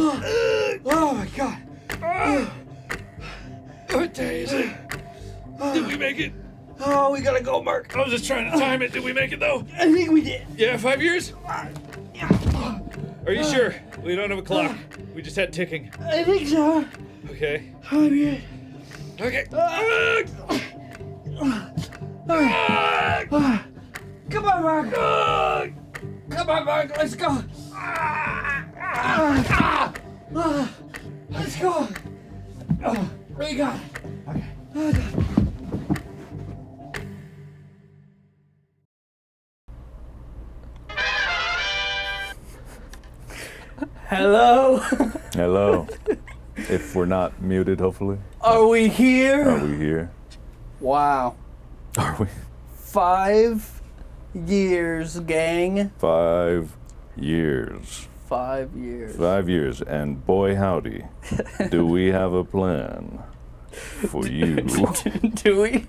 Oh my God. What day is it? Did we make it? Oh, we gotta go, Mark. I was just trying to time it. Did we make it though? I think we did. Yeah, 5 years? Are you sure? We don't have a clock. We just had ticking. I think so. Okay. 5 years. Okay. Come on, Mark. Come on, Mark. Let's go. Let's go. We got it. Okay. Hello. Hello. If we're not muted, hopefully. Are we here? Are we here? Wow. Are we? 5 years, gang. 5 years. 5 years. 5 years, and boy howdy, do we have a plan for you. Do we?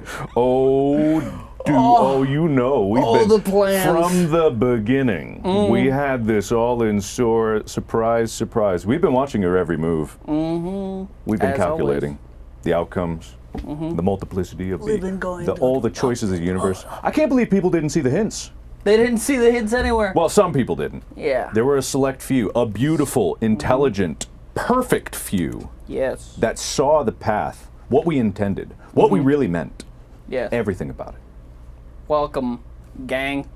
You know, we've all been the plans. from the beginning. We had this all in store. Surprise. We've been watching your every move. We've been As calculating the outcomes, the multiplicity of We've been going all the choices of the universe. I can't believe people didn't see the hints. They didn't see the hints anywhere. Well, some people didn't. Yeah. There were a select few, a beautiful, intelligent, perfect few Yes. that saw the path, what we intended, what we really meant, Yes. everything about it. Welcome, gang.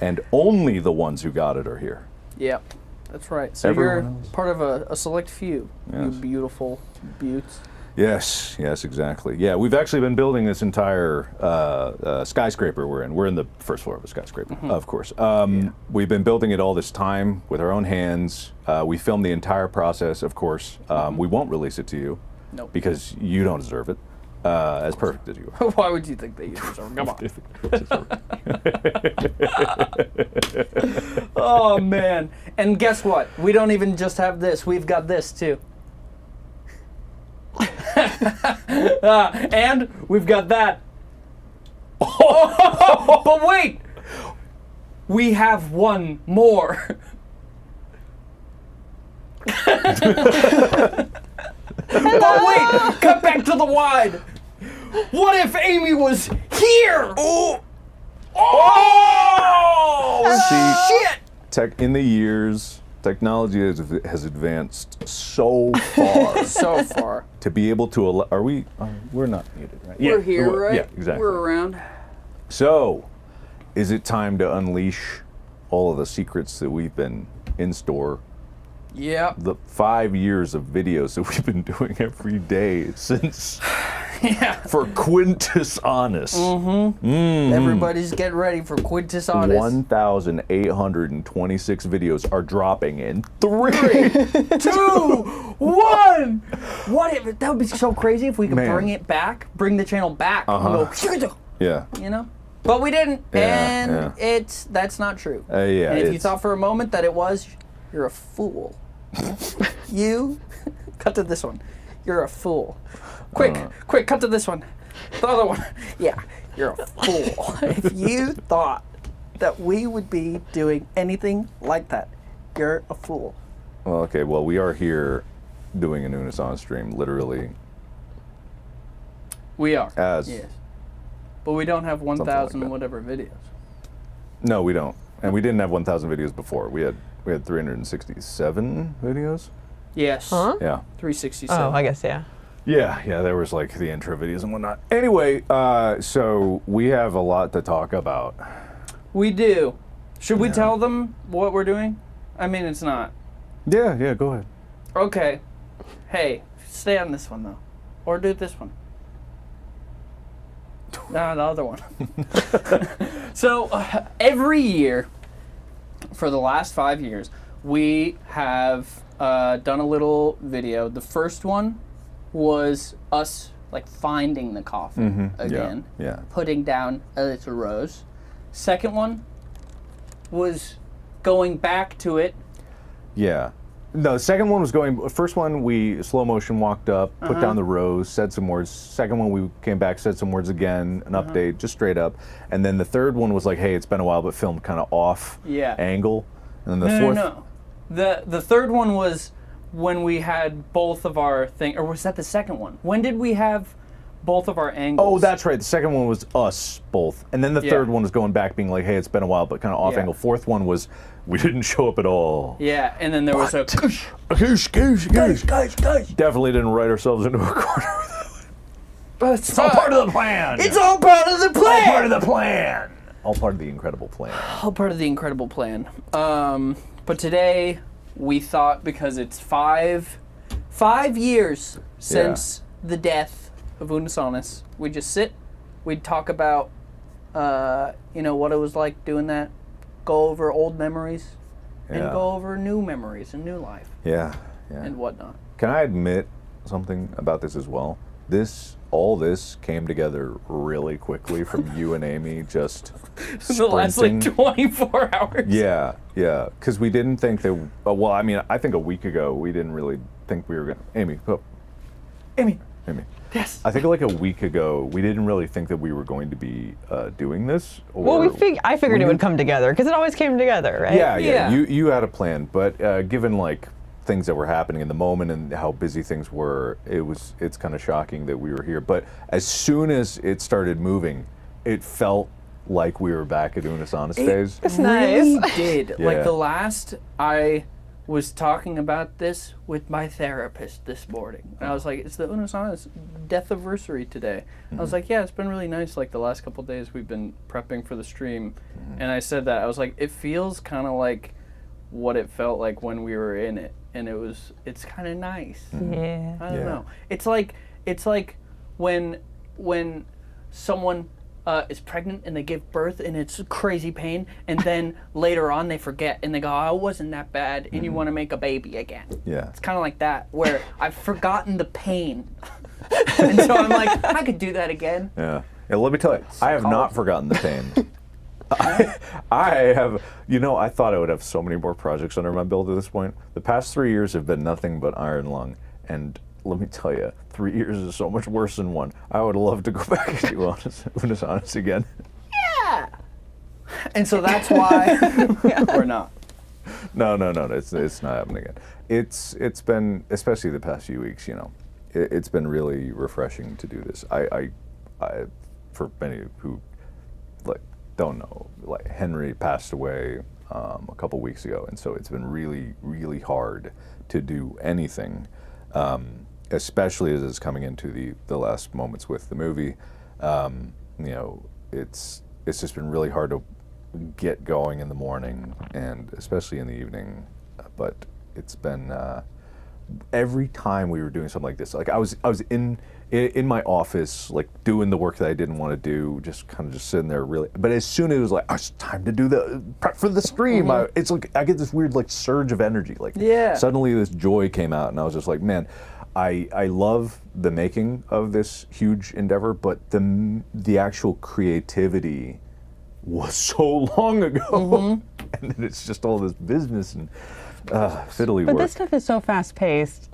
And only the ones who got it are here. Yep. That's right. So Everyone you're else. part of a select few. You Yes. beautiful buttes. Yes, exactly. Yeah, we've actually been building this entire skyscraper we're in. We're in the first floor of a skyscraper, of course. We've been building it all this time with our own hands. We filmed the entire process, of course. We won't release it to you Nope. because you don't deserve it, as perfect as you are. Why would you think that you deserve? Come on. Oh, man. And guess what? We don't even just have this. We've got this, too. And we've got that. Oh, but wait! We have one more. But wait! Cut back to the wide. What if Amy was here? Oh! Shit! In the years, technology has advanced so far. So far. To be able to, we're not muted, right? We're here, right? Yeah, exactly. We're around. So, is it time to unleash all of the secrets that we've been in store? Yep. The 5 years of videos that we've been doing every day since for Quintus Annus. Everybody's getting ready for Quintus Annus. 1,826 videos are dropping in 3, 2, 1. What if that would be so crazy if we could Man. bring the channel back, and go, Yeah. you know? But we didn't, Yeah, and that's not true. Yeah. And if you it's- thought for a moment that it was, you're a fool. You cut to this one. You're a fool. Quick, cut to this one. The other one. Yeah, you're a fool. If you thought that we would be doing anything like that, you're a fool. Well, okay. Well, we are here doing an Unus Annus stream, literally. We are. As Yes. But we don't have like 1,000 that. whatever videos. No, we don't, and we didn't have 1,000 videos before. We had 367 videos. Yes. Huh? Yeah. 367. Oh, I guess, yeah. Yeah, there was like the intro videos and whatnot. Anyway, so we have a lot to talk about. We do. Should we tell them what we're doing? I mean, it's not. Yeah, go ahead. Okay. Hey, stay on this one, though. Or do this one. No, the other one. So, every year, for the last 5 years, we have done a little video. The first one was us, like, finding the coffin again. Yeah. Putting down a little rose. Second one was going back to it. Yeah. No, the second one was going. First one, we slow motion walked up, put down the rose, said some words. Second one, we came back, said some words again, an update, just straight up. And then the third one was like, hey, it's been a while, but filmed kind of off Yeah. angle. And then the fourth. No. The third one was when we had both of our thing, or was that the second one? When did we have both of our angles? Oh, that's right. The second one was us both. And then the third one was going back being like, hey, it's been a while, but kind of off angle. Fourth one was, we didn't show up at all. Yeah, and then there was a... Guys. Definitely didn't write ourselves into a corner with that one. But It's all part of the plan. It's all part of the plan! all part of the plan. All part of the incredible plan. All part of the incredible plan. But today, we thought, because it's 5 years since the death of Unus Annus, we'd just sit, we'd talk about, what it was like doing that, go over old memories, and go over new memories and new life. Yeah. And whatnot. Can I admit something about this as well? All this came together really quickly from you and Amy just The last, 24 hours. Yeah, because we didn't think that, I think a week ago, we didn't really think we were going to, Amy. Yes. I think like a week ago, we didn't really think that we were going to be doing this. Well, I figured it would come together, because it always came together, right? Yeah. You had a plan, but given like things that were happening in the moment and how busy things were, it's kind of shocking that we were here. But as soon as it started moving, it felt like we were back at Unus Annus days. It's really nice. did. Yeah. Like the last, I was talking about this with my therapist this morning. And I was like, it's the Unus Annus death anniversary today. I was like, yeah, it's been really nice. Like the last couple of days we've been prepping for the stream. And I said that. I was like, it feels kind of like what it felt like when we were in it. And it's kind of nice. Yeah. I don't know. It's like when someone is pregnant and they give birth and it's crazy pain, and then later on they forget and they go, oh, it wasn't that bad, and you want to make a baby again. Yeah. It's kind of like that, where I've forgotten the pain. And so I'm like, I could do that again. Yeah. Let me tell you, I have not forgotten the pain. I have, I thought I would have so many more projects under my belt at this point. The past 3 years have been nothing but iron lung. And let me tell you, 3 years is so much worse than one. I would love to go back and do Unus Annus again. Yeah. And so that's why we're not. No, it's not happening again. It's been, especially the past few weeks, it's been really refreshing to do this. I for many who don't know, Henry passed away a couple weeks ago, and so it's been really, really hard to do anything, especially as it's coming into the last moments with the movie. It's just been really hard to get going in the morning and especially in the evening. But it's been every time we were doing something like this, like I was in my office, like doing the work that I didn't want to do, just sitting there really. But as soon as it was like, oh, it's time to do the prep for the stream, it's like I get this weird surge of energy. Suddenly this joy came out, and I was just like, man, I love the making of this huge endeavor, but the actual creativity was so long ago, and then it's just all this business and fiddly work. But this stuff is so fast paced.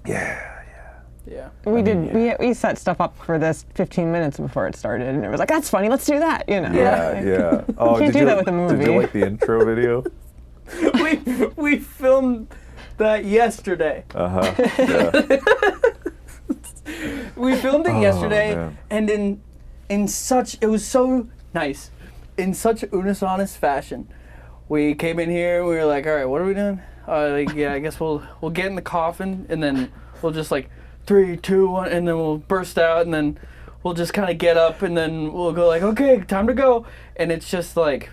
Yeah. We set stuff up for this 15 minutes before it started, and it was like, that's funny, let's do that, Yeah. Oh, you can't do that with a movie. Did you like the intro video? we filmed that yesterday. Yeah. We filmed it yesterday, man. and it was so nice, in such Unus Annus fashion. We came in here, and we were like, all right, what are we doing? I guess we'll get in the coffin, and then we'll just 3, 2, 1, and then we'll burst out, and then we'll just kind of get up, and then we'll go okay, time to go. And it's just I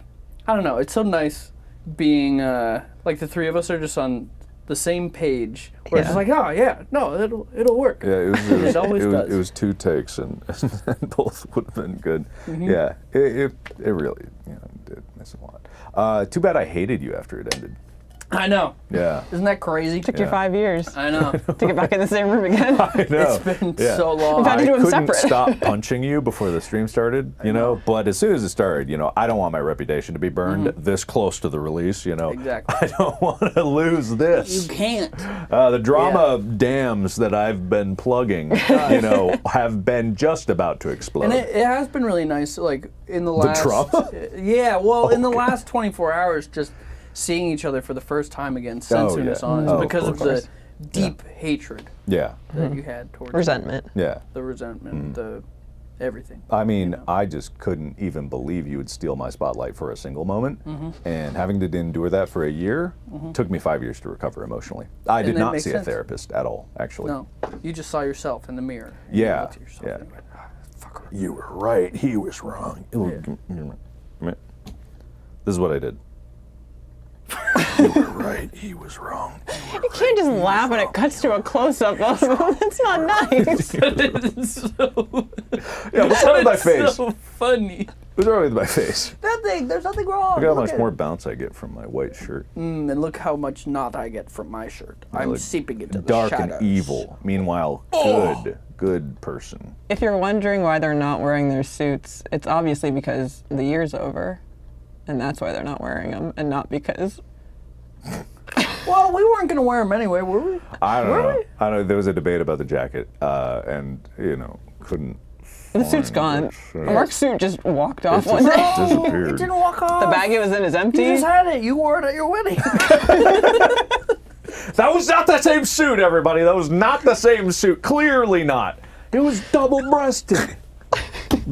don't know, it's so nice being the three of us are just on the same page, where it's just oh yeah, no, it'll work. Yeah, it always does. It was 2 takes, and both would have been good. Yeah, it really did miss a lot. Too bad I hated you after it ended. I know. Yeah. Isn't that crazy? Took you 5 years. I know. To get back in the same room again. I know. It's been so long. I I couldn't separate. stop punching you before the stream started, but as soon as it started, I don't want my reputation to be burned this close to the release, Exactly. I don't want to lose this. You can't. The drama dams that I've been plugging, have been just about to explode. And it has been really nice, in the last... The drama? Yeah, well, in the last 24 hours, just seeing each other for the first time again since Unus Annus, because of the deep hatred Yeah. that you had towards Resentment. Yeah. the resentment, the everything. I mean, I just couldn't even believe you would steal my spotlight for a single moment. And having to endure that for a year took me 5 years to recover emotionally. I did that not makes see a sense. therapist at all, actually. No, you just saw yourself in the mirror. and you Yeah. looked at yourself Yeah. and you went, "Ah, fucker." You were right. He was wrong. This is what I did. You were right. He was wrong. You can't just laugh when it cuts to a close-up of him. That's not nice. It's so, Yeah, what's wrong with my it's face? so funny. What's wrong with my face? Nothing. There's nothing wrong. Look how Look much at more it. bounce I get from my white shirt. And look how much knot I get from my shirt. I'm Look seeping into the dark shadows. and evil. Meanwhile, good person. If you're wondering why they're not wearing their suits, it's obviously because the year's over. And that's why they're not wearing them, and not because... Well, we weren't gonna wear them anyway, were we? I don't Were know. we? I don't know. There was a debate about the jacket, and couldn't. The suit's gone. Mark's suit just walked off It one just day. disappeared. It didn't walk off. The bag it was in is empty. You just had it. You wore it at your wedding. That was not the same suit, everybody. That was not the same suit. Clearly not. It was double-breasted.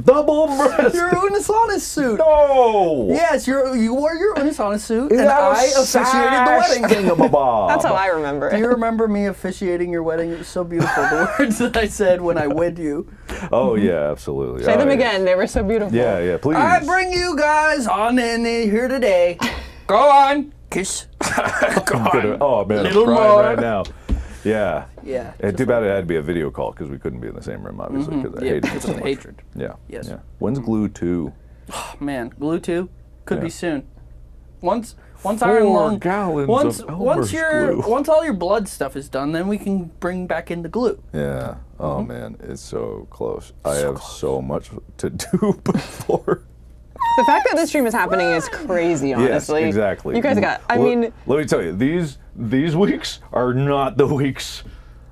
Double-breasted. Your Unus Annus suit. No. Yes, you wore your Unus Annus suit, and That I was officiated the wedding. That's That's how I remember Do it. you remember me officiating your wedding? It was so beautiful. The words that I said when I wed you. Oh yeah, absolutely. Say Oh, them yeah. again. They were so beautiful. Yeah, yeah. Please. I bring you guys on in here today. Go on, kiss. Go on. Oh man, Little I'm crying more. right now. Yeah. Yeah. And too bad it had to be a video call because we couldn't be in the same room, obviously, because I Yeah, hated because it so of the much. hatred. Yeah. Yes. Yeah. When's Glue 2? Man, Glue 2 could be Yeah. soon. Once 4 Iron Lung, gallons once of Elmer's glue. once all your blood stuff is done, then we can bring back in the glue. Yeah. Oh man, it's so close. I have so much to do before. The fact that this stream is happening is crazy, honestly. Yes, exactly. You guys got, I Well, mean, let me tell you, these weeks are not the weeks.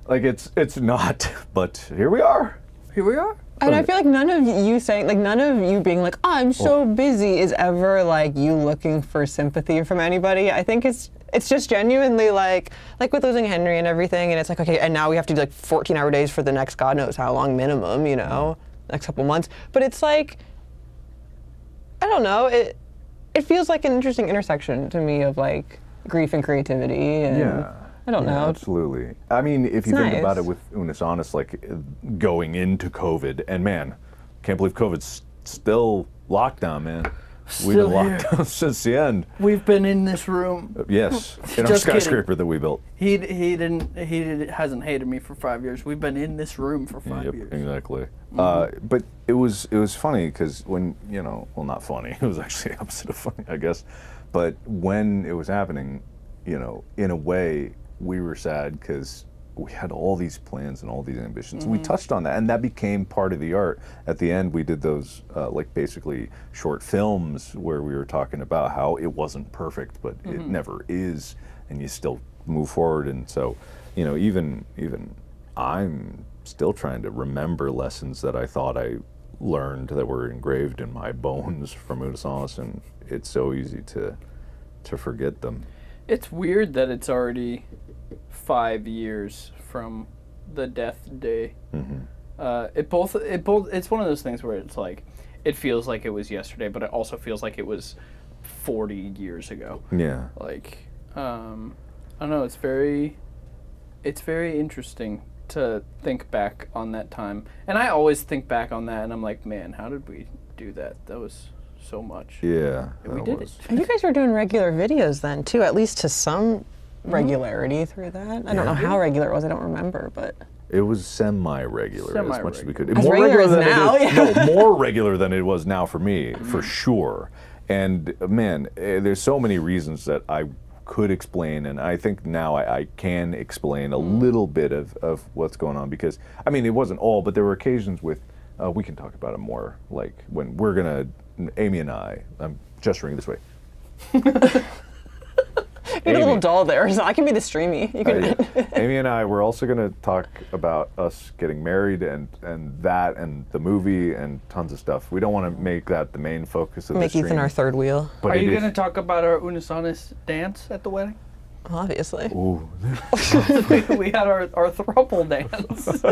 Like it's not, but here we are. Here we are. and I feel like none of you saying, like, none of you being like, oh, I'm so busy is ever like you looking for sympathy from anybody. I think it's just genuinely like with losing Henry and everything, and it's like, okay, and now we have to do like 14-hour days for the next God knows how long minimum, you know, next couple months. But it's like, I don't know, it feels like an interesting intersection to me of like grief and creativity, and I don't know. Absolutely. I mean, if you It's think about nice. it with Unus Annus, like going into COVID, and man, can't believe COVID's still lockdown, man. We've been Still locked here. down since the end. We've been in this room. Yes, in our Just kidding. skyscraper that we built. He hasn't hated me for 5 years. We've been in this room for 5 Yep, years. exactly. But it was funny because when well, not funny. It was actually the opposite of funny, I guess. But when it was happening, in a way, we were sad because we had all these plans and all these ambitions. We touched on that, and that became part of the art. At the end, we did those like basically short films where we were talking about how it wasn't perfect, but it never is, and you still move forward. And so, even I'm still trying to remember lessons that I thought I learned that were engraved in my bones from Unus Annus, and it's so easy to forget them. It's weird that it's already 5 years from the death day. It's one of those things where it's like, it feels like it was yesterday, but it also feels like it was 40 years ago. Yeah. Like, I don't know. It's very interesting to think back on that time, and I always think back on that, and I'm like, man, how did we do that? That was so much. Yeah. we that did was- it. And you guys were doing regular videos then too, at least to some regularity through that. I don't know how regular it was. I don't remember, but It was semi-regular as much as we could. As regular as now, No, more regular than it was now for me, for sure. And man, there's so many reasons that I could explain, and I think now I can explain a little bit of what's going on, because I mean, it wasn't all, but there were occasions with we can talk about it more, like when we're gonna, Amy and I'm gesturing this way. you had a little doll there, so I can be the streamy. You can. Amy and I were also going to talk about us getting married and the movie and tons of stuff. We don't want to make that the main focus of the Make stream. Ethan our third wheel. But Are it you is- going to talk about our Unus Annus dance at the wedding? Obviously. Ooh. We had our throuple dance.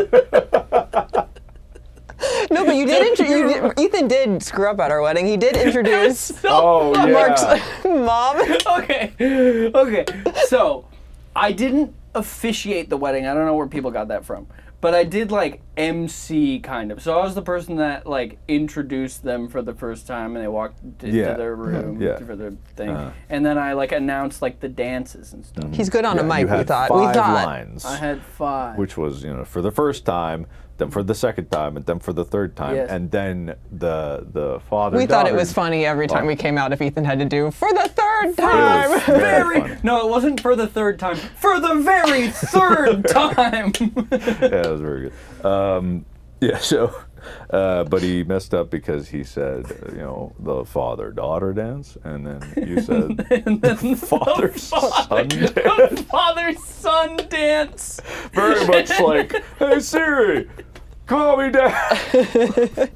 No, but you did. Ethan did screw up at our wedding. He did introduce Oh yeah. Mark's mom. Okay. So, I didn't officiate the wedding. I don't know where people got that from. But I did like MC kind of. So I was the person that like introduced them for the first time, and they walked to their room for their thing, and then I like announced like the dances and stuff. He's good on a mic. You had We thought. five lines. I had 5. Which was, for the first time, then for the second time, and then for the third time, Yes. and then the father. We thought it was funny every time we came out if Ethan had to do for the third time. It was very funny. No, it wasn't for the third time. For the very third time. Yeah, it was very good. But he messed up because he said, the father-daughter dance, and then you said father-son dance. Father-son dance. Very much like, hey Siri, call me dad.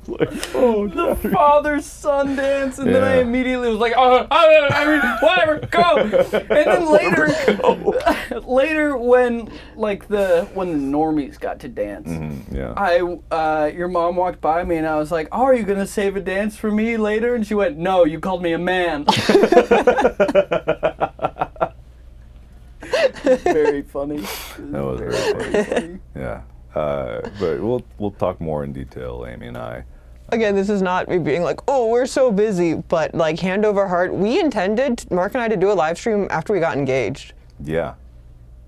The father-son dance, and then I immediately was like, whatever, go. And then later when the normies got to dance, your mom walked by me and I was like, are you gonna save a dance for me later? And she went, no, you called me a man. Very funny. That was very funny. Yeah. But we'll talk more in detail, Amy and I. Again, this is not me being like, oh, we're so busy, but like hand over heart, we intended, Mark and I, to do a live stream after we got engaged. Yeah.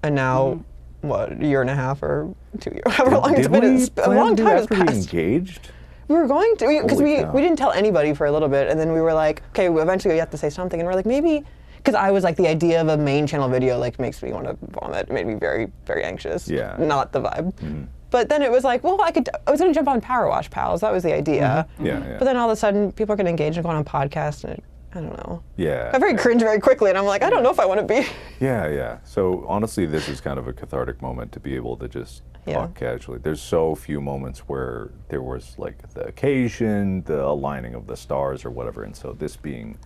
And now, what, a year and a half or 2 years, however long it's been. It's a long time has after we passed. engaged? We were going to, because Holy we cow. didn't tell anybody for a little bit, and then we were like, okay, eventually we have to say something, and we're like, maybe, because I was like, the idea of a main channel video like makes me want to vomit. It made me very, very anxious. Yeah. Not the vibe. But then it was like, well, I was going to jump on Power Wash Pals. That was the idea. Yeah. But then all of a sudden, people are going to engage and go on a podcast, and I don't know. Yeah. I very cringe very quickly, and I'm like, I don't know if I want to be. Yeah. So honestly, this is kind of a cathartic moment to be able to just talk casually. There's so few moments where there was like the occasion, the aligning of the stars or whatever, and so this being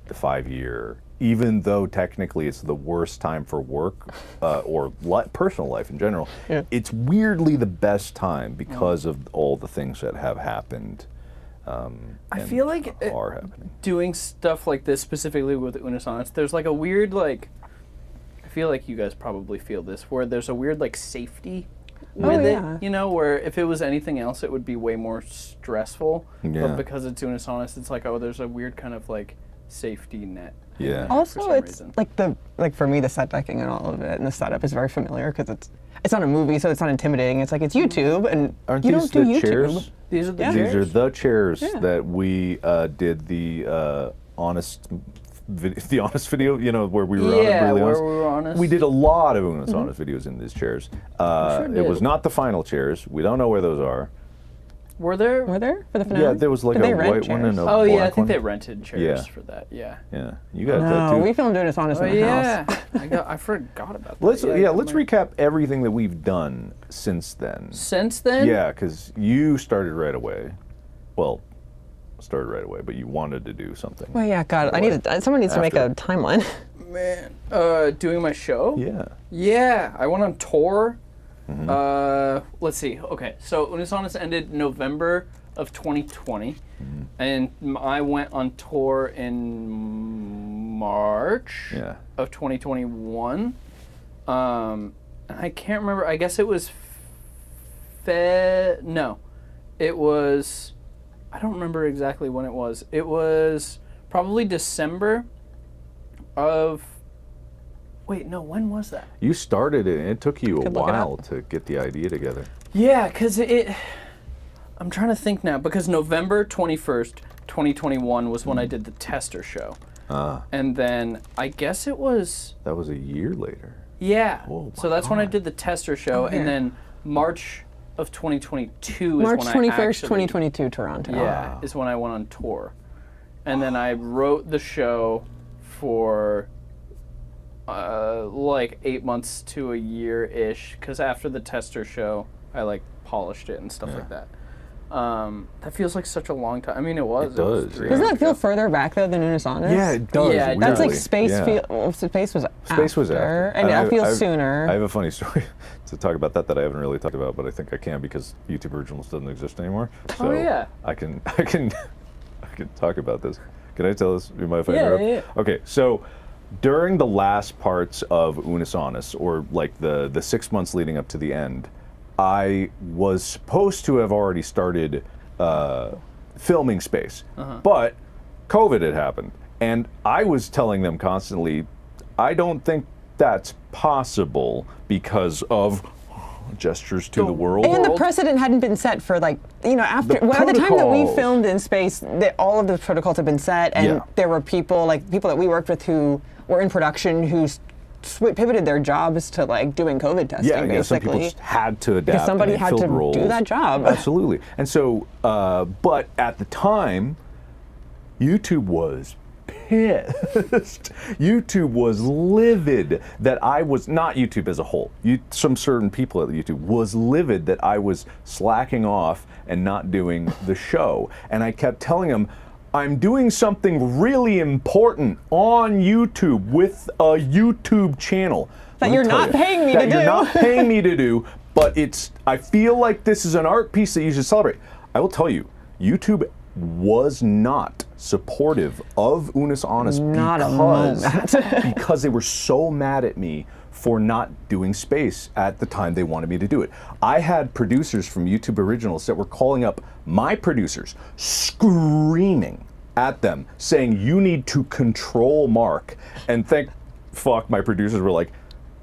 the 5-year, even though technically it's the worst time for work or personal life in general, it's weirdly the best time because of all the things that have happened. I feel like are happening. Doing stuff like this, specifically with Unus Annus, there's like a weird I feel like you guys probably feel this, where there's a weird safety with it, where if it was anything else, it would be way more stressful. Yeah. But because it's Unus Annus, it's like, there's a weird kind of safety net. Yeah. Also, it's like for me, the set decking and all of it, and the setup is very familiar because it's not a movie, so it's not intimidating. It's like it's YouTube, and Aren't you these don't do the YouTube. chairs? These are the These chairs. are the chairs that we did the honest video, where we were really where honest. we were honest. We did a lot of Unus Annus videos in these chairs. did. It was not the final chairs. We don't know where those are. Were there? Were there for the finale? Yeah, there was like Did a they rent white one and a Oh yeah, I black think they one. rented chairs Yeah. for that. Yeah. Yeah, you got that No, too. we filmed Unus Annus in the house. I forgot about that. Let's recap everything that we've done since then. Since then? Yeah, because you started right away. Well, started right away, but you wanted to do something. Well, yeah, God, someone needs to make a timeline. Man, doing my show? Yeah. Yeah, I went on tour. Let's see. Okay, so Unus Annus ended November of 2020, and I went on tour in March of 2021. And I can't remember. I guess it was no, it was. I don't remember exactly when it was. It was probably December of. Wait, no, when was that? You started it, and it took you a Could look it while up. to get the idea together. Yeah, because I'm trying to think now, because November 21st, 2021 was when I did the tester show. And then I guess it was. That was a year later. Yeah. Oh, So my that's when I God. did the tester show, here. and then March of 2022 is March when 21st, I actually, 2022, Toronto. Yeah, is when I went on tour. And then I wrote the show for like 8 months to a year-ish, because after the tester show, I polished it and stuff like that. That feels like such a long time. I mean, it was. It does, was 3 yeah. Doesn't years that feel ago. further back though than Unus Annus? Yeah, it does. Yeah, it That's like weirdly. space. Yeah. Space was Space was after. and that feels sooner. I have a funny story to talk about that I haven't really talked about, but I think I can because YouTube Originals doesn't exist anymore. So Oh, yeah. I can talk about this. Can I tell this? Do you mind if I Yeah, interrupt? yeah. Okay, so during the last parts of Unus Annus, or like the 6 months leading up to the end, I was supposed to have already started filming space, but COVID had happened, and I was telling them constantly, I don't think that's possible because of gestures to the world. And the precedent hadn't been set for after by the time that we protocols. filmed in space, all of the protocols had been set, and Yeah. there were people that we worked with who were in production who pivoted their jobs to doing COVID testing. Yeah, some people basically. just had to adapt. Because somebody and they had to filled roles. do that job. Absolutely. And so, but at the time, YouTube was pissed. YouTube was livid that I was, not YouTube as a whole, some certain people at YouTube was livid that I was slacking off and not doing the show. And I kept telling them, I'm doing something really important on YouTube with a YouTube channel. That Let me you're tell not you, paying me that to you're do. not paying me to do, but I feel like this is an art piece that you should celebrate. I will tell you, YouTube was not supportive of Unus Annus because they were so mad at me for not doing space at the time they wanted me to do it. I had producers from YouTube Originals that were calling up my producers, screaming at them, saying, you need to control Mark. And thank fuck my producers were like,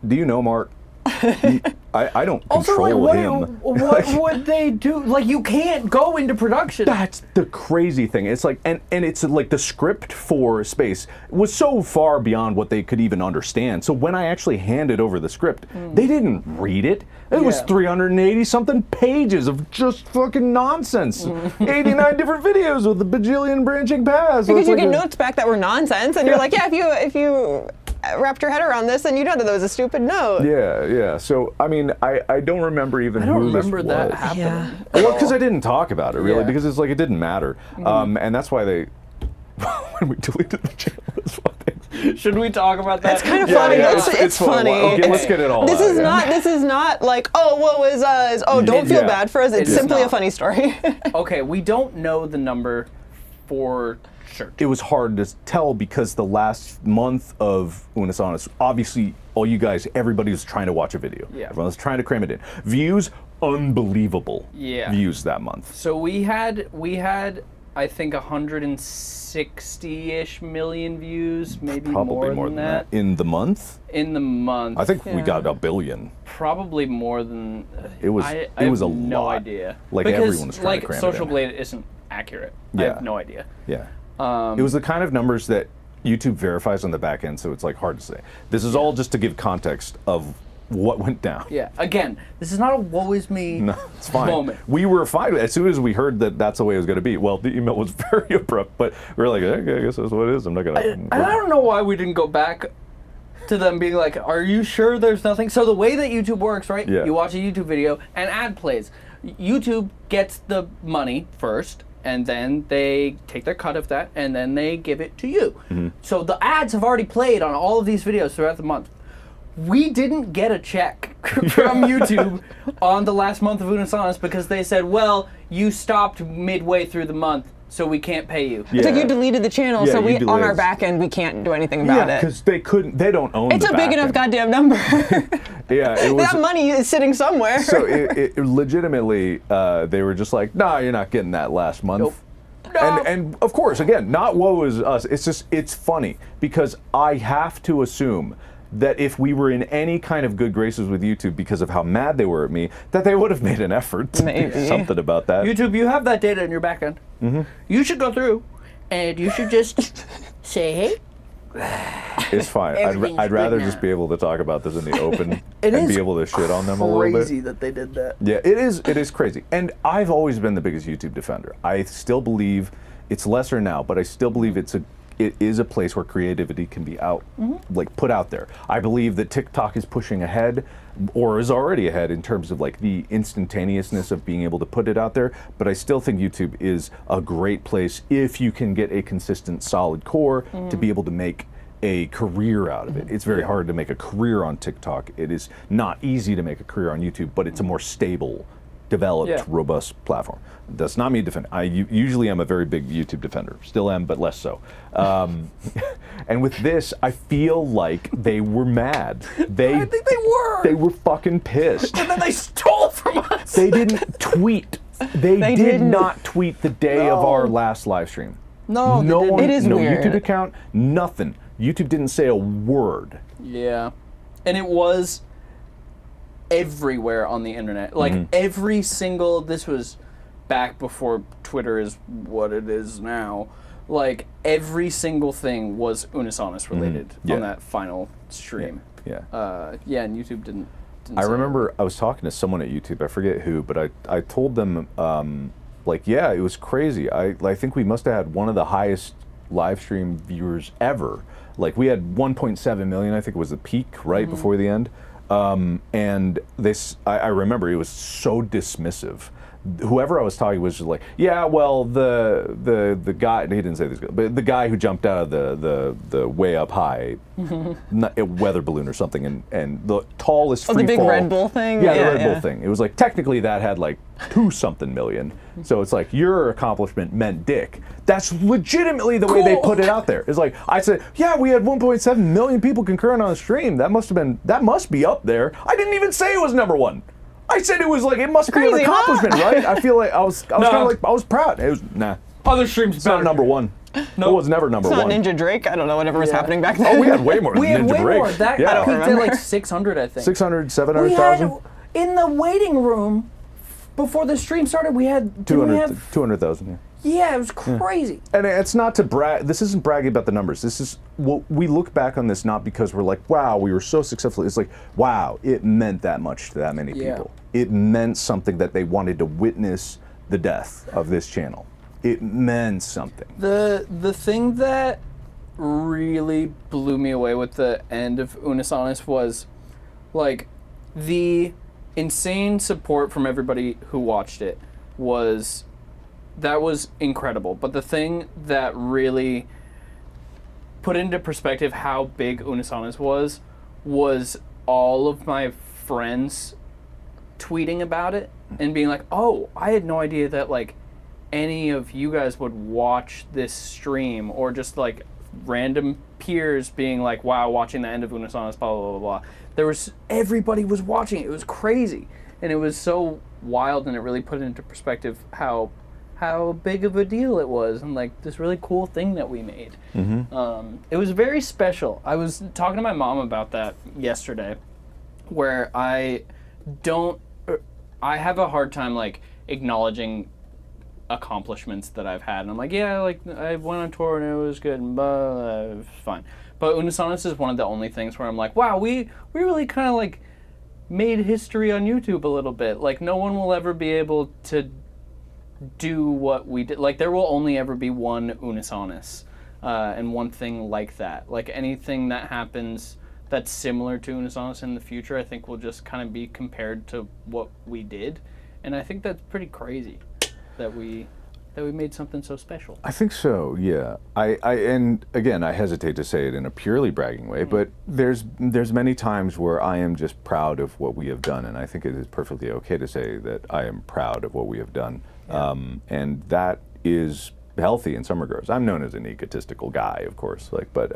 do you know Mark? I don't Also, control him. what would they do? Like, you can't go into production. That's the crazy thing. It's like, and it's like the script for space was so far beyond what they could even understand. So when I actually handed over the script, they didn't read it. It was Yeah. 380 something pages of just fucking nonsense. 89 different videos with a bajillion branching paths. So Because it's you like get notes back that were nonsense, and you're like, yeah, if you wrapped your head around this, then you know that was a stupid note. Yeah. So I mean, I don't remember even I don't who remember this that was. happening. Yeah. Well, because I didn't talk about it really, Yeah. because it's like it didn't matter, and that's why they when we deleted the channel. It's funny. Should we talk about that? It's kind of Yeah, funny. yeah, it's fun. funny. Okay, let's get it all This out, is yeah. not. This is not like, oh, what was us? Oh, don't feel Yeah. bad for us. It's It is simply a not. funny story. Okay, we don't know the number for sure. It was hard to tell because the last month of Unus Annus, obviously, all you guys, everybody was trying to watch a video. Yeah. Everyone was trying to cram it in. Views, unbelievable. Yeah. Views that month. So we had I think 160-ish million views, maybe Probably more than that. In the month? in the month. I think we Yeah. got 1 billion. probably more than. It was- I it have was a no lot. idea. Like, because, everyone was trying to cram it Social in. Blade isn't accurate. I Yeah. have no idea. Yeah. It was the kind of numbers that YouTube verifies on the back end, so it's like hard to say. This is all just to give context of what went down. Yeah. Again, this is not a woe is me No, it's fine. moment. We were fine as soon as we heard that that's the way it was going to be. Well, the email was very abrupt, but we were like, okay, I guess that's what it is. I'm not going to. I don't know why we didn't go back to them being like, are you sure there's nothing? So the way that YouTube works, right? Yeah. You watch a YouTube video and ad plays. YouTube gets the money first, and then they take their cut of that, and then they give it to you. Mm-hmm. So the ads have already played on all of these videos throughout the month. We didn't get a check from YouTube on the last month of Unus Annus because they said, well, you stopped midway through the month, so we can't pay you. Yeah. It's like you deleted the channel, Yeah, so you we on deleted our it. back end we can't do anything about Yeah, it. because they couldn't. They don't own. It's the a big back enough end. goddamn number. Yeah, it was. That money is sitting somewhere. So it legitimately, they were just like, nah, you're not getting that last month. Nope. No. And of course, again, not woe is us. It's just, it's funny because I have to assume that if we were in any kind of good graces with YouTube because of how mad they were at me, that they would have made an effort to do Maybe. something about that. YouTube, you have that data in your back end. Mm-hmm. You should go through and you should just say, hey, It's fine. Everything's I'd rather good just now. be able to talk about this in the open It and is be able to shit on them a little bit. crazy that they did that. Yeah, it is. It is crazy, and I've always been the biggest YouTube defender. I still believe it's lesser now, but I still believe it is a place where creativity can be out, like put out there. I believe that TikTok is pushing ahead or is already ahead in terms of like the instantaneousness of being able to put it out there. But I still think YouTube is a great place if you can get a consistent, solid core to be able to make a career out of it. It's very hard to make a career on TikTok. It is not easy to make a career on YouTube, but it's a more stable, developed, robust platform. That's not me defending. I usually am a very big YouTube defender. Still am, but less so. And with this, I feel like they were mad. I think they were. They were fucking pissed. And then they stole from us. They didn't tweet. They did not tweet the day of our last live stream. No, no one, It is no weird. YouTube account, nothing. YouTube didn't say a word. Yeah. And it was everywhere on the internet. Like every single, this was back before Twitter is what it is now. Like every single thing was Unus Annus related on that final stream. Yeah. And YouTube didn't I say remember I was talking to someone at YouTube, I forget who, but I told them, like, yeah, it was crazy. I think we must have had one of the highest live stream viewers ever. Like, we had 1.7 million, I think it was the peak right before the end. And this, I remember it was so dismissive. Whoever I was talking was just like, yeah, well, the guy, he didn't say this, but the guy who jumped out of the way up high, a weather balloon or something, and the tallest free the big fall. Red Bull thing? Yeah, the Yeah, Red yeah. Bull thing. It was like, technically that had like 2-something million. So it's like, your accomplishment meant dick. That's legitimately the way they put it out there. It's like, I said, yeah, we had 1.7 million people concurrent on the stream. That must be up there. I didn't even say it was number one. I said it was like, it must be an Crazy, huh? accomplishment, right? I feel like I was kind of like, I was proud. It was, nah, other streams it's not number one. No, it was never number It's not one. Ninja Drake. I don't know whatever was happening back then. Oh, we had way more than We had Ninja way Break. more. That yeah. peaked at remember. like 600, I think. 600, We 700,000? had, in the waiting room, before the stream started, we had, did we have, 200,000, yeah. yeah, it was crazy. And it's not to brag, this isn't bragging about the numbers. This is, we look back on this not because we're like, wow, we were so successful. It's like, wow, it meant that much to that many people. It meant something that they wanted to witness the death of this channel. It meant something. The thing that really blew me away with the end of Unus Annus was, like, the insane support from everybody who watched it was incredible. But the thing that really put into perspective how big Unus Annus was all of my friends tweeting about it and being like, oh, I had no idea that like any of you guys would watch this stream, or just like random peers being like, wow, watching the end of Unus Annus, blah, blah, blah, blah. Everybody was watching it. It was crazy. And it was so wild, and it really put into perspective how big of a deal it was, and like this really cool thing that we made. It was very special. I was talking to my mom about that yesterday, where I have a hard time like acknowledging accomplishments that I've had, and I'm like, yeah, like I went on tour and it was good, and blah, blah, it was fine. But Unus Annus is one of the only things where I'm like, wow, we really kind of like made history on YouTube a little bit. Like, no one will ever be able to do what we did. Like, there will only ever be one Unus Annus, and one thing like that. Like, anything that happens that's similar to Unus Annus in the future, I think will just kind of be compared to what we did. And I think that's pretty crazy that we made something so special. I think so, yeah. And again, I hesitate to say it in a purely bragging way, but there's many times where I am just proud of what we have done, and I think it is perfectly okay to say that I am proud of what we have done. And that is healthy in some regards. I'm known as an egotistical guy, of course, but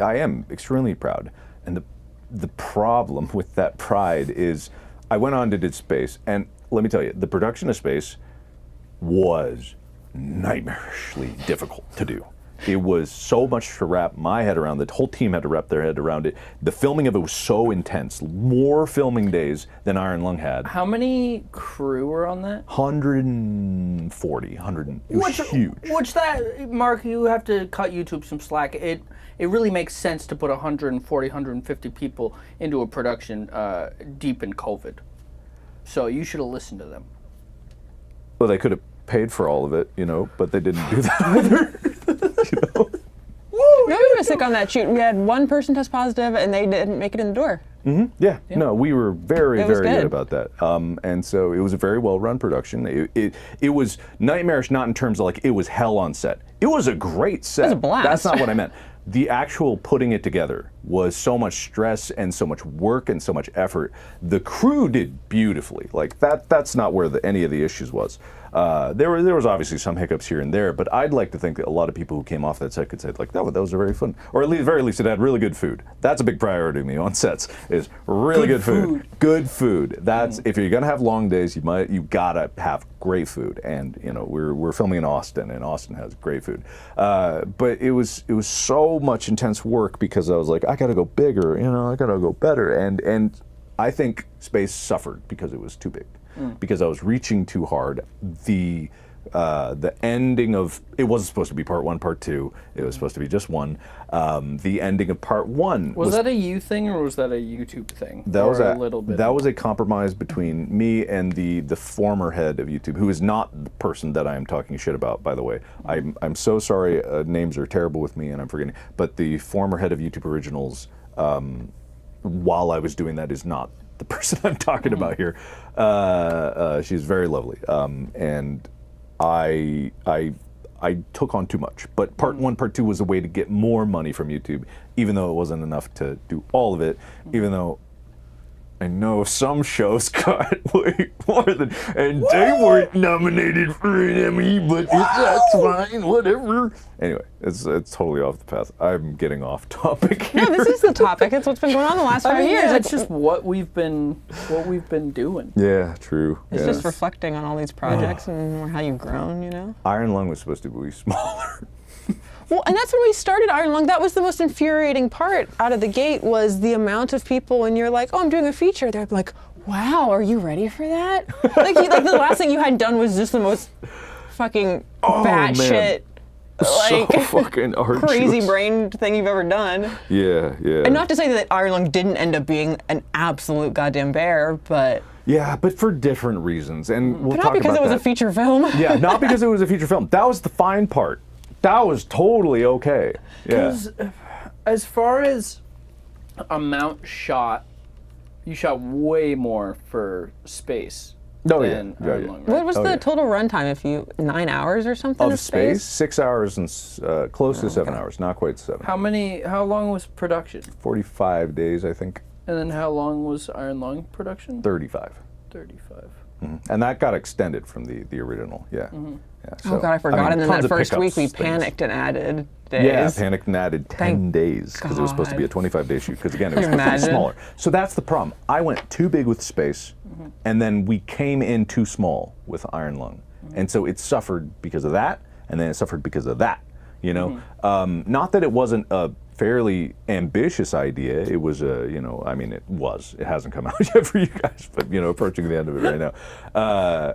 I am extremely proud. And the problem with that pride is I went on to did Space, and let me tell you, the production of Space was nightmarishly difficult to do. It was so much to wrap my head around. The whole team had to wrap their head around it. The filming of it was so intense. More filming days than Iron Lung had. How many crew were on that? 140, it was huge. Which that, Mark, you have to cut YouTube some slack. It really makes sense to put 140, 150 people into a production deep in COVID. So you should have listened to them. Well, they could have paid for all of it, but they didn't do that either. No, we were sick on that shoot. We had one person test positive, and they didn't make it in the door. Yeah, no, we were very, It was very good good. about that. And so it was a very well-run production. It was nightmarish, not in terms of like it was hell on set. It was a great set. It was a blast. That's not what I meant. The actual putting it together was so much stress and so much work and so much effort. The crew did beautifully. Like that's not where any of the issues was. There was obviously some hiccups here and there, but I'd like to think that a lot of people who came off that set could say like, that was a very fun, or at least very least it had really good food. That's a big priority to me on sets is really good food. Good food. That's if you're gonna have long days, you gotta have great food. And you know we're filming in Austin, and Austin has great food. But it was so much intense work because I was like, I gotta go bigger. I gotta go better. And I think space suffered because it was too big. Because I was reaching too hard. The ending of it wasn't supposed to be part 1, part 2. It was supposed to be just one. The ending of part 1 Was that a you thing or was that a YouTube thing? that or was a little bit. that was a compromise between me and the former head of YouTube, who is not the person that I am talking shit about, by the way. I'm so sorry. Names are terrible with me, and I'm forgetting. But the former head of YouTube Originals, while I was doing that, is not the person I'm talking about here. She's very lovely, and I took on too much. But part 1, part 2 was a way to get more money from YouTube, even though it wasn't enough to do all of it. Even though I know some shows got way more than, and they weren't nominated for an Emmy, but that's fine, whatever. Anyway, it's totally off the path. I'm getting off topic No, here. this is the topic. It's what's been going on the last 5 years. Yeah, it's just what we've been doing. Yeah, true. It's yeah. just reflecting on all these projects and how you've grown. Iron Lung was supposed to be smaller. Well, and that's when we started Iron Lung. That was the most infuriating part out of the gate was the amount of people when you're like, oh, I'm doing a feature. They're like, wow, are you ready for that? like the last thing you had done was just the most fucking batshit, So fucking arduous. crazy brain thing you've ever done. Yeah. And not to say that Iron Lung didn't end up being an absolute goddamn bear, but Yeah, but for different reasons, and we'll not talk because about it was that. a feature film. Yeah, not because it was a feature film. That was the fine part. That was totally okay. Yeah. Because as far as amount shot, you shot way more for space Oh, yeah. than Yeah, Iron yeah. Lung, right? What was Oh, the yeah. total runtime? 9 hours or something Of space, 6 hours and close to 7 okay. hours, not quite 7. How long was production? 45 days, I think. And then how long was Iron Lung production? 35. 35. And that got extended from the original. Yeah. Yeah. Oh god, I forgot. And then tons that of first week we pickups, things. panicked and added days. Yeah, panicked and added 10 Thank days because it was supposed to be a God. 25-day shoot. Because again, it was Can you supposed to be imagine? smaller. So that's the problem. I went too big with space, and then we came in too small with Iron Lung, and so it suffered because of that, and then it suffered because of that. Not that it wasn't a fairly ambitious idea. It was it was. It hasn't come out yet for you guys, but approaching the end of it right now.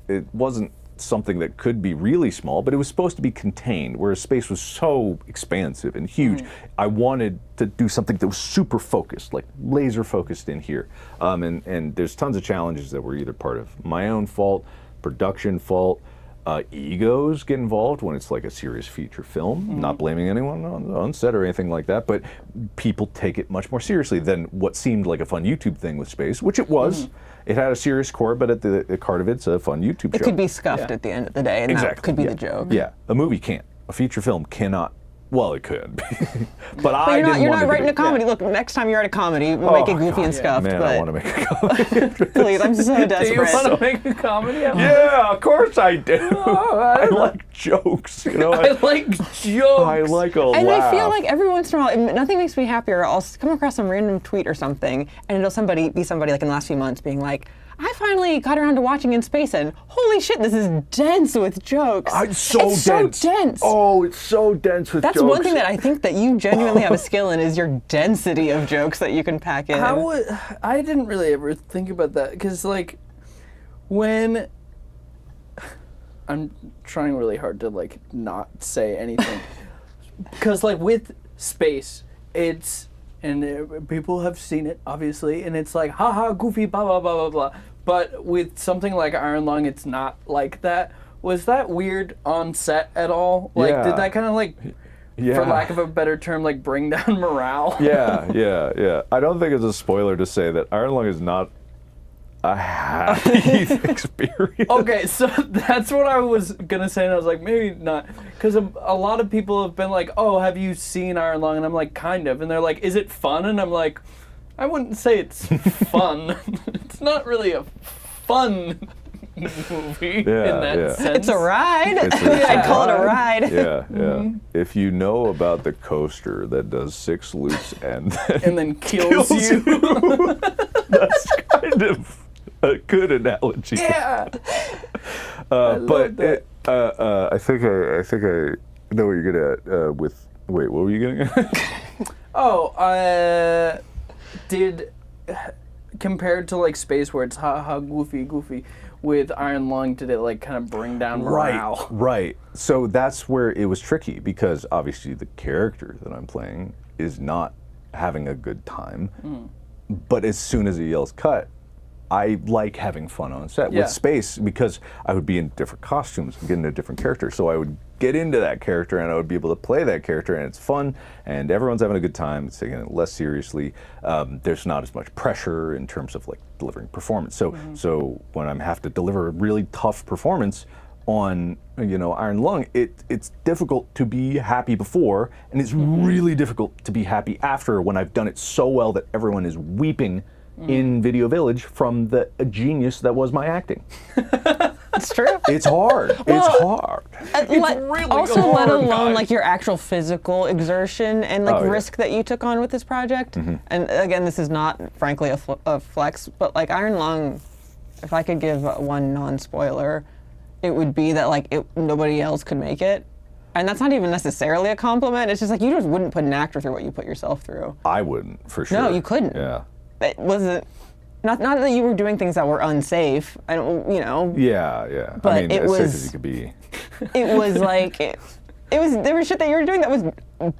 It wasn't something that could be really small, but it was supposed to be contained, whereas space was so expansive and huge. I wanted to do something that was super focused, like laser focused in here. And there's tons of challenges that were either part of my own fault, production fault, egos get involved when it's like a serious feature film. Not blaming anyone on set or anything like that, but people take it much more seriously than what seemed like a fun YouTube thing with space, which it was. It had a serious core, but at the heart of it's a fun YouTube show. It could be scuffed at the end of the day, and that could be yeah. the joke. Yeah, a movie can't. A feature film cannot. Well, it could, but But I you're didn't not want it to writing be. a comedy. Look, next time you're at a comedy, we'll make it goofy and scuffed. Man, but I want to make a comedy. please, I'm so Do you desperate. want to make a comedy? Yeah, of course I do. Oh, I like jokes. I like jokes. I like a And laugh. I feel like every once in a while, nothing makes me happier. I'll come across some random tweet or something, and it'll be somebody like in the last few months being like, I finally got around to watching In Space, and holy shit, this is dense with jokes. It's so it's dense. so dense. Oh, it's so dense with That's jokes. one thing that I think that you genuinely have a skill in is your density of jokes that you can pack in. I didn't really ever think about that because like when I'm trying really hard to like not say anything because like with space people have seen it obviously and it's like haha goofy blah blah blah blah blah, but with something like Iron Lung it's not like that. Was that weird on set at all? Like Yeah. did that kind of like Yeah. for lack of a better term, like bring down morale. Yeah. I don't think it's a spoiler to say that Iron Lung is not a happy experience. Okay, so that's what I was gonna say, and I was like, maybe not, because a lot of people have been like, "Oh, have you seen Iron Lung?" And I'm like, "Kind of," and they're like, "Is it fun?" And I'm like, "I wouldn't say it's fun. It's not really a fun movie in that sense. It's a ride. It's a I'd call it a ride. Yeah. If you know about the coaster that does 6 loops and then kills you. That's kind of a good analogy. Yeah. But that. I think I know what you're gonna with. Wait, what were you getting at? Did compared to like Space, where it's ha goofy, with Iron Lung, did it like kind of bring down morale? Right. So that's where it was tricky, because obviously the character that I'm playing is not having a good time. But as soon as he yells cut, I like having fun on set. Yeah. With Space, because I would be in different costumes and get into a different character, so I would get into that character and I would be able to play that character, and it's fun and everyone's having a good time. It's taking it less seriously. There's not as much pressure in terms of like delivering performance. So when I have to deliver a really tough performance on Iron Lung, it's difficult to be happy before, and it's really difficult to be happy after, when I've done it so well that everyone is weeping in Video Village from the genius that was my acting. It's true. It's hard. It's hard. really also, hard, let alone guys. like your actual physical exertion and like risk that you took on with this project. And again, this is not, frankly, a flex, but like Iron Lung, if I could give one non-spoiler, it would be that like nobody else could make it. And that's not even necessarily a compliment. It's just like you just wouldn't put an actor through what you put yourself through. I wouldn't, for sure. No, you couldn't. Yeah. It wasn't. Not that you were doing things that were unsafe. I don't, Yeah. But I mean, it as was- safe as you could be. It was like it was. There was shit that you were doing that was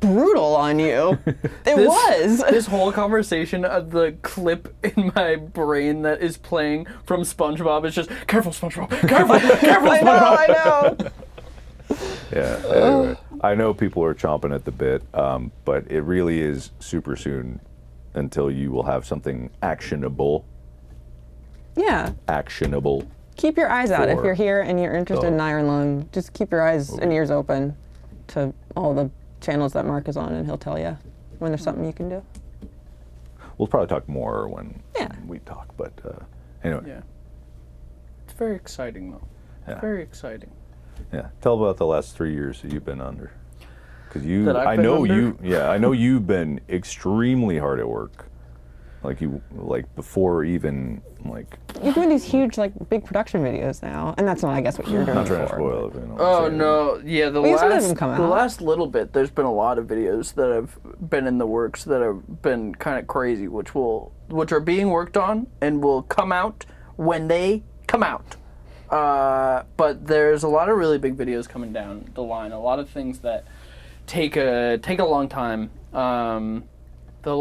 brutal on you. It was. This whole conversation, the clip in my brain that is playing from SpongeBob is just, careful, SpongeBob, careful, careful, SpongeBob. I know. Yeah. Anyway, I know people are chomping at the bit, but it really is super soon until you will have something actionable. Yeah. Actionable. Keep your eyes out if For you're here and you're interested in the- Iron Lung. Just keep your eyes and ears open to all the channels that Mark is on, and he'll tell you when there's something you can do. We'll probably talk more when Yeah. we talk, but anyway. Yeah. It's very exciting, though. Yeah. Very exciting. Yeah. Tell about the last 3 years that you've been under. Because That I've been under? I know you've been extremely hard at work. Like before even, like, You're doing these huge, like, big production videos now, and that's not, I guess, what you're doing not trying to before. spoil it. You know what Oh I'm saying. no! Yeah, Well, some of them come the out. last little bit, there's been a lot of videos that have been in the works that have been kind of crazy, which are being worked on and will come out when they come out. But there's a lot of really big videos coming down the line. A lot of things that take a long time. The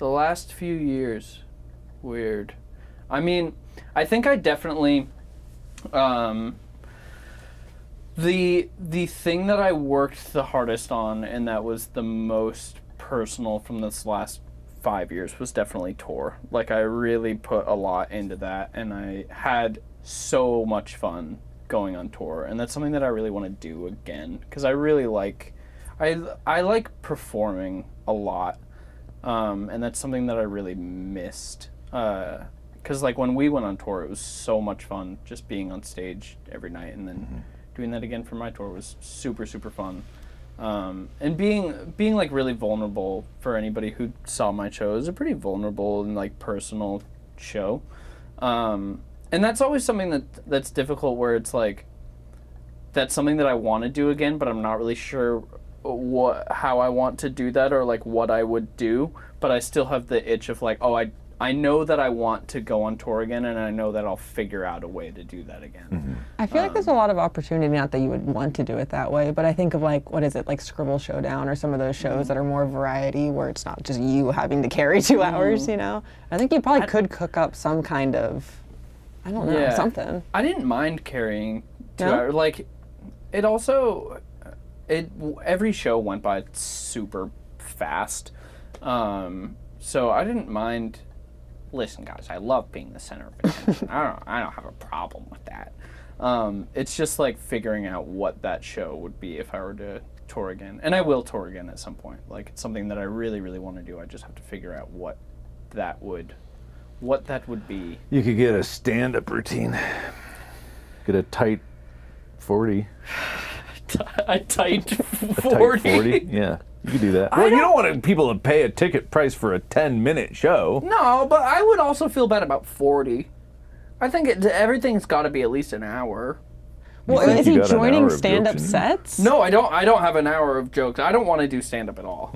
last few years, weird. I mean, I think I definitely. The thing that I worked the hardest on, and that was the most personal from this last 5 years, was definitely tour. Like, I really put a lot into that, and I had so much fun going on tour, and that's something that I really want to do again, because I really like, I like performing a lot, and that's something that I really missed. Because like when we went on tour, it was so much fun just being on stage every night, and then doing that again for my tour was super, super fun. And being like really vulnerable for anybody who saw my show. It was a pretty vulnerable and like personal show. And that's always something that's difficult, where it's like, that's something that I want to do again, but I'm not really sure how I want to do that, or like what I would do, but I still have the itch of like, oh, I know that I want to go on tour again, and I know that I'll figure out a way to do that again. I feel like there's a lot of opportunity, not that you would want to do it that way, but I think of like, what is it, like Scribble Showdown or some of those shows that are more variety, where it's not just you having to carry 2 hours, you know? I think you probably could cook up some kind of, I don't know, something. I didn't mind carrying 2 No? hours. Like, it also, every show went by super fast, so I didn't mind. Listen, guys, I love being the center of attention. I don't have a problem with that. It's just like figuring out what that show would be if I were to tour again, and I will tour again at some point. Like, it's something that I really, really want to do. I just have to figure out what that would be. You could get a stand-up routine. Get a tight 40. A tight 40? A tight 40? Yeah, you could do that. Well, you don't want people to pay a ticket price for a 10-minute show. No, but I would also feel bad about 40. I think everything's got to be at least an hour. Well, is he joining stand-up sets? No, I don't have an hour of jokes. I don't want to do stand-up at all.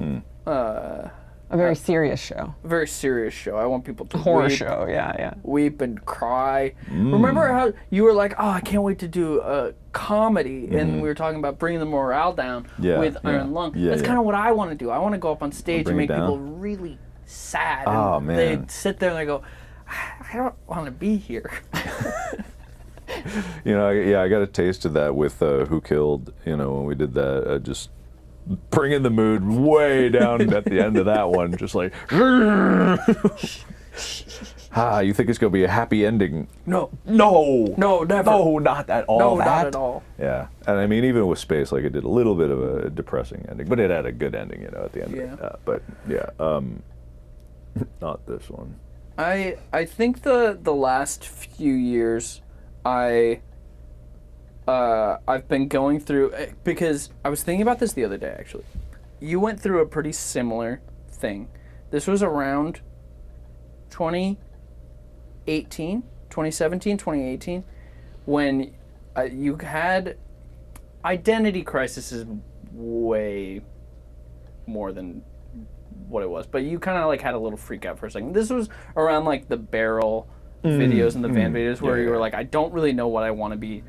A very serious show. A very serious show. I want people to Horror weep, show, yeah. weep and cry. Remember how you were like, oh, I can't wait to do a comedy, and we were talking about bringing the morale down with Iron Lung. That's kind of what I want to do. I want to go up on stage and make people really sad. Oh, and man. They sit there and they go, I don't want to be here. You know, I got a taste of that with Who Killed, you know, when we did that, just bringing the mood way down at the end of that one, just like, you think it's going to be a happy ending? No, never. No, not at all. No, not at all. Yeah, and I mean, even with Space, like, it did a little bit of a depressing ending, but it had a good ending, you know, at the end of it. But yeah, not this one. I think the last few years, I've been going through, because I was thinking about this the other day, actually. You went through a pretty similar thing. This was around 2017, 2018, when you had identity crisis is way more than what it was, but you kind of like had a little freak out for a second. This was around like the barrel videos and the van videos where you were like, I don't really know what I want to be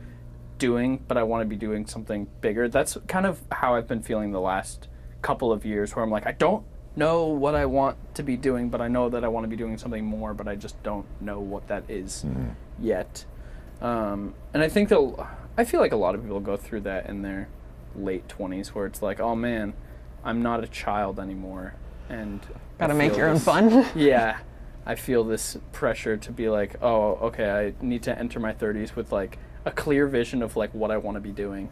doing, but I want to be doing something bigger. That's kind of how I've been feeling the last couple of years, where I'm like, I don't know what I want to be doing, but I know that I want to be doing something more, but I just don't know what that is yet. And I think that I feel like a lot of people go through that in their late 20s, where it's like, oh man, I'm not a child anymore, and gotta make your own fun. Yeah, I feel this pressure to be like, oh, okay, I need to enter my 30s with like a clear vision of like what I want to be doing.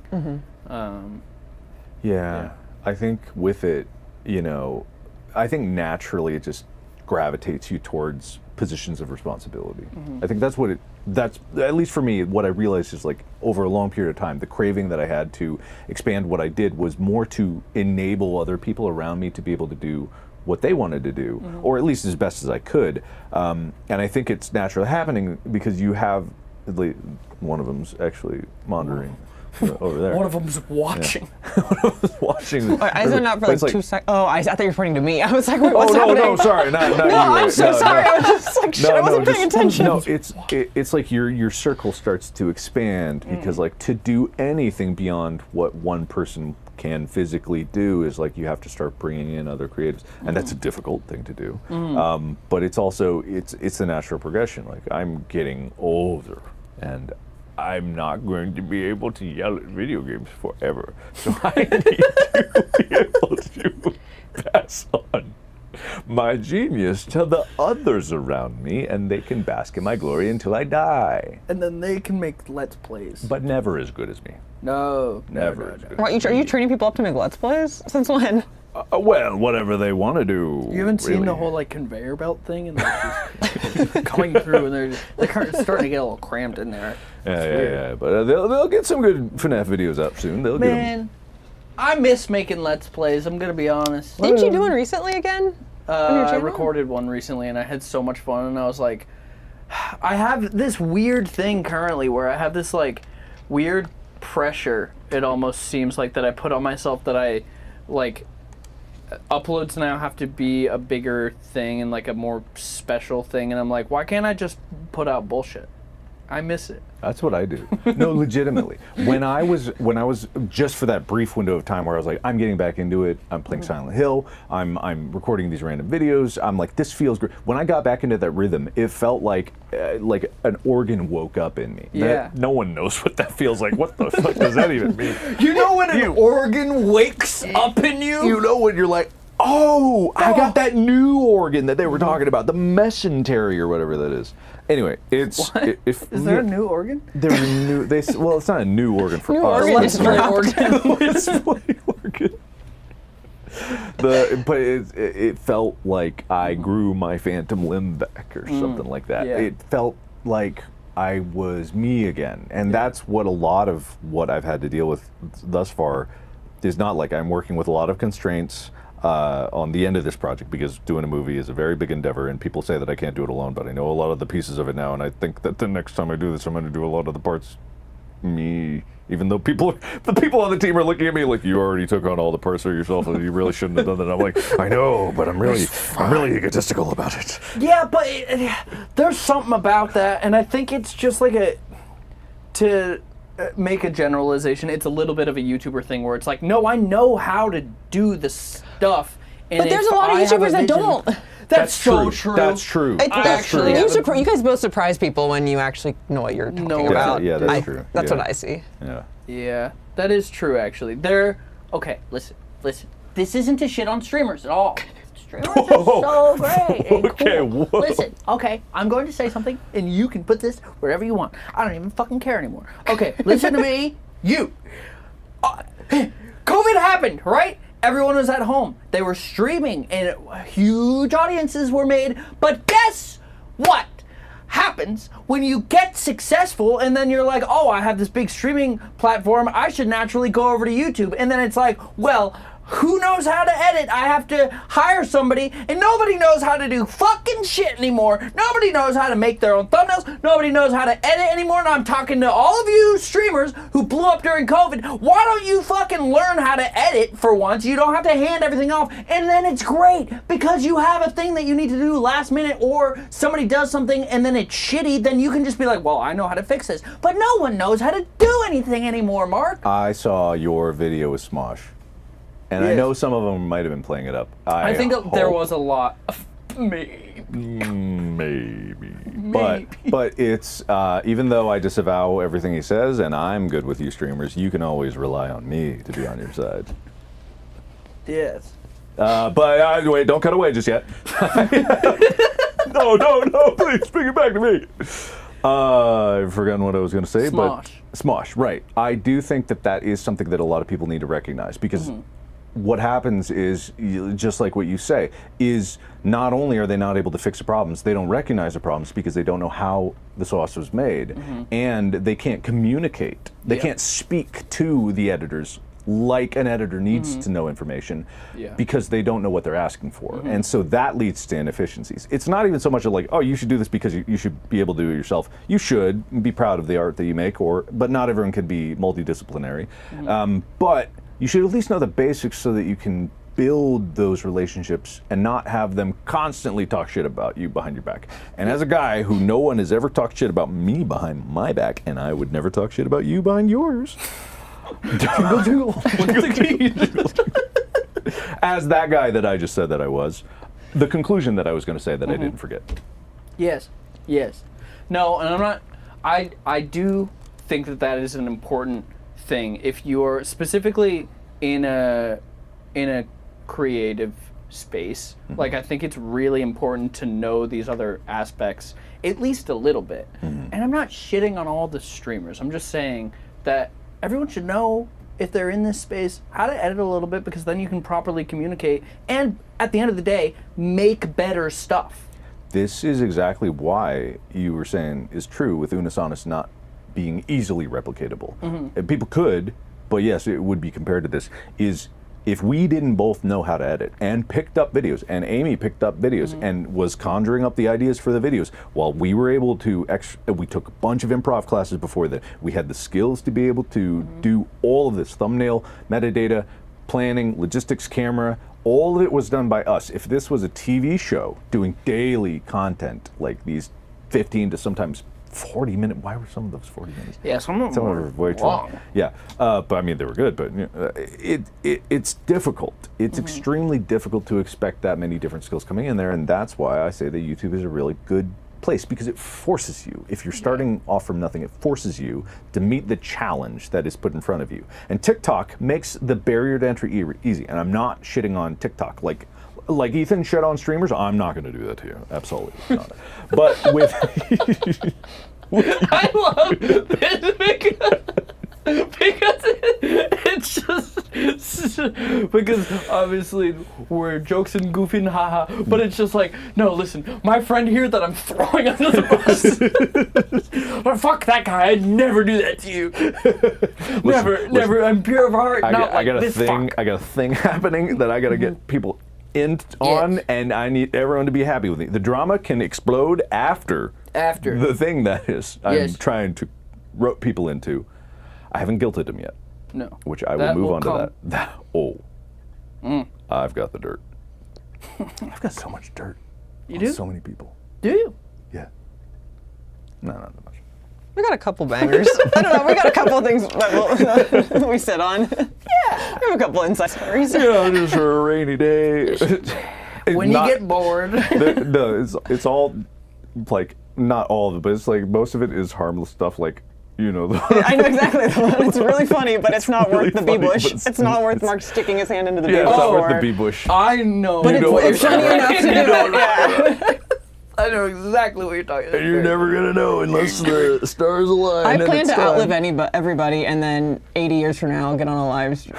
Yeah, I think with it, you know, I think naturally it just gravitates you towards positions of responsibility. I think that's at least for me, what I realized is, like, over a long period of time, the craving that I had to expand what I did was more to enable other people around me to be able to do what they wanted to do, or at least as best as I could. And I think it's naturally happening because you have, one of them's actually monitoring over there. One of them's watching. Yeah. One of them's watching. I zoned out for like 2 seconds. Oh, I thought you were pointing to me. I was like, wait, what's happening? No, sorry, not no, you. I'm so sorry. I was just like, shit, I wasn't paying attention. No, it's like your circle starts to expand because, like, to do anything beyond what one person can physically do is like you have to start bringing in other creatives, and that's a difficult thing to do. But it's also it's a natural progression. Like, I'm getting older, and I'm not going to be able to yell at video games forever. So I need to be able to pass on my genius to the others around me, and they can bask in my glory until I die. And then they can make Let's Plays. But never as good as me. No. Never as good. What, are you training people up to make Let's Plays? Since when? Well, whatever they want to do. You haven't seen the whole like conveyor belt thing, and like, coming through, and they're starting to get a little cramped in there. Yeah. But they'll get some good FNAF videos up soon. They'll get 'em. Man, I miss making Let's Plays. I'm gonna be honest. Didn't you do one recently again? I recorded one recently, and I had so much fun. And I was like, I have this weird thing currently where I have this like weird pressure. It almost seems like that I put on myself that I like. Uploads now have to be a bigger thing and like a more special thing, and I'm like, why can't I just put out bullshit? I miss it. That's what I do. No, legitimately. When I was just for that brief window of time where I was like, I'm getting back into it. I'm playing Silent Hill. I'm recording these random videos. I'm like, this feels great. When I got back into that rhythm, it felt like an organ woke up in me. Yeah. No one knows what that feels like. What the fuck does that even mean? You know when an organ wakes up in you? You know when you're like, oh, I got that new organ that they were talking about, the mesentery or whatever that is. Anyway, it's Is there a new organ? There's a new. Well, it's not a new organ for New us. organ Let's play organ. Let's play organ. But it felt like I grew my phantom limb back or something like that. Yeah. It felt like I was me again, and that's what a lot of what I've had to deal with thus far is not like I'm working with a lot of constraints. On the end of this project, because doing a movie is a very big endeavor, and people say that I can't do it alone, but I know a lot of the pieces of it now, and I think that the next time I do this, I'm going to do a lot of the parts me. Even though the people on the team are looking at me like, you already took on all the parts of yourself, and you really shouldn't have done that. I'm like, I know, but I'm really egotistical about it. Yeah, but there's something about that, and I think it's just like to make a generalization, it's a little bit of a YouTuber thing where it's like, no, I know how to do the stuff. And But there's if a lot of I have a YouTubers that vision- don't. That's so true. That's true. actually You, have you guys both surprise people when you actually know what you're talking No, about. yeah, that's true. That's Yeah. what I see. Yeah. Yeah, that is true, actually. Okay, listen. This isn't to shit on streamers at all. Streamers are so great and Okay, cool. whoa. Listen, okay, I'm going to say something, and you can put this wherever you want. I don't even fucking care anymore. Okay, listen to me. You. COVID happened, right? Everyone was at home. They were streaming, and huge audiences were made. But guess what happens when you get successful and then you're like, oh, I have this big streaming platform. I should naturally go over to YouTube. And then it's like, well, who knows how to edit? I have to hire somebody, and nobody knows how to do fucking shit anymore. Nobody knows how to make their own thumbnails. Nobody knows how to edit anymore. And I'm talking to all of you streamers who blew up during COVID. Why don't you fucking learn how to edit for once? You don't have to hand everything off. And then it's great because you have a thing that you need to do last minute, or somebody does something and then it's shitty. Then you can just be like, well, I know how to fix this. But no one knows how to do anything anymore, Mark. I saw your video with Smosh. And I Yes. know some of them might have been playing it up. I think there hope- was a lot of maybe. Maybe. But it's, even though I disavow everything he says, and I'm good with you streamers, you can always rely on me to be on your side. Yes. But wait, don't cut away just yet. No, please bring it back to me. I've forgotten what I was going to say, but Smosh, right. I do think that is something that a lot of people need to recognize, because what happens is, just like what you say, is not only are they not able to fix the problems, they don't recognize the problems because they don't know how the sauce was made, and they can't communicate. They can't speak to the editors like an editor needs to know information, because they don't know what they're asking for. And so that leads to inefficiencies. It's not even so much of like, oh, you should do this because you should be able to do it yourself. You should be proud of the art that you make, but not everyone can be multidisciplinary. But you should at least know the basics so that you can build those relationships and not have them constantly talk shit about you behind your back. And as a guy who no one has ever talked shit about me behind my back, and I would never talk shit about you behind yours. As that guy that I just said that I was, the conclusion that I was going to say that I didn't forget. Yes. No, and I'm not. I do think that is an important thing. If you're specifically in a creative space, like, I think it's really important to know these other aspects at least a little bit. And I'm not shitting on all the streamers. I'm just saying that everyone should know, if they're in this space, how to edit a little bit, because then you can properly communicate and, at the end of the day, make better stuff. This is exactly why you were saying is true with Unus Annus not being easily replicatable. And people could, but yes, it would be compared to this, is if we didn't both know how to edit and picked up videos, and Amy picked up videos and was conjuring up the ideas for the videos, while we were able to, we took a bunch of improv classes before that. We had the skills to be able to do all of this, thumbnail, metadata, planning, logistics, camera, all of it was done by us. If this was a TV show doing daily content, like these 15 to sometimes 40 minutes. Why were some of those 40 minutes? Yeah, some of them Some were of them were way too long. long. Yeah, but I mean, they were good, but it's difficult. It's extremely difficult to expect that many different skills coming in there, and that's why I say that YouTube is a really good place, because it forces you, if you're starting off from nothing, it forces you to meet the challenge that is put in front of you. And TikTok makes the barrier to entry easy, and I'm not shitting on TikTok. Like Ethan shit on streamers, I'm not going to do that to you. Absolutely not. But with... I love this because it's just because obviously we're jokes and goofing, haha. But it's just like, no, listen, my friend here that I'm throwing under the bus. Oh, fuck that guy! I'd never do that to you. Never. I'm pure of heart. I Not like got a this thing. fuck. I got a thing happening that I got to get people on, Yes. and I need everyone to be happy with me. The drama can explode after the thing that is I'm trying to rope people into. I haven't guilted them yet. No. Which I That will move will on come. to that. I've got the dirt. I've got so much dirt. You on do? So many people. Do you? Yeah. No, not that much. We got a couple bangers. I don't know. We got a couple things that we sit on. Yeah. We have a couple inside stories. Yeah, just for a rainy day. When you get bored. No, it's all like not all of it, but it's like most of it is harmless stuff. Like I know exactly the one. It's really funny, but it's not really worth the funny, bee-bush. but It's not worth Mark sticking his hand into the yeah, bee-bush. it's not for. worth the bee bush. I know. But know what it's I'm funny saying. enough to do it. Yeah. I know exactly what you're talking about. You're never gonna know unless the stars align. I and plan it's to time. outlive everybody, and then 80 years from now, get on a live stream.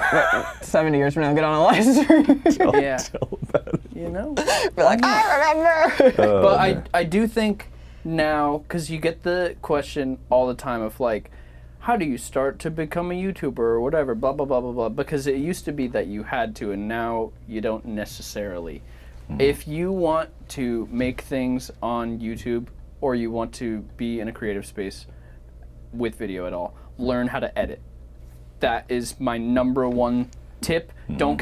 70 years from now, get on a live stream. Yeah. Tell about it. You know? Be like, I remember. But I do think now, because you get the question all the time of like, how do you start to become a YouTuber or whatever, blah, blah, blah, blah, blah. Because it used to be that you had to, and now you don't necessarily. If you want to make things on YouTube, or you want to be in a creative space with video at all, learn how to edit. That is my number one tip. Don't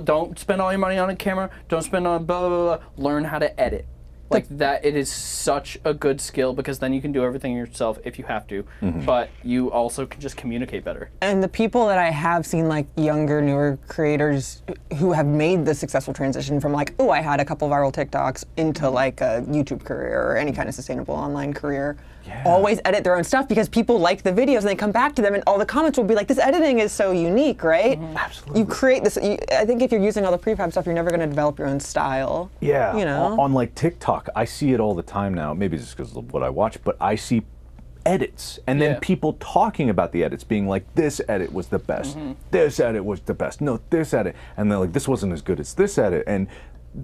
don't spend all your money on a camera. Don't spend on blah, blah, blah, blah. Learn how to edit. Like that, it is such a good skill, because then you can do everything yourself if you have to, but you also can just communicate better. And the people that I have seen, like younger, newer creators who have made the successful transition from like, oh, I had a couple viral TikToks into like a YouTube career or any kind of sustainable online career, always edit their own stuff, because people like the videos and they come back to them and all the comments will be like, this editing is so unique, right? Absolutely. You create this, I think if you're using all the prefab stuff, you're never going to develop your own style. Yeah. You know? On like TikTok, I see it all the time now. Maybe it's just because of what I watch, but I see edits, and then people talking about the edits, being like, this edit was the best. This edit was the best. No, this edit. And they're like, this wasn't as good as this edit. And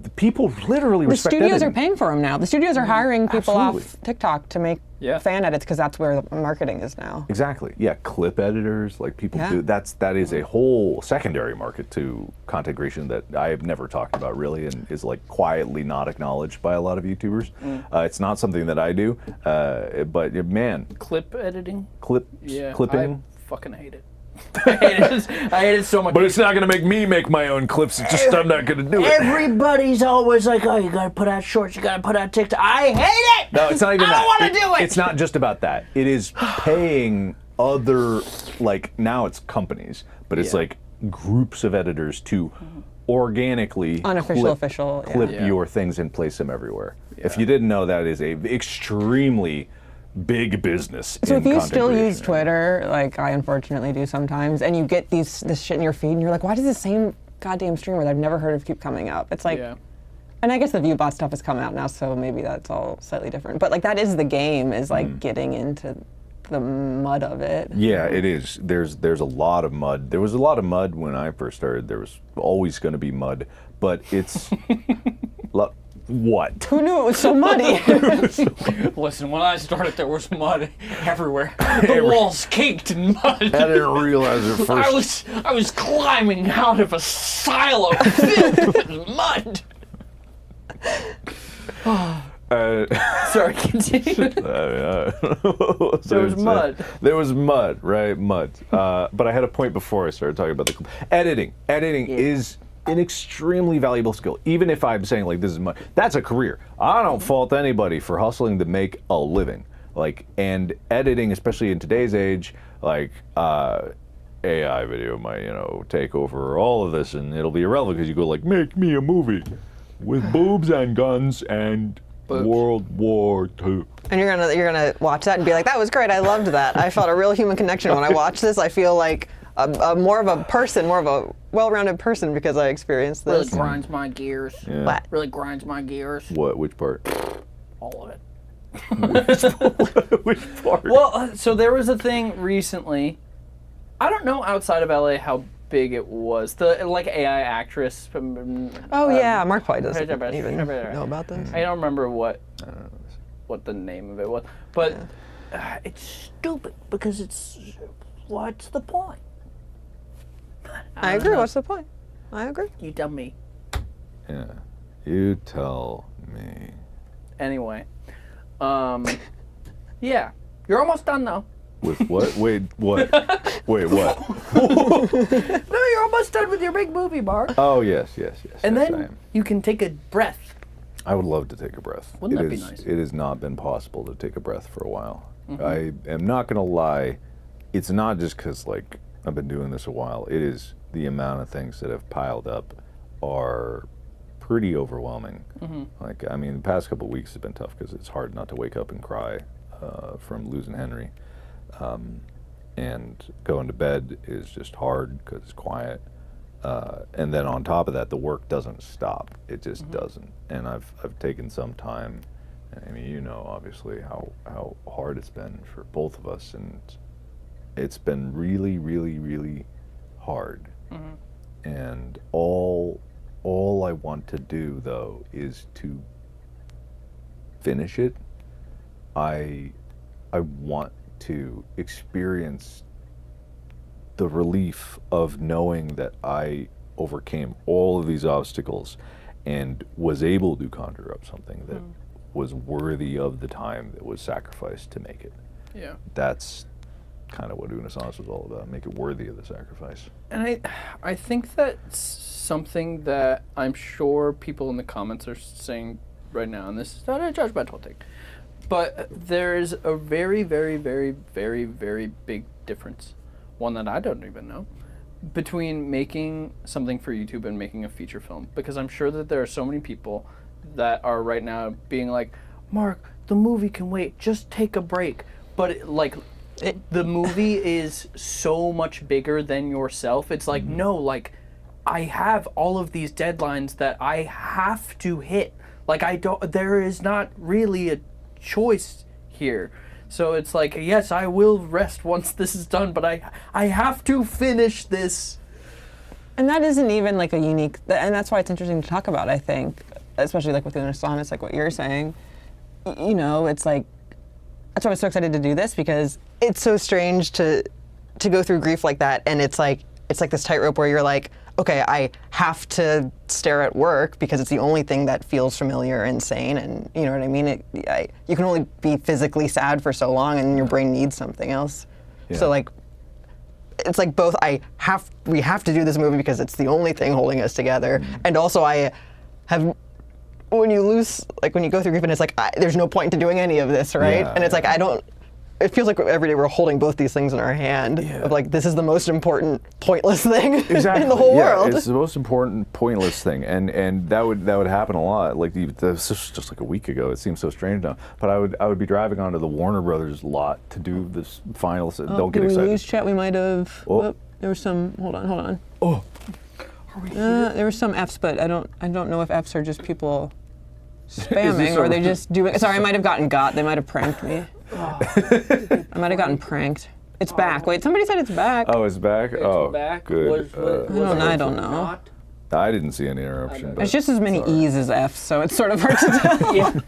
the people literally The respect studios editing. are paying for them now. The studios are hiring people Absolutely. off TikTok to make fan edits, because that's where the marketing is now. Exactly. Yeah, clip editors, like people Yeah. do. That is a whole secondary market to content creation that I have never talked about really, and is like quietly not acknowledged by a lot of YouTubers. It's not something that I do, but man, Clip editing? clipping. I fucking hate it. I hate it so much. But it's not gonna make me make my own clips. It's just I'm not gonna do it. Everybody's always like, oh, you gotta put out shorts, you gotta put out TikTok. I hate it! No, it's not even I that. don't want to do it! It's not just about that. It is paying other, like now it's companies, but it's like groups of editors to organically Unofficial, clip Yeah. your things and place them everywhere. If you didn't know, that is a extremely big business. So in if you content still creation. use Twitter, like I unfortunately do sometimes, and you get this shit in your feed, and you're like, why does the same goddamn streamer that I've never heard of keep coming up? It's like, and I guess the ViewBot stuff has come out now, so maybe that's all slightly different. But like that is the game, is like getting into the mud of it. Yeah, it is. There's a lot of mud. There was a lot of mud when I first started. There was always going to be mud, but it's what? Who knew it was so muddy? Listen, when I started, there was mud everywhere. The walls caked in mud. I didn't realize it first. I was climbing out of a silo filled with mud. Sorry, continue. There was mud. There was mud, right? Mud. But I had a point before I started talking about the editing. Editing is an extremely valuable skill. Even if I'm saying like this is mud, that's a career. I don't fault anybody for hustling to make a living. Like, and editing, especially in today's age, like AI video might, take over all of this, and it'll be irrelevant because you go like, make me a movie with boobs and guns and Boobs. World War II. And you're gonna watch that and be like, that was great. I loved that. I felt a real human connection when I watched this. I feel like a more of a person, more of a well-rounded person because I experienced Really this. grinds my gears. Yeah. What? Really grinds my gears. What? Which part? All of it. Which part? Well, so there was a thing recently. I don't know outside of LA how big it was. The AI actress. Oh yeah, Mark probably doesn't even know about this. I don't remember what the name of it was, but it's stupid because it's what's the point? I don't agree. know. What's the point? I agree. You tell me. Yeah. You tell me. Anyway, yeah, you're almost done though. With what? Wait, what? Wait, what? No, you're almost done with your big movie, Mark. Oh, yes. And yes, I then am. you can take a breath. I would love to take a breath. Wouldn't that be nice? It has not been possible to take a breath for a while. Mm-hmm. I am not going to lie. It's not just because, like, I've been doing this a while. It is the amount of things that have piled up are pretty overwhelming. Mm-hmm. Like, I mean, the past couple of weeks have been tough because it's hard not to wake up and cry from losing Henry. And going to bed is just hard because it's quiet. And then on top of that, the work doesn't stop. It just doesn't. And I've taken some time. I mean, obviously how hard it's been for both of us, and it's been really, really, really hard. And all I want to do though is to finish it. I want to experience the relief of knowing that I overcame all of these obstacles and was able to conjure up something that was worthy of the time that was sacrificed to make it. Yeah. That's kind of what Unus Annus was all about, make it worthy of the sacrifice. And I think that's something that I'm sure people in the comments are saying right now, and this is not a judgmental thing, but there is a very, very, very, very, very big difference, one that I don't even know, between making something for YouTube and making a feature film. Because I'm sure that there are so many people that are right now being like, Mark, the movie can wait, just take a break. But the movie is so much bigger than yourself. It's like, no, like, I have all of these deadlines that I have to hit. Like, there is not really a choice here. So it's like, yes, I will rest once this is done, but I have to finish this. And that isn't even like a unique, and that's why it's interesting to talk about, I think, especially like with Unus Annus, like what you're saying. It's like, that's why I was so excited to do this, because it's so strange to go through grief like that, and it's like this tightrope where you're like, okay, I have to stare at work because it's the only thing that feels familiar and sane, and you know what I mean? You can only be physically sad for so long, and your brain needs something else. Yeah. So like, it's like both we have to do this movie because it's the only thing holding us together, and also when you go through grief and it's like, there's no point to doing any of this, right? Yeah, and it's like, it feels like every day we're holding both these things in our hand. Yeah. Of like, this is the most important, pointless thing Exactly. in the whole world. It's the most important, pointless thing, and that would happen a lot. Like this was just like a week ago. It seems so strange now, but I would be driving onto the Warner Brothers lot to do this final. Don't get Did excited. we lose chat? We might have. Oh. There was some. Hold on. Oh, There were some Fs, but I don't know if Fs are just people Is spamming this or a- they just doing. Sorry, I might have gotten got. They might have pranked me. I might have gotten pranked. It's back. Wait, somebody said it's back. oh, it's back. Oh, back. good. I don't know. Not? I didn't see any interruption. It's but just as many sorry. E's as F's, so it's sort of hard to tell. Yeah.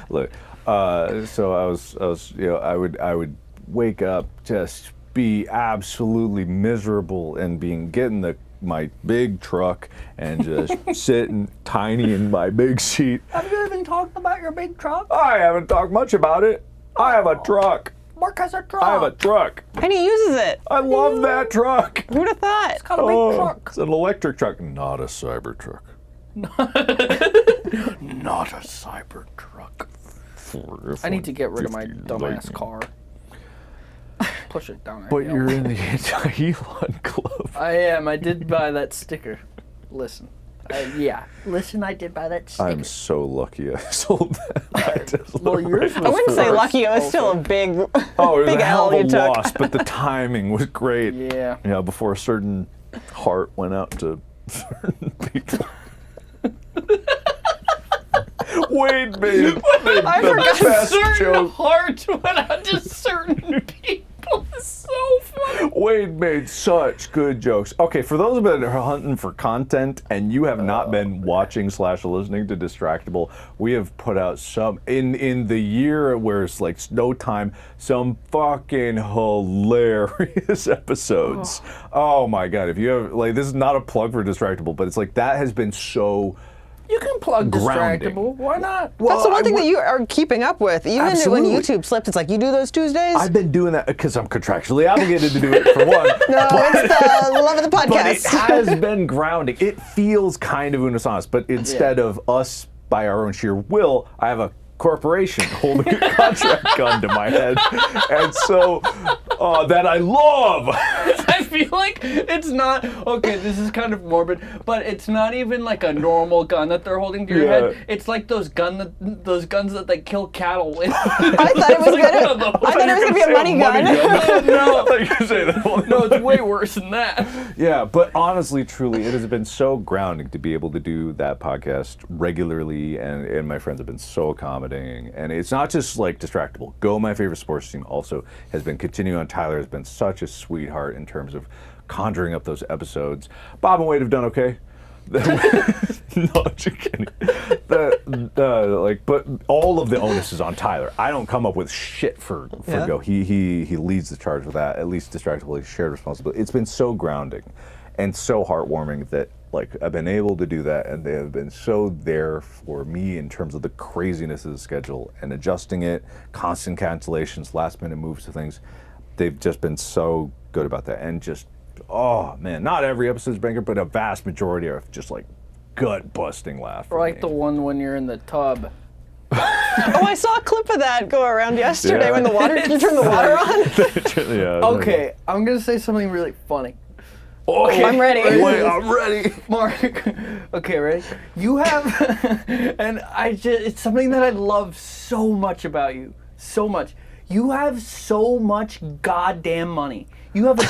Look, so I was, I would wake up, just be absolutely miserable, and get in my big truck and just sitting tiny in my big seat. Have you even talked about your big truck? I haven't talked much about it. I have a truck. Mark has a truck. I have a truck. And he uses it. I love that truck. Who'd have thought? It's got a big truck. It's an electric truck, not a cyber truck. Not a cyber truck. I need to get rid of my dumbass car. Push it down. But you're in the anti-Elon club. I am. I did buy that sticker. Listen. Yeah. Listen, I did buy that sticker. I'm so lucky I sold that. Well, yours was I wouldn't say first lucky. It was also. still a big, Oh, it was big a hell L you of a took. loss, but the timing was great. Yeah. You know, before a certain heart went out to certain people. Wade made I the forgot best Certain joke. heart went out to certain people. It's so funny. Wade made such good jokes. Okay, for those of you that are hunting for content and you have not been watching / listening to Distractable, we have put out some in the year where it's like snow time, some fucking hilarious episodes. Oh my god, if you have like, this is not a plug for Distractable, but it's like that has been so. You can plug Grounding. Distractable. Why not? That's the one thing that you are keeping up with. Even Absolutely. when YouTube slipped, it's like, you do those Tuesdays? I've been doing that because I'm contractually obligated to do it for one. No, it's the love of the But it podcast. has been grounding. It feels kind of Unus Annus, but instead of us by our own sheer will, I have a corporation holding a contract gun to my head, and so that I love. I feel like it's not okay. This is kind of morbid, but it's not even like a normal gun that they're holding to your Yeah. head. It's like those guns that they kill cattle with. I thought it was gonna be a money gun. No, I thought you could say that. no, it's way worse than that. Yeah, but honestly, truly, it has been so grounding to be able to do that podcast regularly, and my friends have been so accommodating. And it's not just like Distractable. Go, my favorite sports team, also has been continuing on. Tyler has been such a sweetheart in terms of conjuring up those episodes. Bob and Wade have done okay. No, just kidding. But all of the onus is on Tyler. I don't come up with shit for Go. He leads the charge with that. At least Distractable, shared responsibility. It's been so grounding and so heartwarming that like I've been able to do that, and they have been so there for me in terms of the craziness of the schedule and adjusting it, constant cancellations, last minute moves to things. They've just been so good about that, and just, oh man, not every episode's banger, but a vast majority are just like gut busting laugh. Or like the one when you're in the tub. Oh, I saw a clip of that go around yesterday Yeah. when you turned the water on. Yeah. Okay, I'm gonna say something really funny. Oh, I'm ready. Wait, I'm ready. Mark, okay, ready? You have, and it's something that I love so much about you. So much. You have so much goddamn money. You have an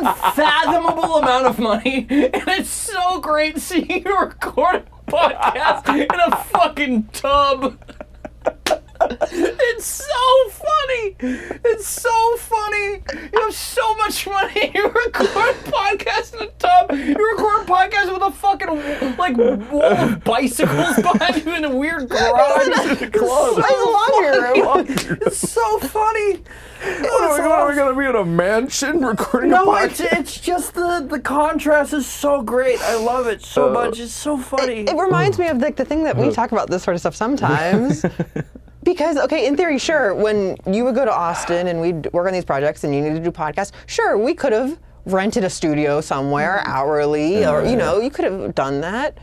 unfathomable amount of money, and it's so great seeing you record a podcast in a fucking tub. It's so funny. It's so funny. You have so much money. You record a podcast in a tub. You record a podcast with a fucking like wall of bicycles behind you in a weird garage. It's so funny. Are we gonna be in a mansion recording a No, podcast? it's just the contrast is so great. I love it so much. It's so funny. It reminds me of like the thing that we talk about this sort of stuff sometimes. Because, okay, in theory, sure, when you would go to Austin and we'd work on these projects and you needed to do podcasts, sure, we could have rented a studio somewhere hourly, or, you know, you could have done that.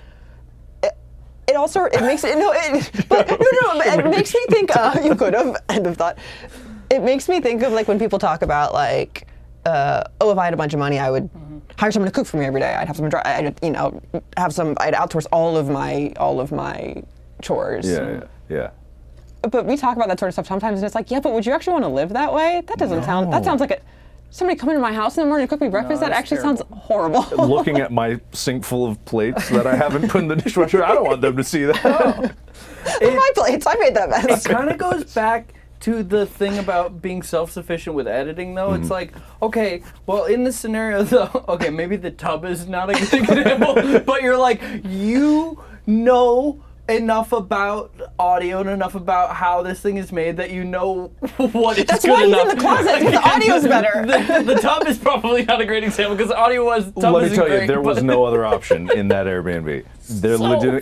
It also, it makes it, it makes me think, you could have, end of thought. It makes me think of like when people talk about like, if I had a bunch of money, I would hire someone to cook for me every day. I'd have someone I'd outsource all of my chores. Yeah. But we talk about that sort of stuff sometimes, and it's like, yeah, but would you actually want to live that way? That doesn't sound. That sounds like somebody coming to my house in the morning to cook me breakfast. That that's actually terrible. sounds horrible. Looking at my sink full of plates that I haven't put in the dishwasher, I don't want them to see that. My plates. I made that mess. It kind of goes back to the thing about being self-sufficient with editing, though. It's like, okay, well, in this scenario, though, okay, maybe the tub is not a good example, but you're like, you know enough about audio and enough about how this thing is made that you know what it's That's good why he's enough. in the closet, because the audio's better. The tub is probably not a great example because the audio was. Tub Let me isn't tell you, great, there was but- no other option in that Airbnb.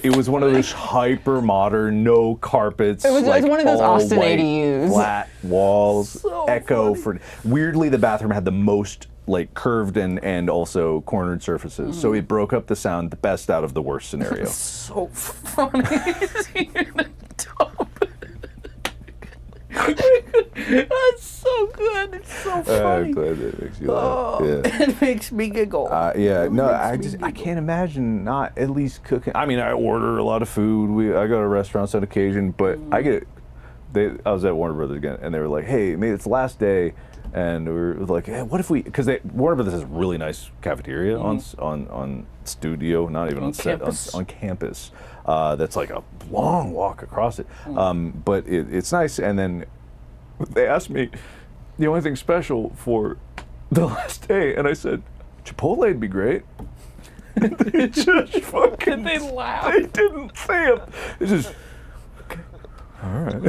It was one of those hyper modern, no carpets. It was one of those all Austin white, ADUs. Flat walls, So echo funny. for. Weirdly, the bathroom had the most like curved and also cornered surfaces. So it broke up the sound the best out of the worst scenario. So funny. That's so good. It's so funny. I'm glad that makes you laugh. Oh, it makes me giggle. Yeah, It no, makes me I giggle. can't imagine not at least cooking. I mean, I order a lot of food. I go to restaurants on occasion, but I get. I was at Warner Brothers again, and they were like, "Hey, maybe it's the last day," and we were like, "Hey, what if we?" Because Warner Brothers has a really nice cafeteria on studio, not even on set, campus. on campus. That's like a long walk across it, but it's nice. And then they asked me the only thing special for the last day, and I said, Chipotle'd be great. They just fucking. They laughed. They didn't say it. It's just. All right.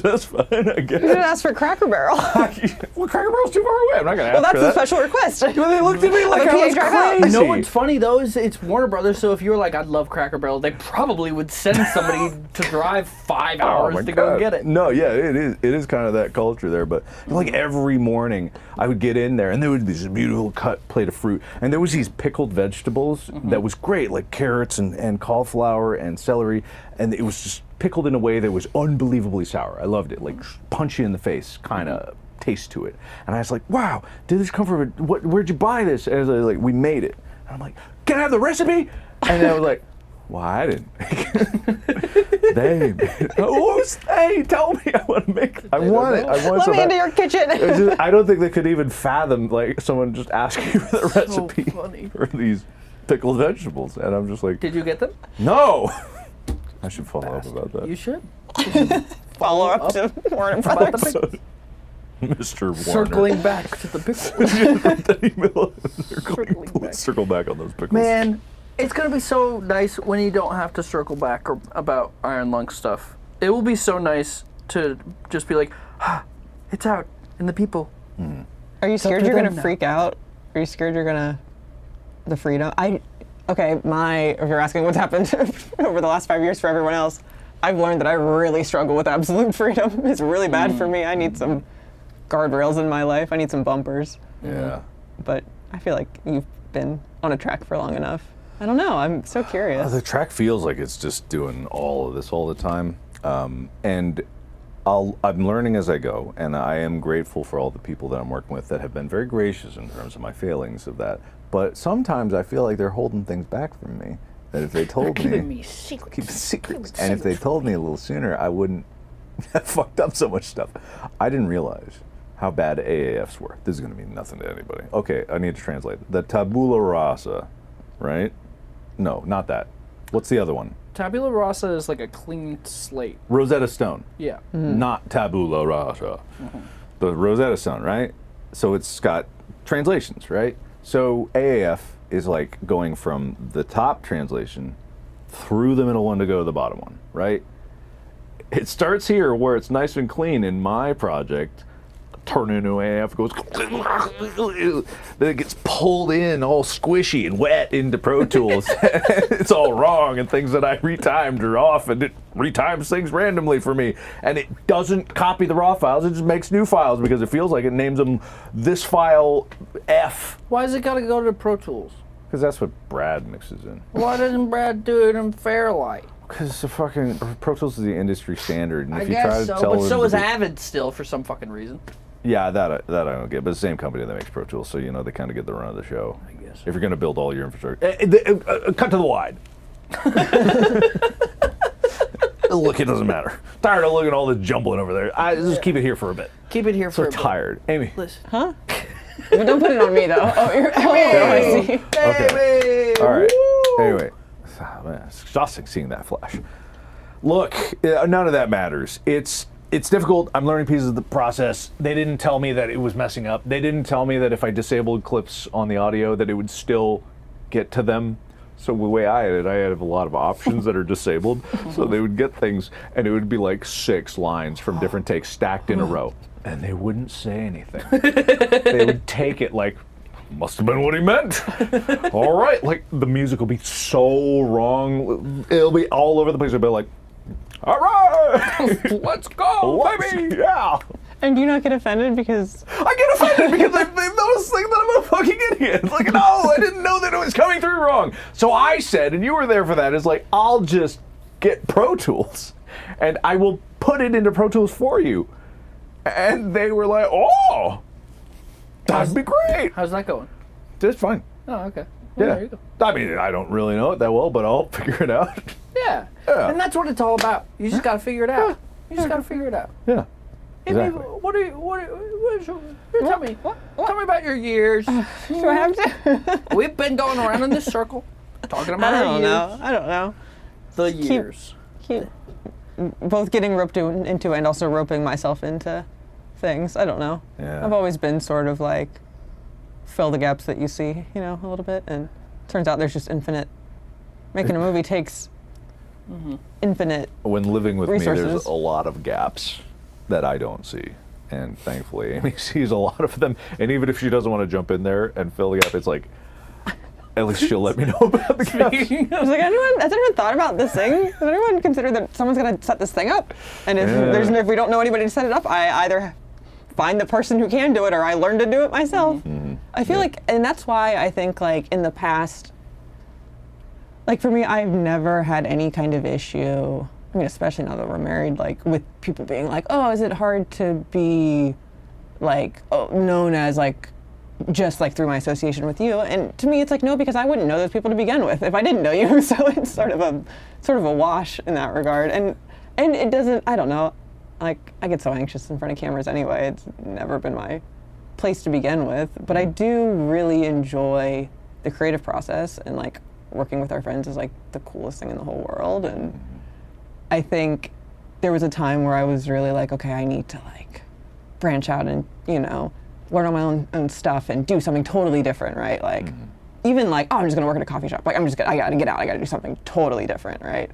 That's fine, I guess. You didn't ask for Cracker Barrel. Well, Cracker Barrel's too far away. I'm not gonna ask Well, that's for a that. special request. Well, they looked at me like a I PA was drive out. crazy. You know what's funny though is it's Warner Brothers, so if you were like, I'd love Cracker Barrel, they probably would send somebody to drive 5 Oh hours my to go God. get it. No, yeah, it is kind of that culture there. But like every morning, I would get in there, and there would be this beautiful cut plate of fruit, and there was these pickled vegetables that was great, like carrots and cauliflower and celery, and it was just pickled in a way that was unbelievably sour. I loved it, like punch you in the face kind of taste to it. And I was like, wow, did this come from where'd you buy this? And I was like, we made it. And I'm like, can I have the recipe? And I was like, well, I didn't make it. They made it. Who's they? Tell me. I want to make it. I want it. I want Let so me bad. into your kitchen. It's just- I don't think they could even fathom like someone just asking for the So recipe funny. for these pickled vegetables. And I'm just like, Did you get them? no. I should follow up about that. You should. Follow up to Warner Brothers. Mr. Warner. Circling back to the pickles. Circling back. Let's circle back on those pickles. Man, it's gonna be so nice when you don't have to circle back about Iron Lung stuff. It will be so nice to just be like, it's out in the people. Are you scared to you're them gonna now. freak out? Are you scared you're gonna the freedom? If you're asking what's happened over the last 5 years for everyone else, I've learned that I really struggle with absolute freedom. It's really bad for me. I need some guardrails in my life. I need some bumpers. Yeah. But I feel like you've been on a track for long enough. I don't know. I'm so curious. The track feels like it's just doing all of this all the time. And I'm learning as I go, and I am grateful for all the people that I'm working with that have been very gracious in terms of my failings of that. But sometimes I feel like they're holding things back from me. That if they told Keeping me secret. keep it secret. And if they told me a little sooner, I wouldn't have fucked up so much stuff. I didn't realize how bad AAFs were. This is going to mean nothing to anybody. Okay, I need to translate. The tabula rasa, right? No, not that. What's the other one? Tabula rasa is like a clean slate. Rosetta Stone. Yeah. Not tabula rasa. The Rosetta Stone, right? So it's got translations, right? So AAF is like going from the top translation through the middle one to go to the bottom one, right? It starts here where it's nice and clean in my project, turn into AF, goes, then it gets pulled in all squishy and wet into Pro Tools. It's all wrong, and things that I retimed are off, and it retimes things randomly for me. And it doesn't copy the raw files, it just makes new files because it feels like it names them this file F, Why does it gotta go to Pro Tools? because that's what Brad mixes in. Why doesn't Brad do it in Fairlight? Because the fucking Pro Tools is the industry standard, and I if you try guess to so, tell but them so to is do- Avid still for some fucking reason. Yeah, that I don't get, but it's the same company that makes Pro Tools, so you know they kind of get the run of the show. I guess. If you're going to build all your infrastructure, cut to the wide. Look, it doesn't matter. Tired of looking at all this jumbling over there. Just keep it here for a bit. Keep it here for So a bit. tired, Amy. Listen. But don't put it on me though. I see. Okay. All right. Anyway, man, it's exhausting seeing that flash. Look, none of that matters. It's difficult. I'm learning pieces of the process. They didn't tell me that it was messing up. They didn't tell me that if I disabled clips on the audio that it would still get to them. So the way I had it, I have a lot of options that are disabled. So they would get things, and it would be like 6 lines from different takes stacked in a row. And they wouldn't say anything. They would take it like, must have been what he meant. All right. Like, the music will be so wrong. It'll be all over the place. It'll be like, all right, Let's go, baby! Yeah. And do you not get offended because I get offended because they know this thing that I'm It's like, no, I didn't know that it was coming through wrong. So I said, and you were there for that, is like, I'll just get Pro Tools and I will put it into Pro Tools for you. And they were like, oh, that'd be great. How's that going? Just fine. Oh, okay. Well, Yeah. There you go. I mean, I don't really know it that well, but I'll figure it out. Yeah. Yeah. And that's what it's all about. You just got to figure it out. You just got to figure it out. Yeah. Amy, Exactly. tell me. Tell me about your years. Do I have to? We've been going around in this circle, talking about I our don't years. know. I don't know. The years. Keep both getting roped into it and also roping myself into things. I don't know. Yeah. I've always been sort of like fill the gaps that you see, you know, a little bit. And turns out there's just infinite. Making a movie takes infinite. When living with me, there's Resources. a lot of gaps that I don't see. And thankfully, Amy sees a lot of them. And even if she doesn't want to jump in there and fill the gap, it's like, at least she'll let me know about the gaps. I was like, has anyone thought about this thing? Has anyone considered that someone's going to set this thing up? And if we don't know anybody to set it up, I either find the person who can do it or I learn to do it myself. I feel like, and that's why I think like in the past, like for me, I've never had any kind of issue, I mean, especially now that we're married, like with people being like, oh, is it hard to be like known as like, just like through my association with you? And to me, it's like, no, because I wouldn't know those people to begin with if I didn't know you. So it's sort of a wash in that regard. And it doesn't, I don't know, like I get so anxious in front of cameras anyway. It's never been my place to begin with, but I do really enjoy the creative process, and like working with our friends is like the coolest thing in the whole world. And I think there was a time where I was really like, okay, I need to like branch out and, you know, learn on my own stuff and do something totally different, right? Like, even like, oh, I'm just gonna work in a coffee shop. Like, I gotta get out, I gotta do something totally different, right?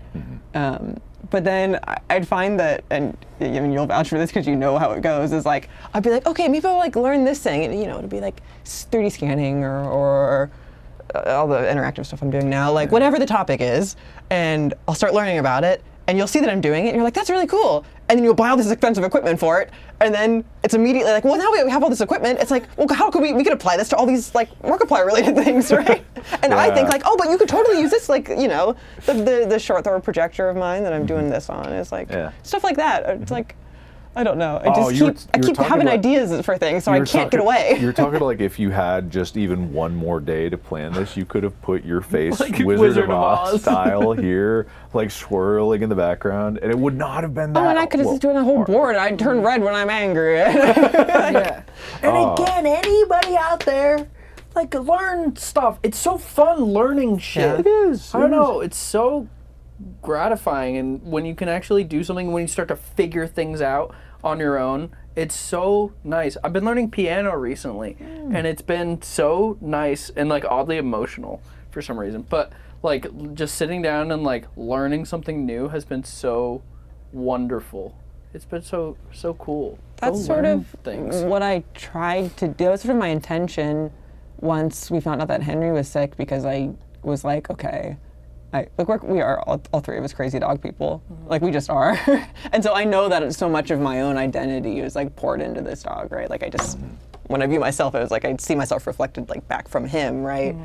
But then I'd find that, and I mean, you'll vouch for this because you know how it goes, is like, I'd be like, okay, maybe I'll like learn this thing, and you know, it'll be like 3D scanning or all the interactive stuff I'm doing now, like whatever the topic is, and I'll start learning about it, and you'll see that I'm doing it, and you're like, that's really cool. And then you'll buy all this expensive equipment for it, and then it's immediately like, well, now we have all this equipment. It's like, well, how could we could apply this to all these like Markiplier-related things, right? And I think like, oh, but you could totally use this, like, you know, the short throw projector of mine that I'm doing this on is like stuff like that. It's like, I don't know. I keep having ideas for things, so I can't get away. You're talking like if you had just even one more day to plan this, you could have put your face Like Wizard of Oz style here, like swirling in the background, and it would not have been that. Oh, and I could have just doing a whole board. I'd turn red when I'm angry. Yeah. And again, anybody out there, like, learn stuff. It's so fun learning shit. Yeah. It is. I don't know. It's so gratifying, and when you can actually do something, when you start to figure things out on your own, it's so nice. I've been learning piano recently, and it's been so nice and like oddly emotional for some reason. But like just sitting down and like learning something new has been so wonderful. It's been so cool. That's Go sort learn of things. what I tried to do. That was sort of my intention once we found out that Henry was sick, because I was like, okay, we are all three of us crazy dog people. Like, we just are. And so I know that so much of my own identity is like poured into this dog, right? Like I just, when I view myself, it was like I'd see myself reflected like back from him, right?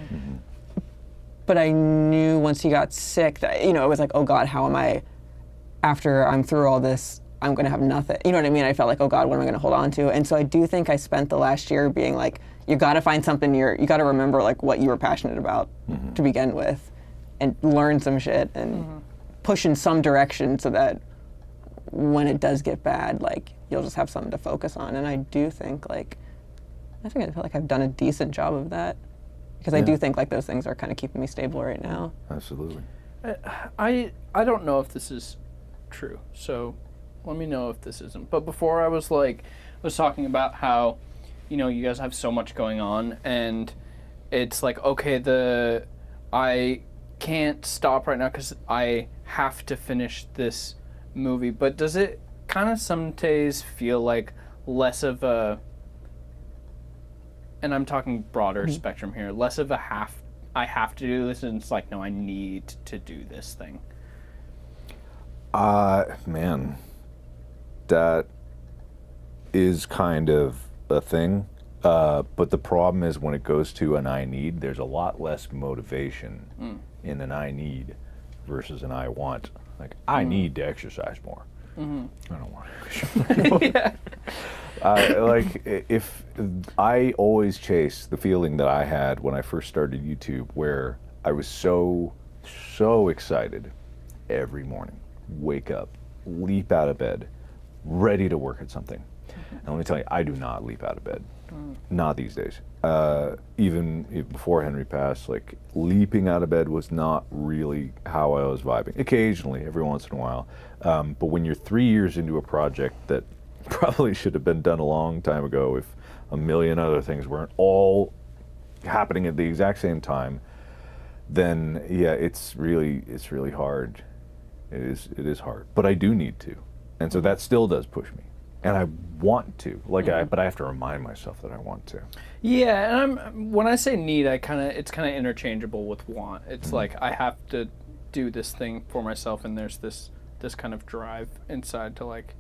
But I knew once he got sick that, you know, it was like, oh God, how am I, after I'm through all this, I'm gonna have nothing. You know what I mean? I felt like, oh God, what am I gonna hold on to? And so I do think I spent the last year being like, you gotta find something you gotta remember like what you were passionate about to begin with, and learn some shit and push in some direction so that when it does get bad, like you'll just have something to focus on. And I do think like, I feel like I've done a decent job of that, because I do think like those things are kind of keeping me stable right now. Absolutely. I don't know if this is true, so let me know if this isn't. But before I was talking about how, you know, you guys have so much going on, and it's like, okay, I can't stop right now because I have to finish this movie. But does it kind of some days feel like less of a, and I'm talking broader spectrum here, less of a I have to do this, and it's like, no, I need to do this thing? Man, that is kind of a thing. But the problem is when it goes to an I need, there's a lot less motivation in an I need versus an I want. Like, I need to exercise more. I don't want to exercise more. Like, if I always chase the feeling that I had when I first started YouTube, where I was so excited every morning, wake up, leap out of bed, ready to work at something. And let me tell you, I do not leap out of bed. Not these days. Even before Henry passed, like, leaping out of bed was not really how I was vibing. Occasionally, every once in a while. But when you're 3 years into a project that probably should have been done a long time ago if a million other things weren't all happening at the exact same time, then yeah, it's really hard. It is hard. But I do need to. And so that still does push me. And I want to, but I have to remind myself that I want to. Yeah, and when I say need, it's kind of interchangeable with want. It's like I have to do this thing for myself, and there's this kind of drive inside to like,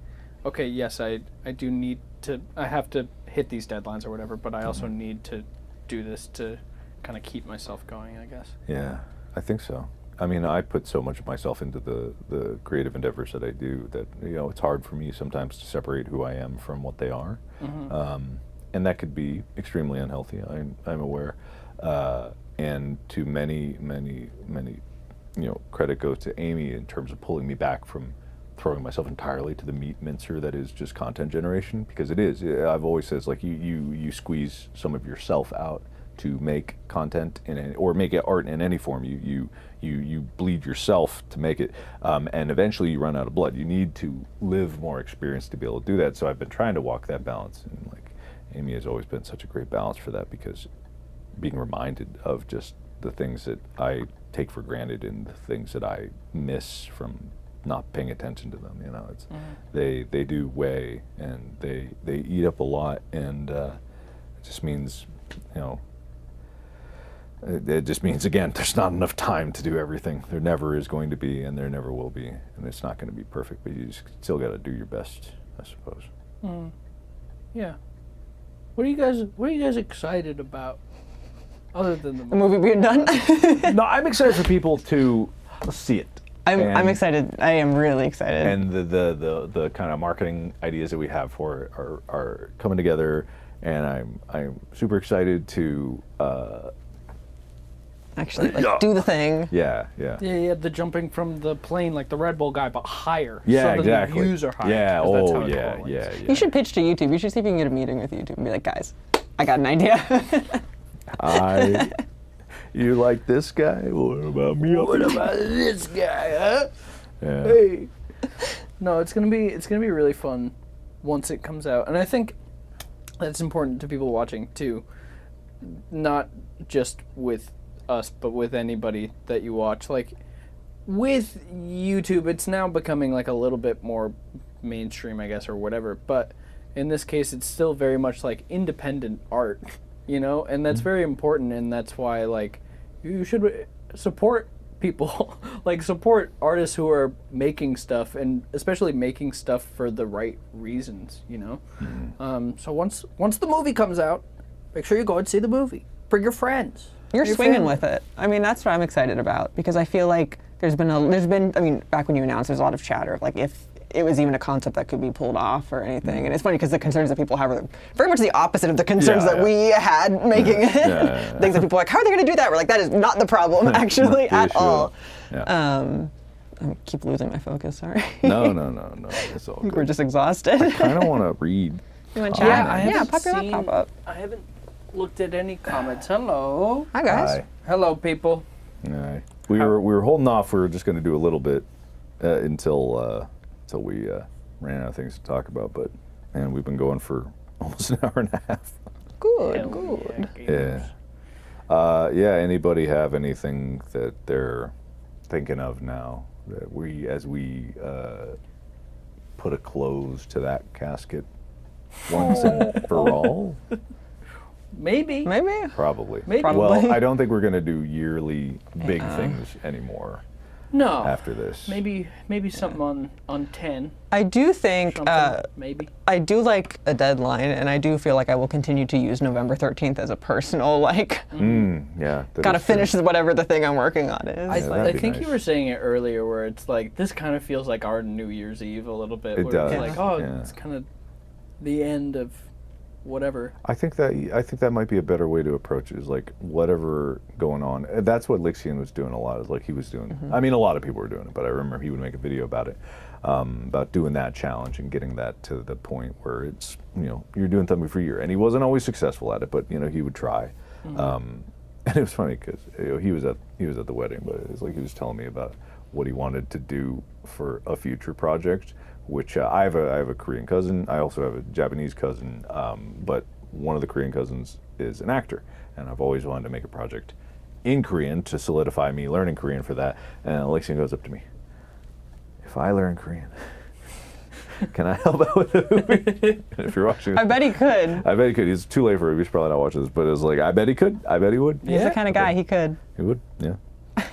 okay, yes, I do need to, I have to hit these deadlines or whatever, but I also need to do this to kind of keep myself going, I guess. Yeah, I think so. I mean, I put so much of myself into the creative endeavors that I do that, it's hard for me sometimes to separate who I am from what they are. And that could be extremely unhealthy, I'm aware. And to many, credit goes to Amy in terms of pulling me back from throwing myself entirely to the meat mincer that is just content generation, because it is. I've always said, it's like you squeeze some of yourself out to make content or make art in any form. You bleed yourself to make it, and eventually you run out of blood. You need to live more experience to be able to do that. So I've been trying to walk that balance, and like Amy has always been such a great balance for that, because being reminded of just the things that I take for granted and the things that I miss from not paying attention to them. It's they do weigh, and they eat up a lot, and it just means it just means, again, there's not enough time to do everything. There never is going to be, and there never will be, and it's not going to be perfect, but you just still got to do your best, I suppose. Yeah. What are you guys excited about, other than the The movie being done. No, I'm excited for people to see it. I'm excited. I am really excited. And the kind of marketing ideas that we have for it are coming together, and I'm super excited to actually do the thing. Yeah. Yeah, the jumping from the plane like the Red Bull guy, but higher. Yeah, so exactly. The views are higher. Yeah. Yeah. You should pitch to YouTube. You should see if you can get a meeting with YouTube and be like, guys, I got an idea. You like this guy? What about me? What about this guy, huh? Yeah. Hey. No, it's gonna be really fun once it comes out, and I think that's important to people watching too, not just with us, but with anybody that you watch. Like with YouTube, it's now becoming like a little bit more mainstream, I guess, or whatever. But in this case, it's still very much like independent art, and that's very important, and that's why like you should support people, like support artists who are making stuff, and especially making stuff for the right reasons, So once the movie comes out, make sure you go and see the movie. Bring your friends. You're your swinging family. with it. I mean, that's what I'm excited about, because I feel like there's been I mean, back when you announced, there's a lot of chatter of like if it was even a concept that could be pulled off or anything. And it's funny because the concerns that people have are very much the opposite of the concerns that we had making it. Things that people are like, how are they going to do that? We're like, that is not the problem, actually, at all. Yeah. I keep losing my focus, sorry. No. It's all good. We're just exhausted. I kind of want to read. You want to Yeah, chat? Pop your laptop up. I haven't looked at any comments. Hello. Hi, guys. Hi. Hello, people. Right. We were holding off. We were just going to do a little bit until we ran out of things to talk about. And we've been going for almost an hour and a half. Good. Yeah. Anybody have anything that they're thinking of now that as we put a close to that casket once and for all? Maybe. Maybe. Probably. Maybe. Well, I don't think we're going to do yearly big things anymore. No. after this. Maybe something on 10. I do think Something, maybe. I do like a deadline, and I do feel like I will continue to use November 13th as a personal Yeah. that gotta is true. finish whatever the thing I'm working on is. I that'd be think nice. you were saying it earlier, where it's like this kind of feels like our New Year's Eve a little bit. It where does, It's like, oh, yeah. it's kind of the end of whatever. I think that might be a better way to approach it. Is like whatever going on. That's what Lixian was doing a lot. Is like he was doing. I mean, a lot of people were doing it, but I remember he would make a video about it, about doing that challenge and getting that to the point where it's you're doing something for a year. And he wasn't always successful at it, but he would try. And it was funny because he was at the wedding, but it was like he was telling me about what he wanted to do for a future project. Which I have a Korean cousin. I also have a Japanese cousin, but one of the Korean cousins is an actor, and I've always wanted to make a project in Korean to solidify me learning Korean for that. And Alexian goes up to me, if I learn Korean, can I help out with the movie? If you're watching, I bet he could. I bet he could. It's too late for him. He's probably not watching this, but it was like, I bet he could. I bet he would. He's the kind of guy he could. He would. Yeah.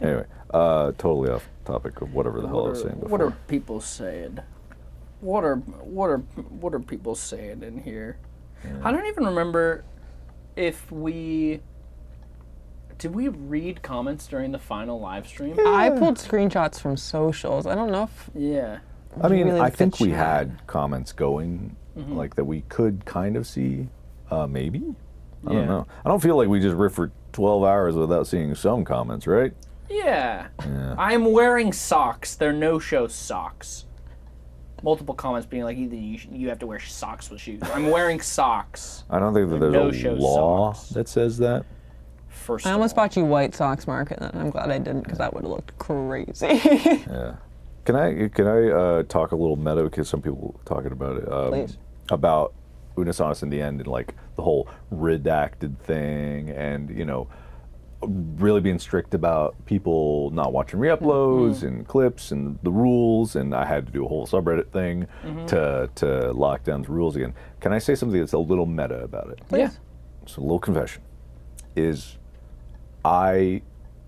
Anyway, totally off topic of whatever the hell I was saying before. What are people saying? What are people saying in here? I don't even remember if did we read comments during the final live stream? I pulled screenshots from socials. I don't know if Yeah. I mean, really I like the think we chat. had comments going, like that we could kind of see, maybe. I Yeah. don't know. I don't feel like we just riffed for 12 hours without seeing some comments, right? Yeah. Yeah. I'm wearing socks. They're no-show socks. Multiple comments being like, either you have to wear socks with shoes. I'm wearing socks. I don't think that there's No-show a law socks. that says that. First I of almost all. bought you white socks, Mark, and I'm glad I didn't because that would have looked crazy. Yeah. Can I talk a little meta because some people were talking about it? Please. About Unus Annus in the end and like the whole redacted thing and really being strict about people not watching re-uploads and clips and the rules, and I had to do a whole subreddit thing to lock down the rules again. Can I say something that's a little meta about it? Yeah. So a little confession is I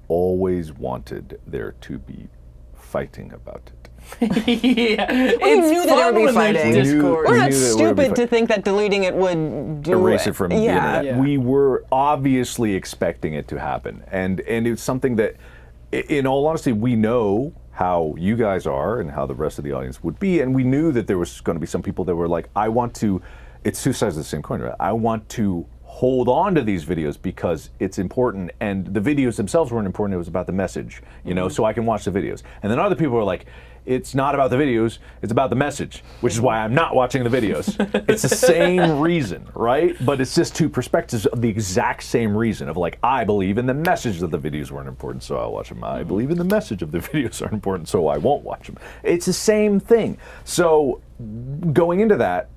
always wanted there to be fighting about it. Yeah. We knew that there would be when there's fighting. Discord. We're We not knew that there would be stupid to think that deleting it would do erase it from the internet. Yeah. We were obviously expecting it to happen, and it's something that, in all honesty, we know how you guys are and how the rest of the audience would be, and we knew that there was going to be some people that were like, I want to. It's two sides of the same coin, right? I want to hold on to these videos because it's important, and the videos themselves weren't important. It was about the message, so I can watch the videos. And then other people were like, it's not about the videos, it's about the message, which is why I'm not watching the videos. It's the same reason, right? But it's just two perspectives of the exact same reason of like, I believe in the message that the videos weren't important, so I'll watch them. I believe in the message of the videos aren't important, so I won't watch them. It's the same thing. So going into that,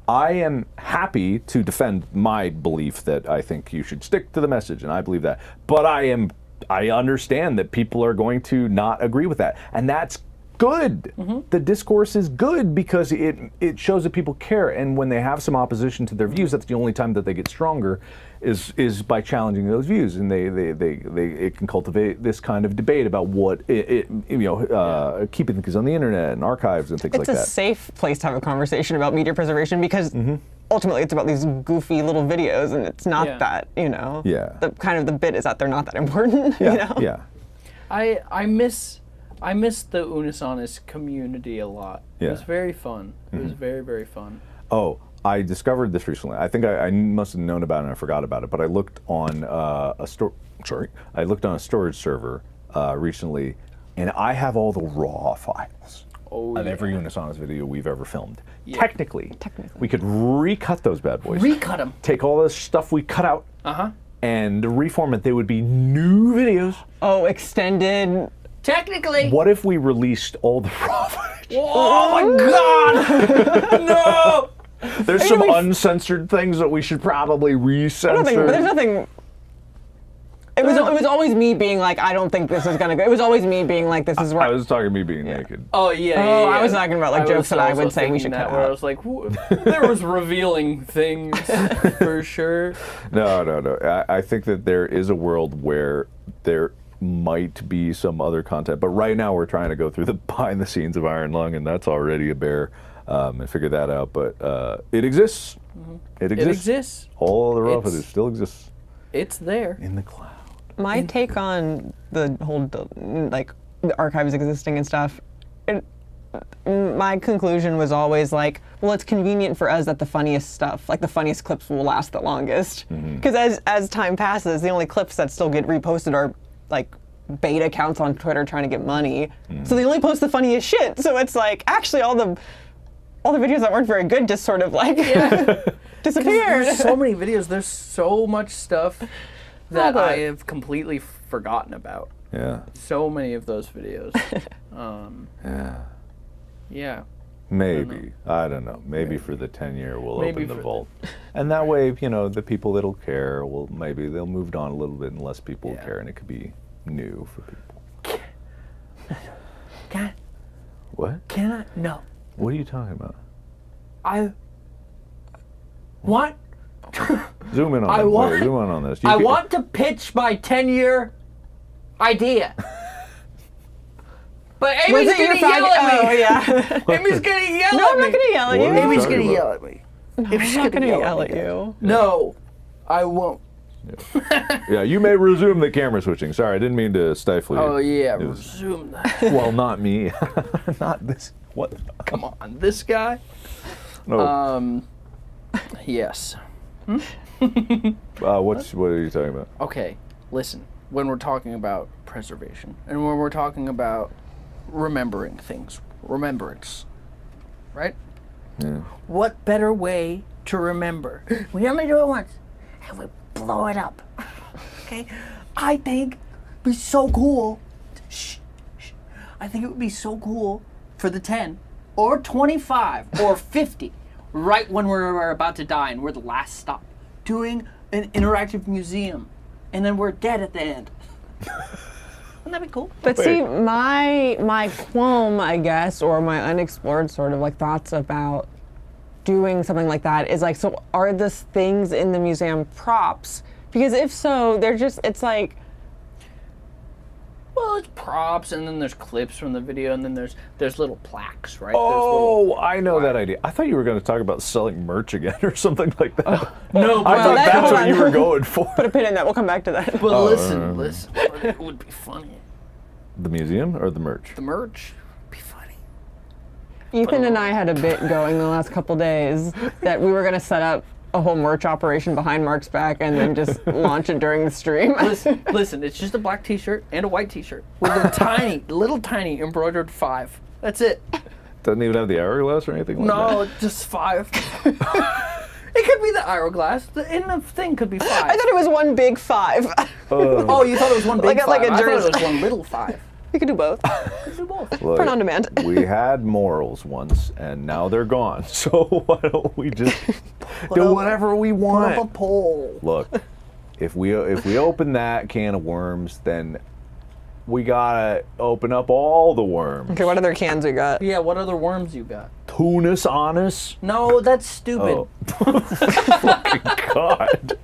I am happy to defend my belief that I think you should stick to the message, and I believe that. But I understand that people are going to not agree with that, and that's good. The discourse is good because it shows that people care, and when they have some opposition to their views, that's the only time that they get stronger, is by challenging those views, and it can cultivate this kind of debate about what keeping things on the internet and archives and things like It's a that. safe place to have a conversation about media preservation because ultimately it's about these goofy little videos and it's not Yeah. that, Yeah. the bit is that they're not that important, Yeah. I miss the Unus Annus community a lot. It Yeah. was very fun. It was very, very fun. Oh, I discovered this recently. I think I must have known about it and I forgot about it, but I looked on I looked on a storage server recently, and I have all the raw files of every Unus Annus video we've ever filmed. Yeah. Technically, we could recut those bad boys. Recut them. Take all the stuff we cut out Uh-huh. and reform it. They would be new videos. Oh, extended. Technically. What if we released all the raw footage? Oh my God! No! There's some uncensored things that we should probably recensor. There's nothing. It was always me being like, I don't think this is gonna go. It was always me being like, this is I right. was talking me being naked. Oh yeah. Oh, I was talking about, like, jokes that I also would say we should thinking that, cut where I out. was like, there was revealing things for sure. No. I think that there is a world where might be some other content. But right now we're trying to go through the behind the scenes of Iron Lung, and that's already a bear, and figure that out. But it exists. It exists. It exists. All the raw It's- footage still exists It's there. in the cloud. My take on the whole like the archives existing and stuff. My conclusion was always like, well, it's convenient for us that the funniest stuff, like the funniest clips, will last the longest. Because as time passes, the only clips that still get reposted are like beta accounts on Twitter trying to get money. So they only post the funniest shit. So it's like actually all the videos that weren't very good just sort of like disappeared. There's so many videos. There's so much stuff that but- I have completely forgotten about. Yeah. So many of those videos. Yeah. Yeah. Maybe. I don't know. Maybe for the 10-year we'll Maybe open the for vault. And that way, you know, the people that'll care will maybe they'll moved on a little bit and less people will Yeah. care, and it could be new for people. Can What? I? No. What are you talking about? I want. Zoom in on I this. want- Wait, zoom in on this. I want to pitch my 10-year idea. But Was Amy's it your gonna yell at me. Oh yeah. Amy's gonna yell No, at I'm me. not gonna yell at What you. are you Amy's talking gonna about? yell at me. I'm not gonna yell at you. No, I won't. Yeah, you may resume the camera switching. Sorry, I didn't mean to stifle you. Oh yeah, It was- resume that. Well, not me. Not this. What? Come on, this guy. No. Yes. What are you talking about? Okay, listen. When we're talking about preservation, and when we're talking about remembering things, remembrance, right? Yeah. What better way to remember? We only do it once, and we blow it up. Okay? I think it'd be so cool. Shh. I think it would be so cool for the 10 or 25 or 50, right when we're about to die and we're the last stop, doing an interactive museum, and then we're dead at the end. Wouldn't that be cool? But Wait. see, my qualm, I guess, or my unexplored sort of like thoughts about doing something like that is like, so are the things in the museum props? Because if so, they're just, it's like, Well, it's props, and then there's clips from the video, and then there's little plaques, right? Oh, I know that idea. I thought you were going to talk about selling merch again or something like that. No, I thought that- that's hold what on. you were going for. put a pin in that, we'll come back to that. But listen, it would be funny. The museum or the merch? The merch would be funny. Ethan and I had a bit going the last couple days that we were going to set up a whole merch operation behind Mark's back and then just launch it during the stream. Listen, it's just a black t-shirt and a white t-shirt with a little tiny embroidered 5. That's it. Doesn't even have the hourglass or anything like that? No, just 5. It could be the hourglass. The thing could be 5. I thought it was one big 5. Oh, you thought it was one big Like a- 5. like a I thought jersey. it was one little 5. We could do both. Let's do both. Look, Print on demand. we had morals once, and now they're gone. So why don't we just do up- whatever we Put want? up a poll. Look, if we open that can of worms, then we gotta open up all the worms. Okay, what other cans we got? Yeah, what other worms you got? Unus Annus. No, that's stupid. Oh. Fucking God.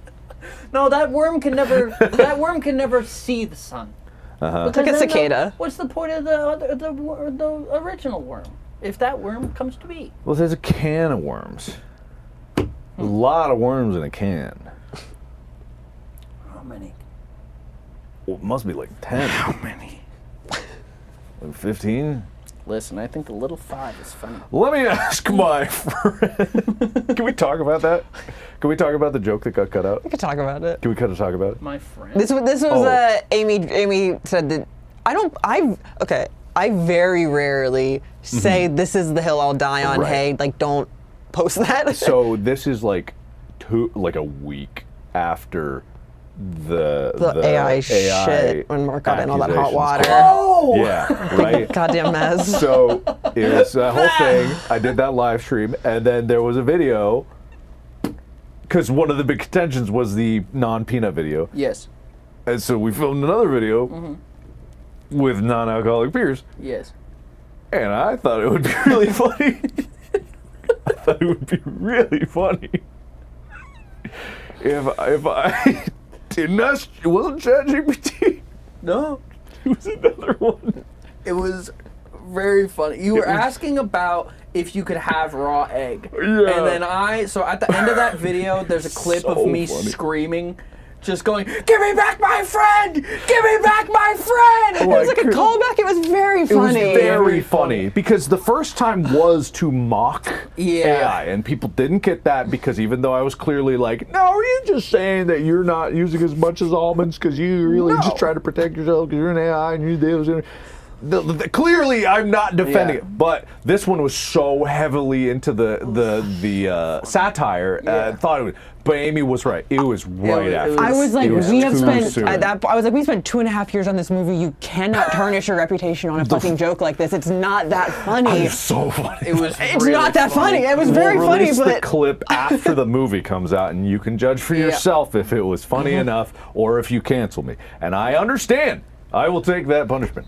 No, that worm can never see the sun. Uh-huh. Like a Because then cicada. What's the point of the original worm if that worm comes to be? Well, there's a can of worms. A lot of worms in a can. How many? Well, it must be like 10. How many? Like 15? Listen, I think the little 5 is funny. Let me ask my friend. Can we talk about that? Can we talk about the joke that got cut out? We could talk about it. Can we talk about it? My friend. This was Oh. Amy said that I very rarely say this is the hill I'll die on. Right. Hey, like don't post that. So this is like a week after the AI shit when Mark got in all that hot accusations water. came. Oh! Yeah, right? Goddamn mess. So it was a whole thing. I did that live stream, and then there was a video, because one of the big contentions was the non-peanut video. Yes. And so we filmed another video with non-alcoholic beers, Yes. and I thought it would be really funny. I thought it would be really funny if I didn't ask. It wasn't ChatGPT. No. was another one. It was very funny. You were asking about if you could have raw egg. Yeah. And then so at the end of that video, there's a clip of So me funny. screaming, just going, "Give me back my friend! Give me back my friend!" It was like a callback. It was very It was funny. very funny because the first time was to mock Yeah. AI, and people didn't get that because even though I was clearly like, "No, you're just saying that you're not using as much as almonds because you really No. just try to protect yourself because you're an AI and you do." Clearly, I'm not defending Yeah. it, but this one was so heavily into the satire. Yeah. Thought it was, but Amy was right. It was right it after. was- I was like, It was we have too spent soon. I was like, we spent 2.5 years on this movie. You cannot tarnish your reputation on a fucking joke like this. It's not that funny. It's so funny. It was It's really not that funny. It was very We'll funny, release the but clip after the movie comes out, and you can judge for Yeah. yourself if it was funny enough or if you cancel me. And I understand. I will take that punishment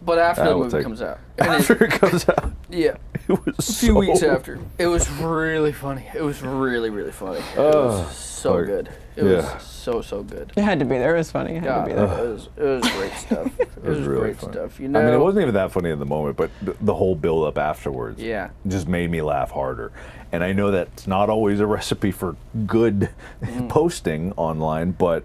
But after I the will movie take comes out. And it- after it comes out. yeah. It was A few weeks after. It was really funny. It was really, really funny. It was so fuck. good. It Yeah. was so good. it had to be there. It was funny. It had to be God, there. it was great stuff. It was really great funny. stuff. You know, I mean, it wasn't even that funny in the moment, but the whole build up afterwards Yeah. just made me laugh harder. And I know that's not always a recipe for good posting online, but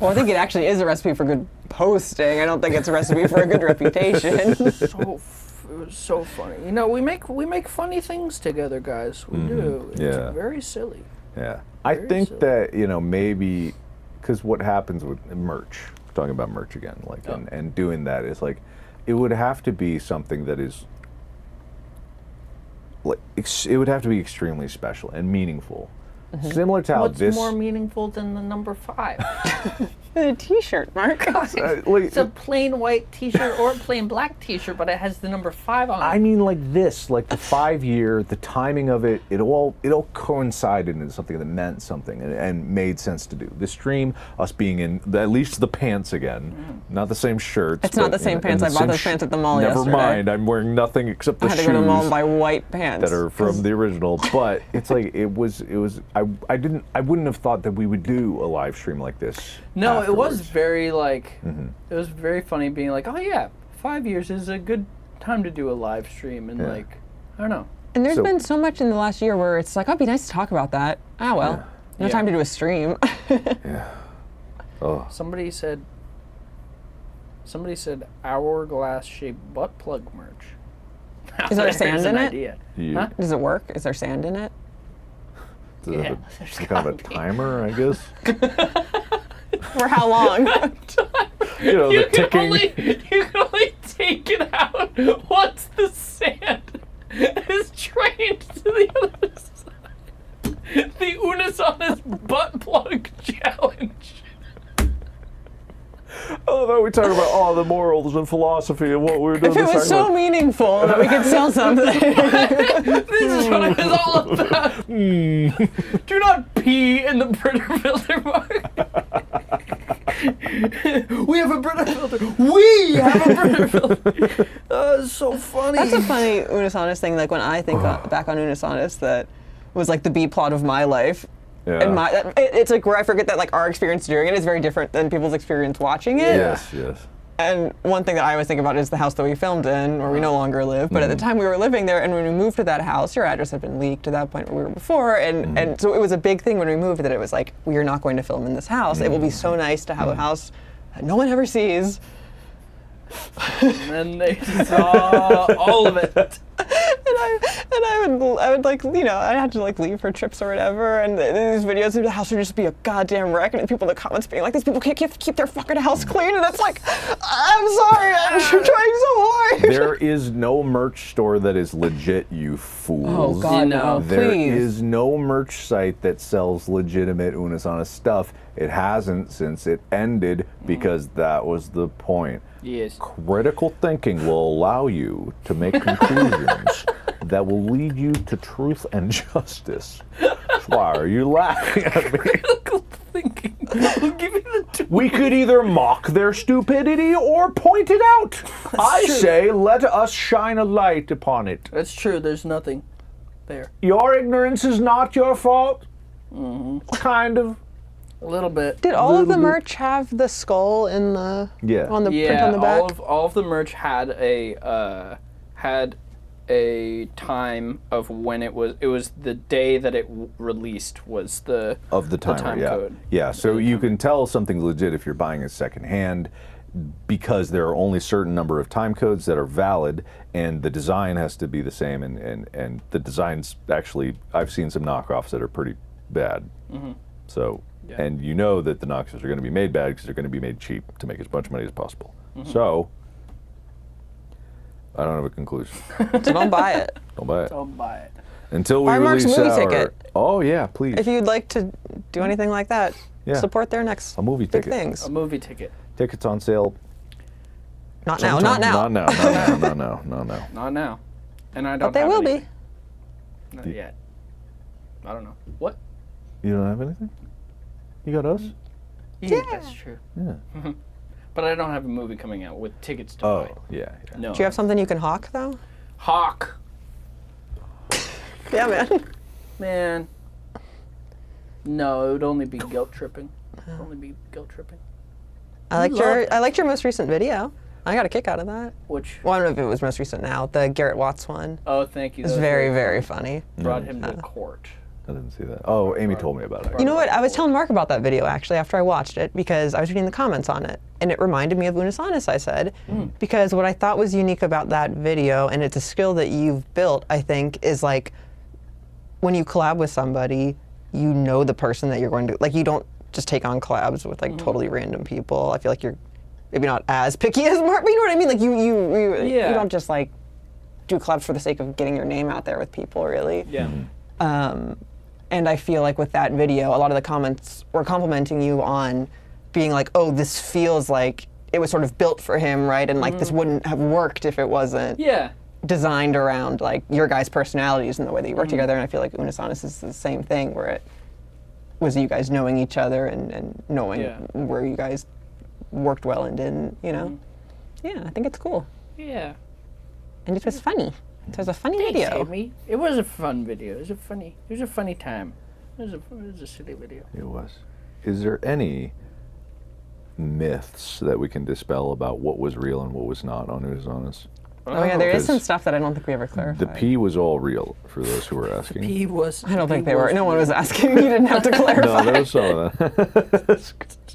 Well, I think it actually is a recipe for good posting. I don't think it's a recipe for a good reputation. it was so funny. You know, we make funny things together, guys. We do. It's Yeah. very silly. yeah. I Very think silly. that, maybe, because what happens with merch, talking about merch again, like, and doing that is like, it would have to be something that is, like, it would have to be extremely special and meaningful. Similar to how What's this. more meaningful than the number 5? A T-shirt, Mark. like, It's a plain white T-shirt or a plain black T-shirt, but it has the number 5 on it. I mean, like this, like the 5-year, the timing of it, it all coincided into something that meant something and made sense to do. The stream, us being in at least the pants again, not the same shirts. It's not but, the same and pants. the I bought same those pants at the mall Never yesterday. mind, I'm wearing nothing except the I had to shoes go to the mall and buy white pants. that are from the original. But it's like it was. I wouldn't have thought that we would do a live stream like this. No, it was afterwards. very like, it was very funny being like, oh yeah, 5 years is a good time to do a live stream, and Yeah. like, I don't know. And there's So- been so much in the last year where it's like, oh, it'd be nice to talk about that. Ah, well, no Yeah. time to do a stream. Yeah. Oh. Somebody said hourglass shaped butt plug merch. Is there There's sand an in it? idea. You- Huh? Does it work? Is there sand in it? Does it have Yeah, there's some kind of a gotta be. timer, I guess. For how long? The You can ticking. only take it out once the sand is trained to the other side. The Unus Annus butt plug challenge. Oh, no, we talk about the morals and philosophy and what we were doing. If it was so meaningful that we could sell something. This is what it was all about. Do not pee in the Brita filter, Mark. We have a Brita filter. We have a Brita filter. It's so funny. That's a funny Unus Annus thing. Like when I think back on Unus Annus, that was like the B plot of my life. Yeah. And it's like where I forget that like our experience doing it is very different than people's experience watching it. Yes, yes. And one thing that I always think about is the house that we filmed in, where we no longer live. But at the time we were living there, and when we moved to that house, your address had been leaked to that point where we were before, and so it was a big thing when we moved that it was like, we are not going to film in this house. It will be so nice to have a house that no one ever sees. And they saw all of it. And I would like, I had to like leave for trips or whatever, and these videos of the house would just be a goddamn wreck, and people in the comments being like, these people can't keep their fucking house clean, and it's like, I'm sorry, I'm trying so hard. There is no merch store that is legit, you fools. Oh God, No. no, There please. is no merch site that sells legitimate Unus Annus stuff. It hasn't since it ended because that was the point. Yes. Critical thinking will allow you to make conclusions that will lead you to truth and justice. Why are you laughing at me? Critical thinking. I'll give you the We could either mock their stupidity or point it out. I true. say, let us shine a light upon it. That's true. There's nothing there. Your ignorance is not your fault. Kind of. A little bit. Did all of the merch have the skull in the on the print on the back? all of the merch had a time of when it was the day that it released was the time yeah. code. Yeah, so you can tell something's legit if you're buying it secondhand because there are only certain number of time codes that are valid, and the design has to be the same, and the designs actually, I've seen some knockoffs that are pretty bad. So, and you know that the knockoffs are going to be made bad because they're going to be made cheap to make as much money as possible. So, I don't have a conclusion. So don't buy it. Don't buy it. Don't buy it. Until we Buy Mark's release movie our... ticket. Oh yeah, please. If you'd like to do anything like that, support their next a movie big ticket. things. A movie ticket. Tickets on sale. Not now. Not now. Not now. Not now. Not now. Not now. And I don't. But they have will anything. be. Not yet. I don't know. What? You don't have anything? You got us? Yeah, that's true. Yeah. But I don't have a movie coming out with tickets to buy. Yeah. No. Do you have something you can hawk though? Hawk? Yeah, man. Man. No, it would only be guilt tripping. Only be guilt tripping. I liked your most recent video. I got a kick out of that. Which? Well, I don't know if it was most recent now. The Garrett Watts one. Oh, thank you. It was very, very funny. Brought him to court. I didn't see that. Oh, Amy told me about it. You know what? I was telling Mark about that video actually after I watched it because I was reading the comments on it, and it reminded me of Unus Annus, I said, because what I thought was unique about that video, and it's a skill that you've built, I think, is like when you collab with somebody, you know the person that you're going to, like you don't just take on collabs with like totally random people. I feel like you're maybe not as picky as Mark, but you know what I mean? Like you don't just like do collabs for the sake of getting your name out there with people, really. Yeah. And I feel like with that video, a lot of the comments were complimenting you on being like, oh, this feels like it was sort of built for him, right? And like this wouldn't have worked if it wasn't designed around like your guys' personalities and the way that you work together. And I feel like Unus Annus is the same thing, where it was you guys knowing each other and knowing where you guys worked well and didn't, you know? Yeah, I think it's cool. Yeah. And it was funny. It was a funny video. Amy. It was a fun video. It was a funny time. It was a silly video. It was. Is there any myths that we can dispel about what was real and what was not on Unus Annus? Oh yeah, there is some stuff that I don't think we ever clarified. The pee was all real, for those who were asking. He was. I don't think they were. No one was asking. You didn't have to clarify. No, there was some of that.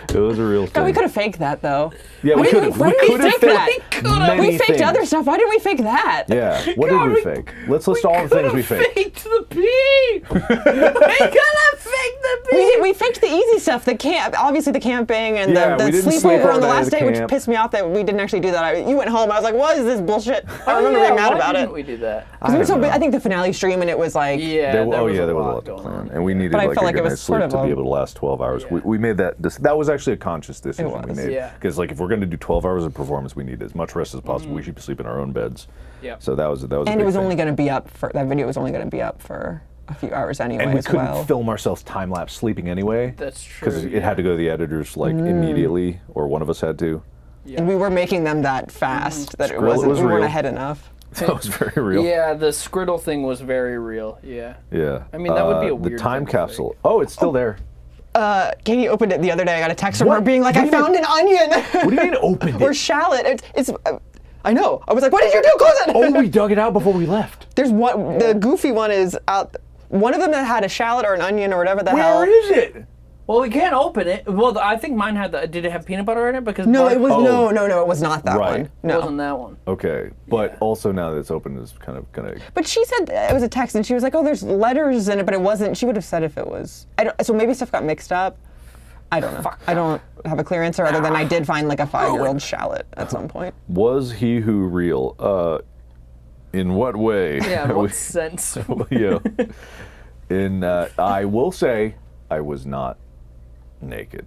It was a real thing. God, we could have faked that though. Yeah, we could have. We could have faked that. We faked other stuff. Why didn't we fake that? Yeah. What did we fake? Let's list all the things we faked. Faked the pee. We could have faked the pee. We faked the easy stuff. The camp, obviously the camping and Yeah, the we didn't sleep sleepover all on the day at last the day, which camp. pissed me off that we didn't actually do that. You went home. I was like, what is this bullshit? I remember being mad about why it. didn't we do that? I think the finale stream and it was like. Yeah. There was a a lot lot to going plan, on. and we needed But I like felt a like it good was night's sort sleep of to be a- able to last 12 hours. Yeah. We made that. That was actually a conscious decision we was. made. Yeah. Because like if we're going to do 12 hours of performance, we need as much rest as possible. We should sleep in our own beds. Yeah. So that was. A And big it was thing. only going to be up for that video was only going to be up for a few hours anyway And we as couldn't well. film ourselves time lapse sleeping anyway. That's true. Because it had to go to the editors like immediately, or one of us had to. And we were making them that fast that it Skrill, wasn't. was We weren't real. ahead enough. That was very real. Yeah, the Skriddle thing was very real. Yeah. Yeah. I mean, that would be a the weird time thing to capsule. fake. Oh, it's still there. Katie opened it the other day. I got a text from What? her being like, What I do you found an onion. What do you mean opened Or it? shallot. It's I know. I was like, what did you do? Close it. Oh, we dug it out before we left. There's one. The goofy one is out. One of them that had a shallot or an onion or whatever the hell. Where is it? Well, we can't open it. Well, I think mine had the. Did it have peanut butter in it? Because No, Mark- it was Oh. no. It was not that Right. one. It No. wasn't that one. Okay, but Yeah. also now that it's open is kind of gonna. But she said it was a text, and she was like, "Oh, there's letters in it," but it wasn't. She would have said if it was. So maybe stuff got mixed up. I don't know. I don't have a clear answer other than I did find like a 5-year-old shallot at some point. Was he who real? In what way? Yeah, in what sense? Yeah. I will say, I was not naked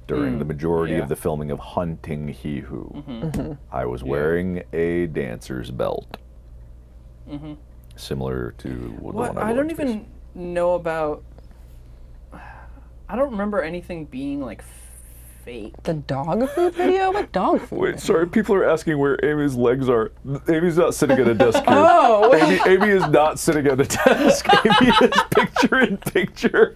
during the majority Yeah. of the filming of Hunting He Who. I was wearing a dancer's belt, similar to the What? one I I don't wore in even know about. I don't remember anything being like fake. The dog food video? What dog food? Wait, sorry, people are asking where Amy's legs are. Amy's not sitting at a desk here. Oh. Amy is not sitting at a desk. Amy is picture in picture.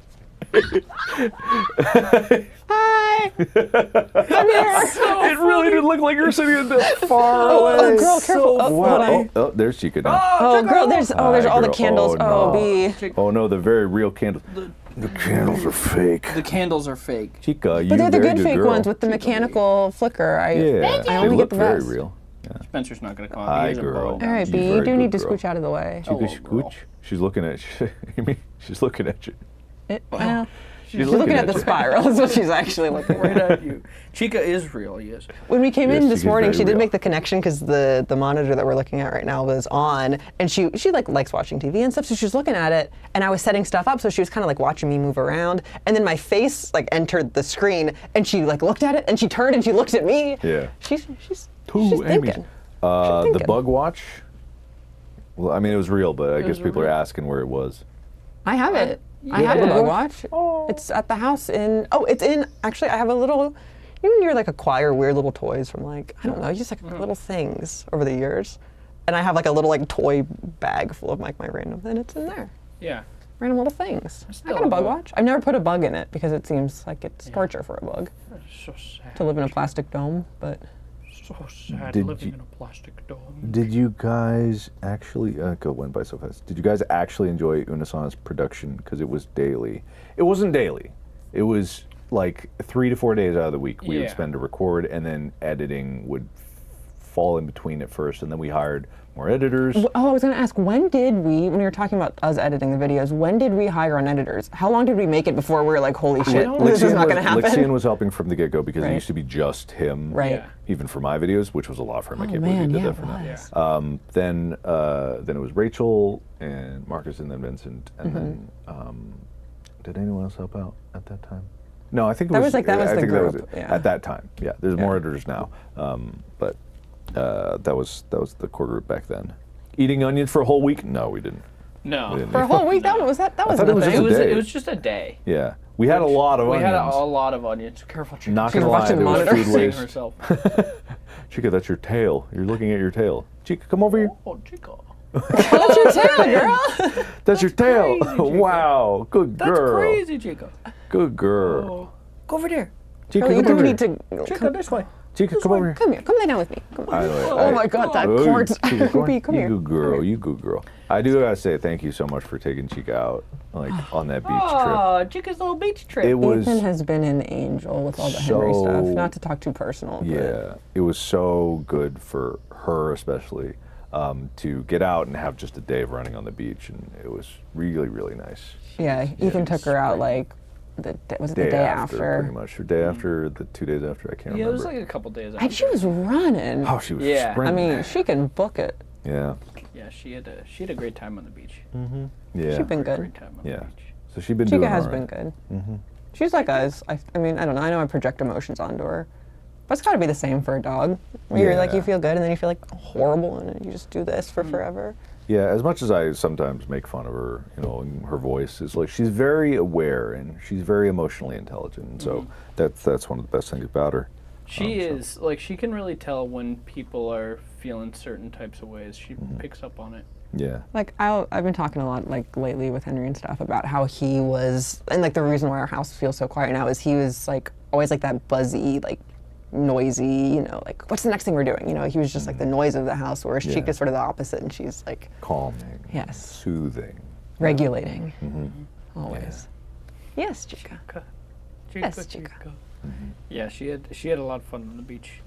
Hi. I'm here. It really did look like you were sitting in the far away. Oh, girl, careful. So Oh, Wow. funny. Oh, there's Chica now. Oh, girl, there's all the girl. candles. Oh, Oh, no. B. Oh no, the very real candles. The candles are fake. The candles are fake. Chica, you But they're the very good fake girl. ones with the mechanical flicker. Yeah, I they only look get the very best. real. Spencer's not going to come Hi, out. He is a girl. bro. All right, She's B, you very do good need to girl. scooch out of the way. Chica, Hello, girl. scooch. She's looking at you. She's looking at you. Well, She's looking at the you. spiral is what she's actually looking Right at. at you. Chica is real, yes. When we came Yes, in this Chica's morning, very she did real. make the connection because the monitor that we're looking at right now was on, and she likes watching TV and stuff, so she was looking at it, and I was setting stuff up, so she was kind of like watching me move around, and then my face like entered the screen, and she like looked at it, and she turned and she looked at me. Yeah. She's Two she's Amy's. thinking. The thinking. bug watch. Well, I mean, it was real, but I guess was people are real. asking where it was. I have it. I have the Yeah. bug watch. It's at the house in. Oh, it's in. Actually, I have a little. You know, when you're like acquire weird little toys from like I don't know, just like little things over the years, and I have like a little like toy bag full of like my random, and it's in there. Yeah. Random little things. I still got a a bug bug. watch. I've never put a bug in it because it seems like it's torture for a bug That's so sad. to live in a plastic dome. But So sad Did living you- in a plastic dome. Did you guys actually go went by so fast? Did you guys actually enjoy Unus Annus production? Because it was daily. It wasn't daily. It was like 3 to 4 days out of the week we would Yeah. spend to record, and then editing would fall in between at first, and then we hired more editors. I was gonna ask, when you were talking about us editing the videos, when did we hire on editors? How long did we make it before we were like, holy shit, this is not gonna happen? Lixian was helping from the get-go because Right. it used to be just him. Right. Yeah. Even for my videos, which was a lot for him. I Oh can't believe he man, did yeah, that it for me. was. Then it was Rachel and Marcus and then Vincent, and then did anyone else help out at that time? No, I think it That was. was like- that was I the think that was group, it. yeah. At that time. Yeah, there's more Yeah. editors now, but that was the core group back then. Eating onions for a whole week? No, we didn't. No. We didn't. For a whole week, that was thought it was nothing. just It a was, day. it was just a day. Yeah, we had a lot of We onions. had a lot of onions. Careful, Chica. Not She's gonna lie, watching there the was monitor. food Seeing waste. herself. Chica, that's your tail. You're looking at your tail. Chica, come over here. Oh, Chica. That's your tail, girl. That's your tail. crazy, Chica. Wow, good That's girl. crazy, Chica. Good girl. Oh. Go over there. Chica, Girl, you come do over need here. to. Chica, this way. Chica, come over here. Come here. Come lay down with me. Come on. By the way, Oh my God, that Oh, cords. Chica, come B, on. come You here. good girl. You good girl. I do gotta say thank you so much for taking Chica out, like on that beach Oh, Chica's little beach trip. trip. It was Ethan has been an angel with all the Henry so- stuff. Not to talk too personal. yeah, it was so good for her especially to get out and have just a day of running on the beach, and it was really really nice. But yeah, Ethan took her out like the day after. pretty much, or day after, the 2 days after. I can't Yeah, it remember. was like a couple days after. And she was running. Oh, she was Yeah. I sprinting. mean, she can book it. yeah, Yeah, she had a great time on the beach. yeah, She's been good. Great time on yeah. the beach. So she's been Chica doing has all been right. good. She's like us. I mean, I don't know. I know I project emotions onto her. But it's got to be the same for a dog. Where you're like, Yeah. you feel good, and then you feel like horrible, and then you just do this for forever. Yeah, as much as I sometimes make fun of her, you know, and her voice is like she's very aware and she's very emotionally intelligent. And so that's one of the best things about her. She is like she can really tell when people are feeling certain types of ways. She picks up on it. Yeah. Like I've been talking a lot like lately with Henry and stuff about how he was, and like the reason why our house feels so quiet now is he was like always like that buzzy, like noisy, you know, like what's the next thing we're doing? You know, he was just like the noise of the house, whereas Yeah. Chica's sort of the opposite, and she's like Calming. Yes. Soothing. regulating, always. Yes, Chica. Chica. Yes, Chica. Yeah, she had a lot of fun on the beach.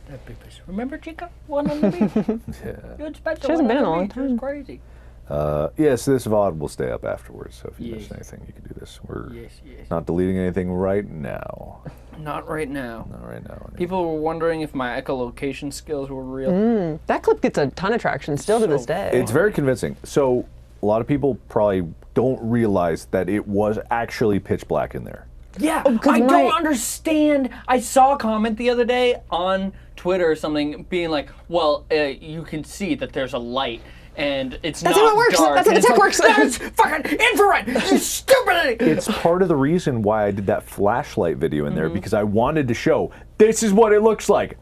That big fish. Remember Chica? One on the beach. Yeah. You had Spencer She hasn't one been on in the a long beach. It was time. crazy. Yeah, so this VOD will stay up afterwards, so if you Yes. missed anything, you can do this. We're Yes, yes. not deleting anything right now. Not right now. Not right now. anyway. People were wondering if my echolocation skills were real. That clip gets a ton of traction still to this So day. It's very convincing. So a lot of people probably don't realize that it was actually pitch black in there. Yeah, 'cause I my- don't understand. I saw a comment the other day on Twitter or something being like, well, you can see that there's a light and it's That's not how it works. dark. That's how And the it's tech like, works. That's fucking infrared. You stupid. It's part of the reason why I did that flashlight video in Mm-hmm. there, because I wanted to show this is what it looks like.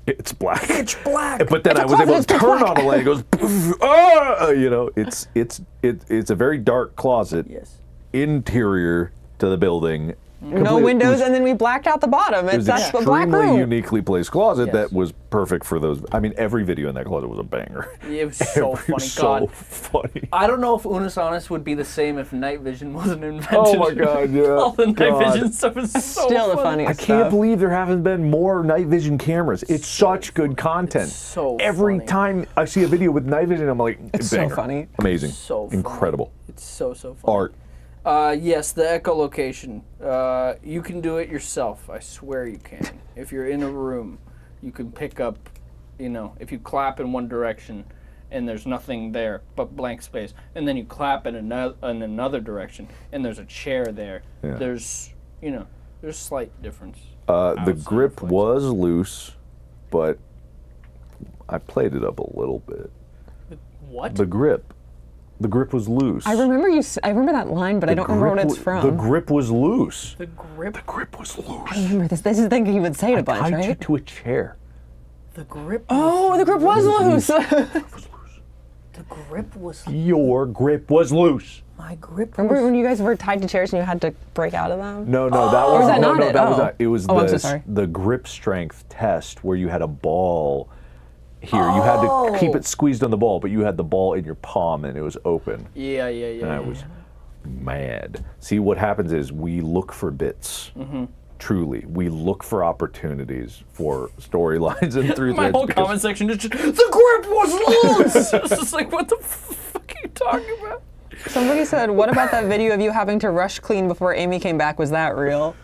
It's black. Pitch black. But then It's a I was able closet, to it's turn pitch on the light. It goes, you know, it's a very dark closet. Yes. Interior, to the building. No windows, and then we blacked out the bottom. It was That's the black extremely room. uniquely placed closet Yes. that was perfect for those. I mean, every video in that closet was a banger. It was so It funny. was so God, funny. I don't know if Unus Annus would be the same if night vision wasn't invented. Oh my God, yeah. All the night God. vision stuff is so Still the funny. funniest I can't stuff. believe there haven't been more night vision cameras. It's such good content. so Every funny. time I see a video with night vision, I'm like, It's so banger. funny. Amazing. So funny. Incredible. It's so funny. Art. Yes, the echolocation. You can do it yourself. I swear you can. If you're in a room, you can pick up, if you clap in one direction and there's nothing there but blank space, and then you clap in another direction and there's a chair there, Yeah. there's slight difference. The outside grip of was loose, but I played it up a little bit. What? The grip was loose. I remember that line, but I don't remember what it's from. The grip was loose. The grip. The grip was loose. I remember this. This is the thing he would say it a bunch, Tied you right? to a chair. The grip. Oh, the grip was loose. The grip was. Your grip was loose. My grip. Remember when you guys were tied to chairs and you had to break out of them? No, that was that no, not no, it? that was Oh. not. It was Oh, I'm so sorry. the grip strength test where you had a ball here. You had to keep it squeezed on the ball, but you had the ball in your palm and it was open. Yeah. And I was mad. See, what happens is we look for bits. Mm-hmm. Truly, we look for opportunities for storylines and through My threads whole because- comment section is just, the grip was loose! It's just like, what the fuck are you talking about? Somebody said, what about that video of you having to rush clean before Amy came back? Was that real?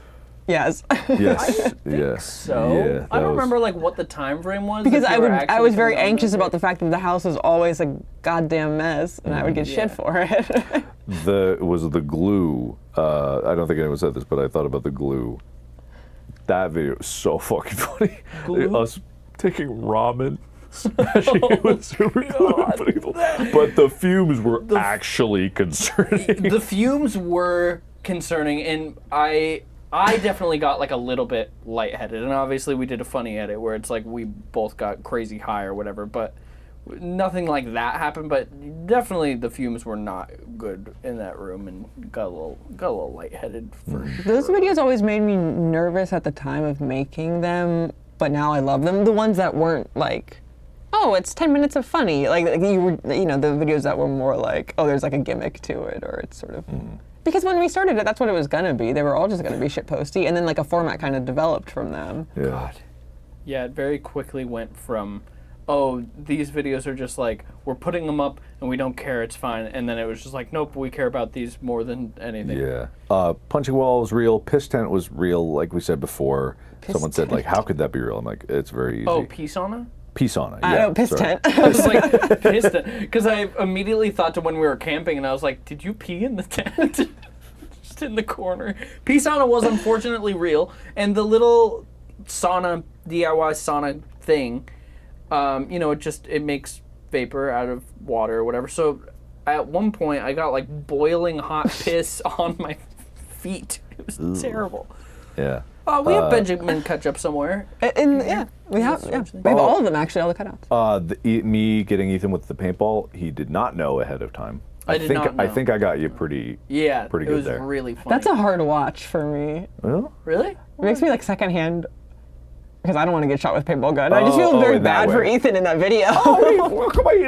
Yes. Yes, yes. So, yeah, I that don't was- remember like what the time frame was. Because if you I were was actually very filming anxious it. about the fact that the house was always a goddamn mess, and I would get Yeah. shit for it. the glue. I don't think anyone said this, but I thought about the glue. That video was so fucking funny. Glue? Us taking ramen, smashing it with super glue, and putting it- but the fumes were actually concerning. The fumes were concerning, and I definitely got like a little bit lightheaded, and obviously we did a funny edit where it's like we both got crazy high or whatever, but nothing like that happened. But definitely the fumes were not good in that room, and got a little lightheaded for sure. Those videos always made me nervous at the time of making them, but now I love them. The ones that weren't like, oh, it's 10 minutes of funny. Like you were, the videos that were more like, oh, there's like a gimmick to it, or it's sort of. Because when we started it, that's what it was gonna be. They were all just gonna be shitposty, and then like a format kind of developed from them. Yeah. Yeah, it very quickly went from, oh, these videos are just like, we're putting them up and we don't care, it's fine. And then it was just like, nope, we care about these more than anything. Yeah. Punching wall was real. Piss tent was real, like we said before. Someone said, like, how could that be real? I'm like, it's very easy. Oh, peace sauna? Peace on it. I Yeah, know, piss sorry. tent. I was like, pissed because I immediately thought to when we were camping and I was like, did you pee in the tent? Just in the corner. Pee sauna was unfortunately real. And the little sauna, DIY sauna thing, it makes vapor out of water or whatever. So at one point I got like boiling hot piss on my feet. It was terrible. Yeah. Oh, we have Benjamin ketchup somewhere. And yeah, we have all of them actually, all the cutouts. Me getting Ethan with the paintball, he did not know ahead of time. I did not know. I think I got you pretty. Yeah, Pretty it good was there. really funny. That's a hard watch for me. Well, Really? It makes me like secondhand because I don't want to get shot with a paintball gun. I just feel Oh, very in that bad for way. Ethan in that video.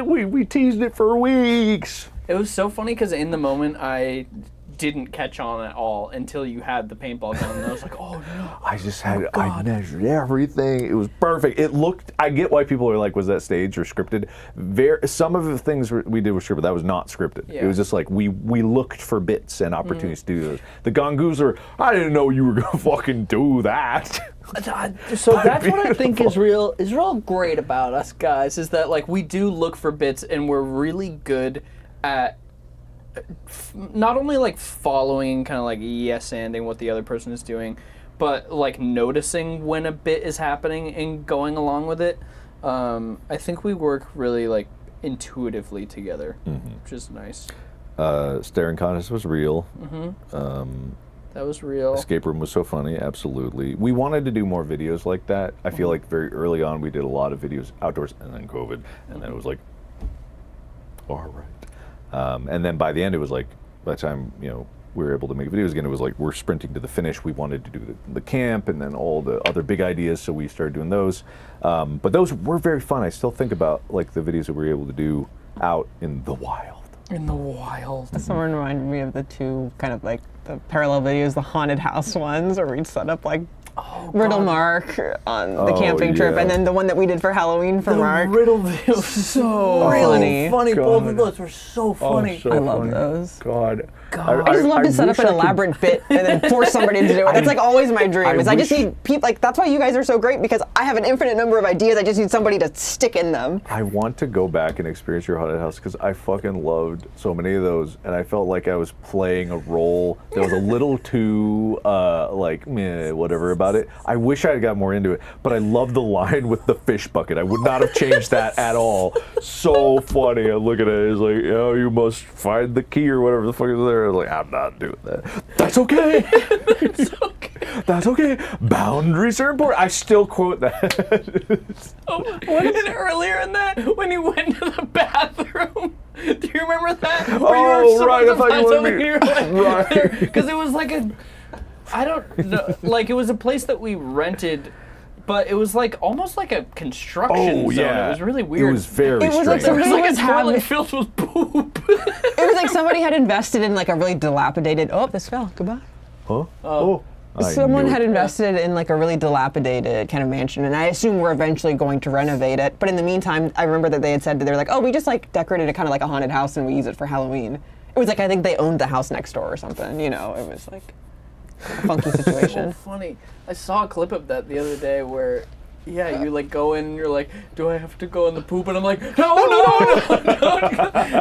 we teased it for weeks. It was so funny because in the moment I didn't catch on at all until you had the paintball gun, and I was like, oh no. I just had, I measured everything. It was perfect. It looked, I get why people are like, was that staged or scripted? Some of the things we did were scripted. That was not scripted. Yeah. It was just like, we looked for bits and opportunities to do those. The Gongoos are, I didn't know you were going to fucking do that. So that's what I think is real great about us guys, is that like we do look for bits and we're really good at not only like following, kind of like yes-anding what the other person is doing, but like noticing when a bit is happening and going along with it. I think we work really like intuitively together, which is nice. Staring contest was real. That was real. Escape room was so funny, absolutely. We wanted to do more videos like that. I feel like very early on we did a lot of videos outdoors, and then COVID, and then it was like, all right. And then by the end it was like, by the time, we were able to make videos again, it was like we're sprinting to the finish. We wanted to do the camp and then all the other big ideas, so we started doing those. But those were very fun. I still think about like the videos that we were able to do out in the wild. In the wild. Someone reminded me of the two kind of like the parallel videos, the haunted house ones, where we'd set up like Riddle Mark on the camping trip, yeah. and then the one that we did for Halloween for Mark. Riddle video was so funny. funny. Both of God. those were so funny. so I love funny. those. God. I just love to set up an elaborate bit and then force somebody to do it. That's like always my dream. I just need people. Like that's why you guys are so great, because I have an infinite number of ideas. I just need somebody to stick in them. I want to go back and experience your haunted house because I fucking loved so many of those, and I felt like I was playing a role that was a little too like meh, whatever about it. I wish I had got more into it, but I love the line with the fish bucket. I would not have changed that at all. So funny. I look at it, it's like, oh, you must find the key or whatever the fuck is there. I was like, I'm not doing that. That's okay. That's okay. Boundaries are important. I still quote that. And earlier in that, when you went to the bathroom, do you remember that? Where Oh, right, I supposed thought to you find wanted something me- and you were like, Right. because it was like I don't know, like it was a place that we rented, but it was like almost like a construction Oh zone. yeah, It was really weird. It was very It was like strange. It was somebody like a was toilet having- filled with poop. It was like somebody had invested in like a really dilapidated. Oh, this fell. Goodbye. Huh? Oh. I Someone knew had it. invested in like a really dilapidated kind of mansion, and I assume we're eventually going to renovate it. But in the meantime, I remember that they had said that they're like, oh, we just like decorated it kind of like a haunted house, and we use it for Halloween. It was like I think they owned the house next door or something. You know, it was like a funky So situation. funny. I saw a clip of that the other day where, yeah, you like go in and you're like, do I have to go in the poop? And I'm like, no.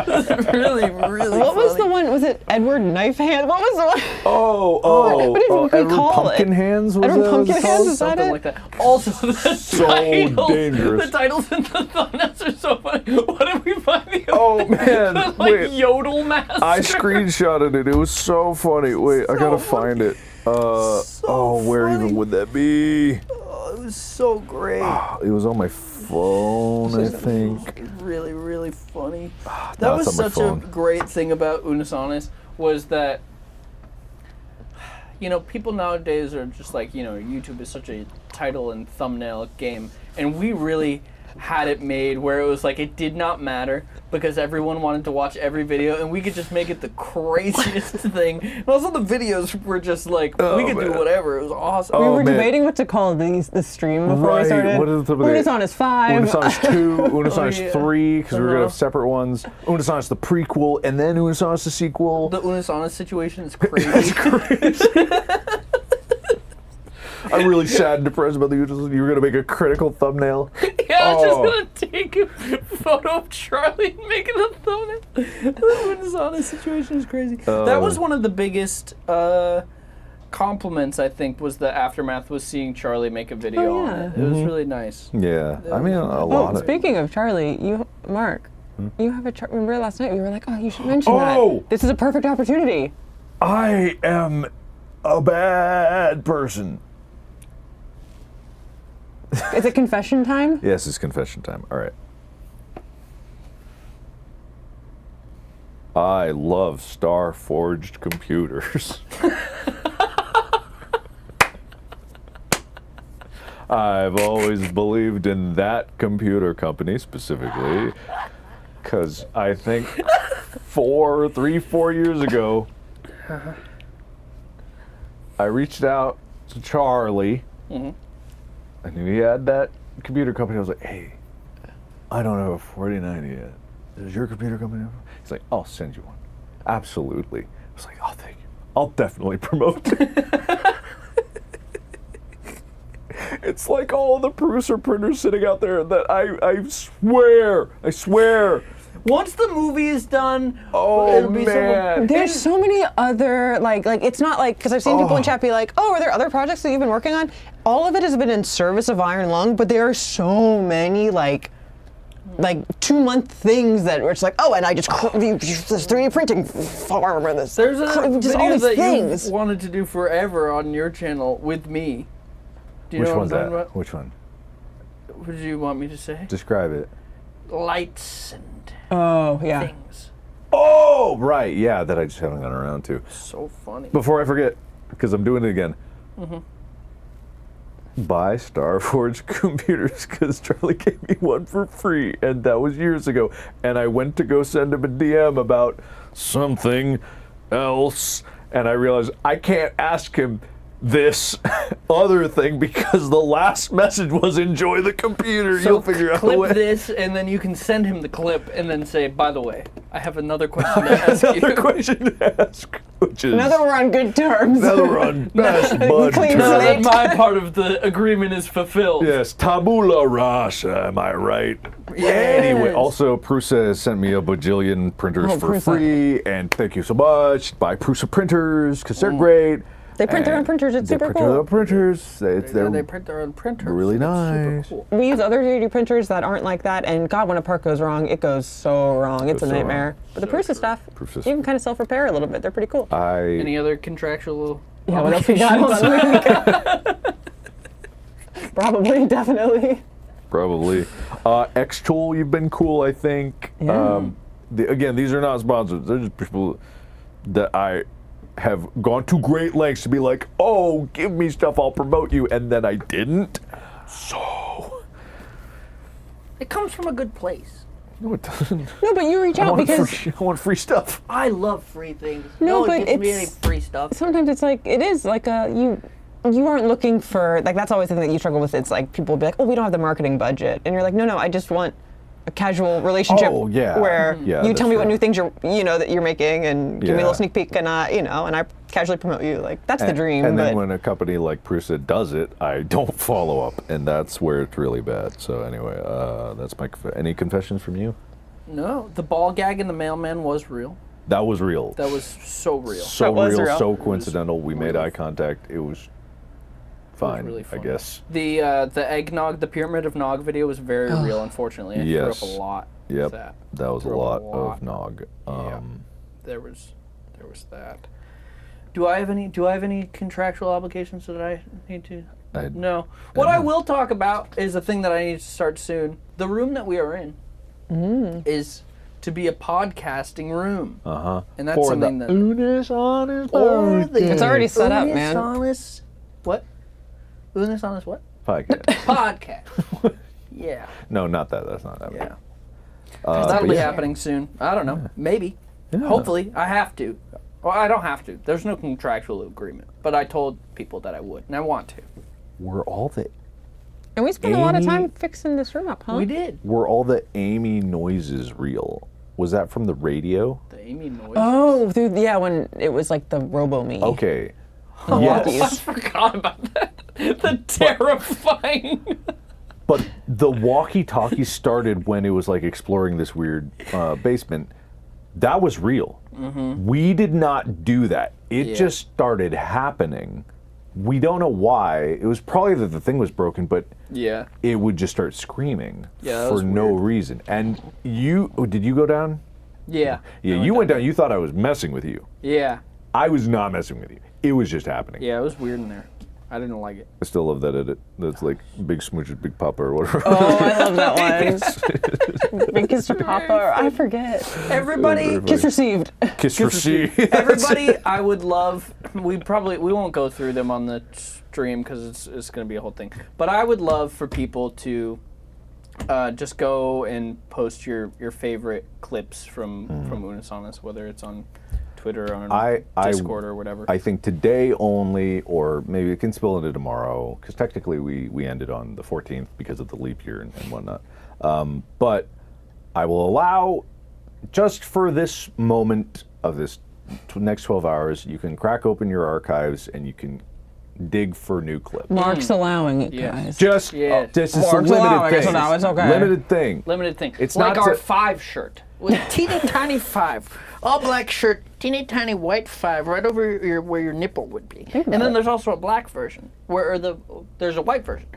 It's really, really What was funny. the one? Was it Edward Knife Hand? What was the one? Oh, What did we Edward call Pumpkin it? Hands was Edward that Pumpkin what it was Hands, called? is that Something it? like that. Also, the So titles, dangerous. The titles in the thumbnails are so funny. What did we find the Oh, other man, the, like wait. yodel master? I screenshotted it. It was so funny. Wait, I gotta find it. Where funny. even would that be? Oh, it was so great. It was on my phone, I think. Really, really funny. That no, was it's on my such a phone. great thing about Unus Annus was that, you know, people nowadays are just like, you know, YouTube is such a title and thumbnail game, and we really had it made where it was like it did not matter because everyone wanted to watch every video, and we could just make it the craziest thing. And also the videos were just like, we could do man. whatever. It was awesome. We were man. debating what to call the stream before Right, we started. what is the- Unus Annus 5. Unus Annus 2, Unus Annus yeah. 3, because we were gonna have Uh-huh. separate ones. Unus Annus the prequel, and then Unus Annus the sequel. The Unus Annus situation is crazy. I'm really sad and depressed about the Unus. You were gonna make a critical thumbnail. Yeah, I was Oh. just gonna take a photo of Charlie and make it a thumbnail. The Unus Annus situation is crazy. That was one of the biggest compliments, I think, was the aftermath was seeing Charlie make a video Oh, on yeah. it. It was really nice. Yeah, I mean a Oh, lot of. speaking of Charlie, Mark, you have a chart. Remember last night we were like, oh, you should mention Oh! that. This is a perfect opportunity. I am a bad person. Is it confession time? Yes, it's confession time. All right. I love star-forged computers. I've always believed in that computer company specifically, because I think 4 years ago, I reached out to Charlie. I knew he had that computer company. I was like, hey, I don't have a 4090 yet. Does your computer company have one? He's like, I'll send you one. Absolutely. I was like, oh, thank you. I'll definitely promote it. It's like all the producer printers sitting out there that I swear. Once the movie is done, Oh, it'll be man. There's so many other like it's not like because I've seen people in chat be like, oh, are there other projects that you've been working on? All of it has been in service of Iron Lung, but there are so many like 2-month things that were just like, oh, and I just this 3D printing farm and this. There's a just all video these that things. you wanted to do forever on your channel with me. Do you Which know one's what I'm that? talking Which one? about? What did you want me to say? Describe it. Lights and Oh yeah. things. Oh, right. Yeah, that I just haven't gotten around to. So funny. Before I forget, because I'm doing it again. Buy Starforge computers because Charlie gave me one for free, and that was years ago. And I went to go send him a DM about something else, and I realized I can't ask him this other thing because the last message was enjoy the computer. So You'll figure out a clip way. this, and then you can send him the clip, and then say, "By the way, I have another question to ask Another you." question to ask, which is Now that we're on good terms. now that we're on best bud Clean Now terms. that my part of the agreement is fulfilled. Yes, tabula rasa, am I right? Anyway, also Prusa has sent me a bajillion printers Oh, for Prusa. free, and thank you so much. Buy Prusa printers because they're great. They print their own And printers. It's they super print their cool. own printers. They're They print their own printers. really It's nice. Super cool. We use other 3D printers that aren't like that, and God, when a part goes wrong, it goes so wrong. It's a Goes so nightmare. wrong. But the Prusa stuff, Prusa's- you can kind of self-repair a little bit. They're pretty cool. Any other contractual? Yeah, what else we got? Hold on. Probably, definitely. Probably. X-Tool, you've been cool, I think. Yeah. Again, these are not sponsors. They're just people that I have gone to great lengths to be like, oh, give me stuff, I'll promote you, and then I didn't. So, It comes from a good place. no, it doesn't. No, but you reach out because I want free stuff. I love free things. No, one but gives me any it's- free stuff. sometimes it's like it is like you aren't looking for like that's always the thing that you struggle with. It's like people will be like, oh, we don't have the marketing budget, and you're like, no, I just want a casual relationship Oh, yeah. where Yeah, you that's tell me what true. new things that you're making and give me a Yeah. little sneak peek and and I casually promote you. Like that's the dream. And but then when a company like Prusa does it, I don't follow up, and that's where it's really bad. So anyway, that's my any confessions from you? No, the ball gag in the mailman was real. That was real. That was so real. So That was real, real. so coincidental. We made eye contact. It was fine, really I fun. guess. The eggnog, the Pyramid of Nog video was very real. Unfortunately, I Yes. threw up a lot. Yep, With that. that was a Threw up lot of nog. Yeah. There was that. Do I have any contractual obligations that I need to? No. What I will talk about is a thing that I need to start soon. The room that we are in is to be a podcasting room. And that's For something the that Unus Annus Or the birthday It's already set up, Unus man. Annus, what? Unus Annus what? podcast. Podcast. Yeah. No, not that. That's not happening. Yeah. But That'll be yeah. happening soon. I don't know. Maybe. Hopefully. I have to. Well, I don't have to. There's no contractual agreement. But I told people that I would, and I want to. Were all the and we spent a lot of Amy- time fixing this room up, huh? We did. Amy noises real? Was that from the radio? The Amy noise. Oh, when it was like the Robo-Me. Okay. I Yes. forgot about that. The terrifying. But the walkie-talkie started when it was like exploring this weird basement. That was real. We did not do that. It Yeah. just started happening. We don't know why. It was probably that the thing was broken, but Yeah. it would just start screaming Yeah, that for was no weird. reason. And did you go down? Yeah. Yeah, you went down. You thought I was messing with you. Yeah. I was not messing with you. It was just happening. Yeah, it was weird in there. I didn't like it. I still love that edit. That's like Big Smooch's Big Papa or whatever. Oh, I love that one. Big kiss to Papa. I forget. Everybody, Kiss received. Kiss receipt. everybody, I would love. We won't go through them on the stream because it's going to be a whole thing. But I would love for people to just go and post your favorite clips from Unus Annus, whether it's on Twitter or on Discord or whatever. I think today only, or maybe it can spill into tomorrow, because technically we ended on the 14th because of the leap year and whatnot. But I will allow, just for this moment of this next 12 hours, you can crack open your archives and you can dig for new clips. Mark's allowing it, Yes. guys. Just Yeah. this is a Mark's limited allowing it, thing. so now it's okay. Limited thing. Limited thing. It's like not our to- 5 shirt. With teeny tiny 5. All black shirt, teeny tiny white 5 right over where your nipple would be. And then there's also a black version where there's a white version.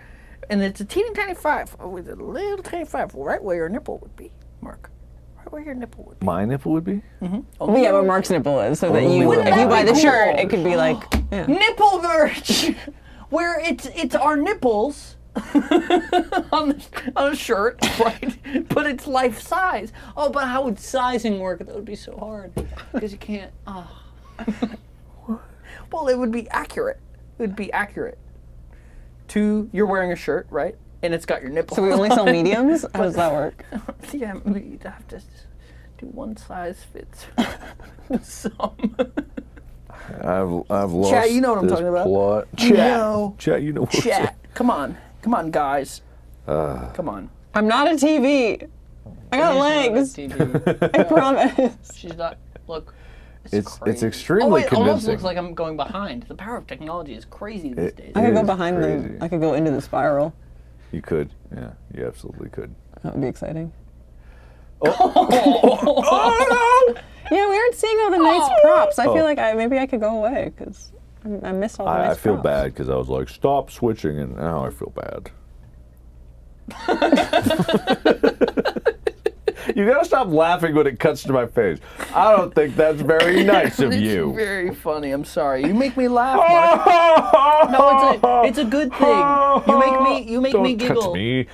And it's a teeny tiny 5 with a little tiny 5 right where your nipple would be, Mark. Right where your nipple would be. My nipple would be? Well, yeah, but Mark's nipple is, so that Wouldn't if that you buy be the shirt, cool? it could be like, yeah. Nipple merch! Where it's our nipples on a shirt, right? But it's life size. Oh, but how would sizing work? That would be so hard because you can't. Oh. Well, it would be accurate. It would be accurate. You're wearing a shirt, right? And it's got your nipple. So we only sell mediums? How does that work? Yeah, you'd have to do one size fits some. I've lost. Chat, you know what I'm this talking about. Plot. You Chat, know. chat, you know what I'm Chat, come on, guys. Come on. I'm not a TV. I got legs. TV. I promise. She's not. Look. It's crazy. extremely Oh, it almost convincing. looks like I'm going behind. The power of technology is crazy these days. I could go is behind crazy. I could go into the spiral. You could, yeah, you absolutely could. That would be exciting. Oh no! Yeah, we aren't seeing all the nice props. I feel like maybe I could go away because I miss all the nice I feel props. bad because I was like, stop switching, and now I feel bad. You gotta stop laughing when it cuts to my face. I don't think that's very nice of you. It's very funny. I'm sorry. You make me laugh, Mark. No, it's a good thing. You make me Don't giggle. touch me.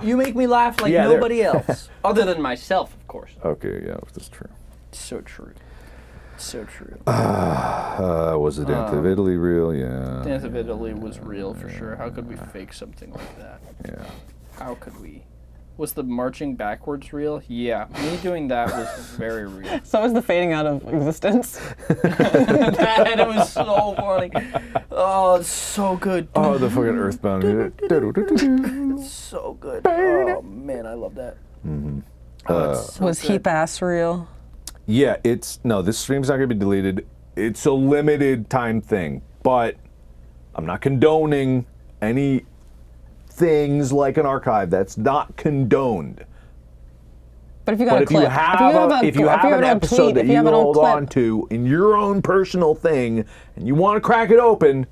You make me laugh like Yeah, nobody else. Other than myself, of course. Okay, yeah, that's true. So true. So true. Was the Dance of Italy real? Yeah. Dance of Italy was real for sure. How could we fake something like that? Yeah. How could we? Was the marching backwards real? Yeah. Me doing that was very real. So is the fading out of existence. And it was so funny. Oh, it's so good. Oh, the fucking Earthbound. It's so good. Oh man, I love that. Oh, it's so Was good. Heap Ass real? Yeah, this stream's not gonna be deleted. It's a limited time thing, but I'm not condoning any things like an archive. That's not condoned. But if you got But a if you clip, have an episode that you hold on to in your own personal thing, and you want to crack it open,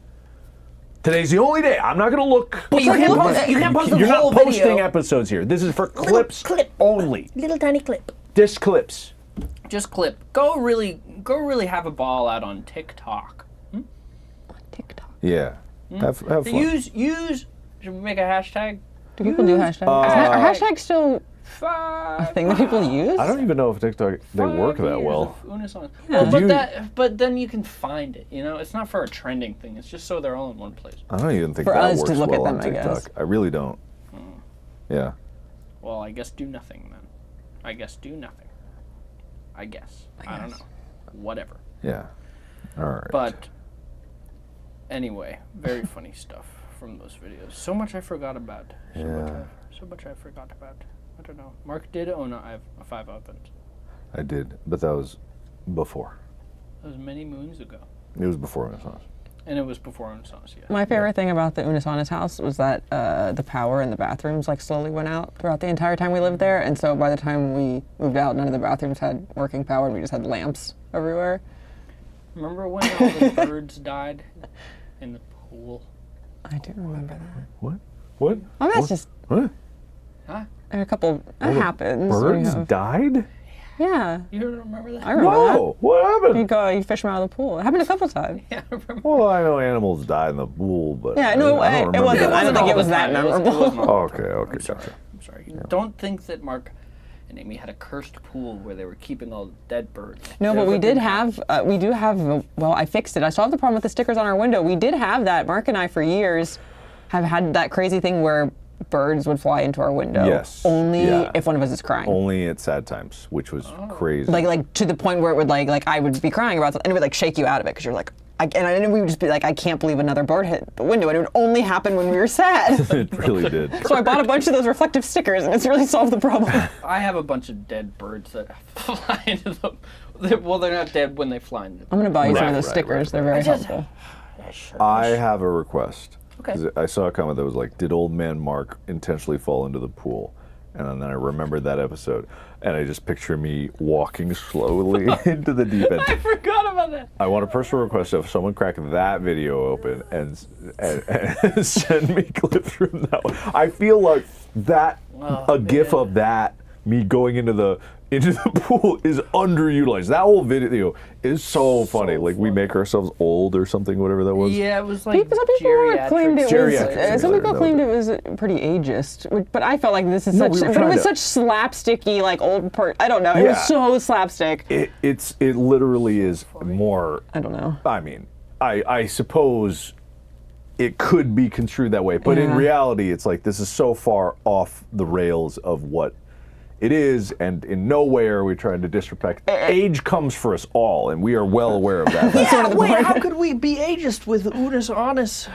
today's the only day. I'm not going to look. But you can't post the You're whole not posting video. episodes here. This is for clips clip. only. Little tiny clip. Disc clips. Just clip. Go really have a ball out on TikTok. TikTok. Yeah. Have fun. Use. Should we make a hashtag? Do people do hashtags? Are hashtags still a thing that people use? I don't even know if TikTok they work that well. Unus Annus. Yeah. Well, but then you can find it. You know, it's not for a trending thing. It's just so they're all in one place. I don't even think For that us works to look at well them, on I TikTok. guess. I really don't. Yeah. Well, I guess do nothing then. I guess do nothing. I guess. I don't know. Whatever. Yeah. All right. But anyway, very funny stuff from those videos. So much I forgot about. So much I forgot about. I don't know. Mark did own a 5 ovens. I did, but that was before. That was many moons ago. It was before Unus Annus. And it was before Unus Annus, yeah. My favorite thing about the Unus Annus house was that the power in the bathrooms like slowly went out throughout the entire time we lived there, and so by the time we moved out, none of the bathrooms had working power, and we just had lamps everywhere. Remember when all the birds died in the pool? I do remember that. What? What? Oh, that's What? just What? Huh? a couple. That happens. when you Birds have- died? Yeah, You don't remember that? I remember Whoa! What that. happened? You fish them out of the pool. It happened a couple times. Yeah, I remember. Well, I know animals died in the pool, but Yeah, no, I don't it remember wasn't. that. I don't think all it was the that time. It wasn't memorable. all Okay, okay, I'm sorry. gotcha. I'm sorry. Don't think that Mark and Amy had a cursed pool where they were keeping all the dead birds. No, They're but we did looking- have, well, I fixed it. I solved the problem with the stickers on our window. We did have that. Mark and I, for years, have had that crazy thing where birds would fly into our window. Yes, Only yeah. if one of us is crying. Only at sad times, which was crazy. Like to the point where it would like I would be crying about something and it would like shake you out of it because you're like, and we would just be like, I can't believe another bird hit the window, and it would only happen when we were sad. It really did. So I bought a bunch of those reflective stickers, and it's really solved the problem. I have a bunch of dead birds that fly into them. Well, they're not dead when they fly into I'm gonna buy you some of Right, those right, stickers. right, They're very just- helpful. I have a request. Okay. 'Cause I saw a comment that was like, did old man Mark intentionally fall into the pool? And then I remembered that episode. And I just picture me walking slowly into the deep end. I forgot about that. I want a personal request if someone crack that video open and send me clips from that one. I feel like that, a gif of that me going into the pool is underutilized. That whole video is so funny. Like we make ourselves old or something, whatever that was. Yeah, it was like Some people claimed it Geriatric was. Some people simulator, claimed it was pretty ageist, but I felt like this is No, such. we were But it trying was to- such slapsticky, like old part. I don't know. It Yeah. was so slapstick. It literally is more. I don't know. I mean, I suppose it could be construed that way, but in Yeah. reality, it's like this is so far off the rails of what it is, and in no way are we trying to disrespect. Age comes for us all, and we are well aware of that. That's Yeah, wait, how could we be ageist with Unus Annus?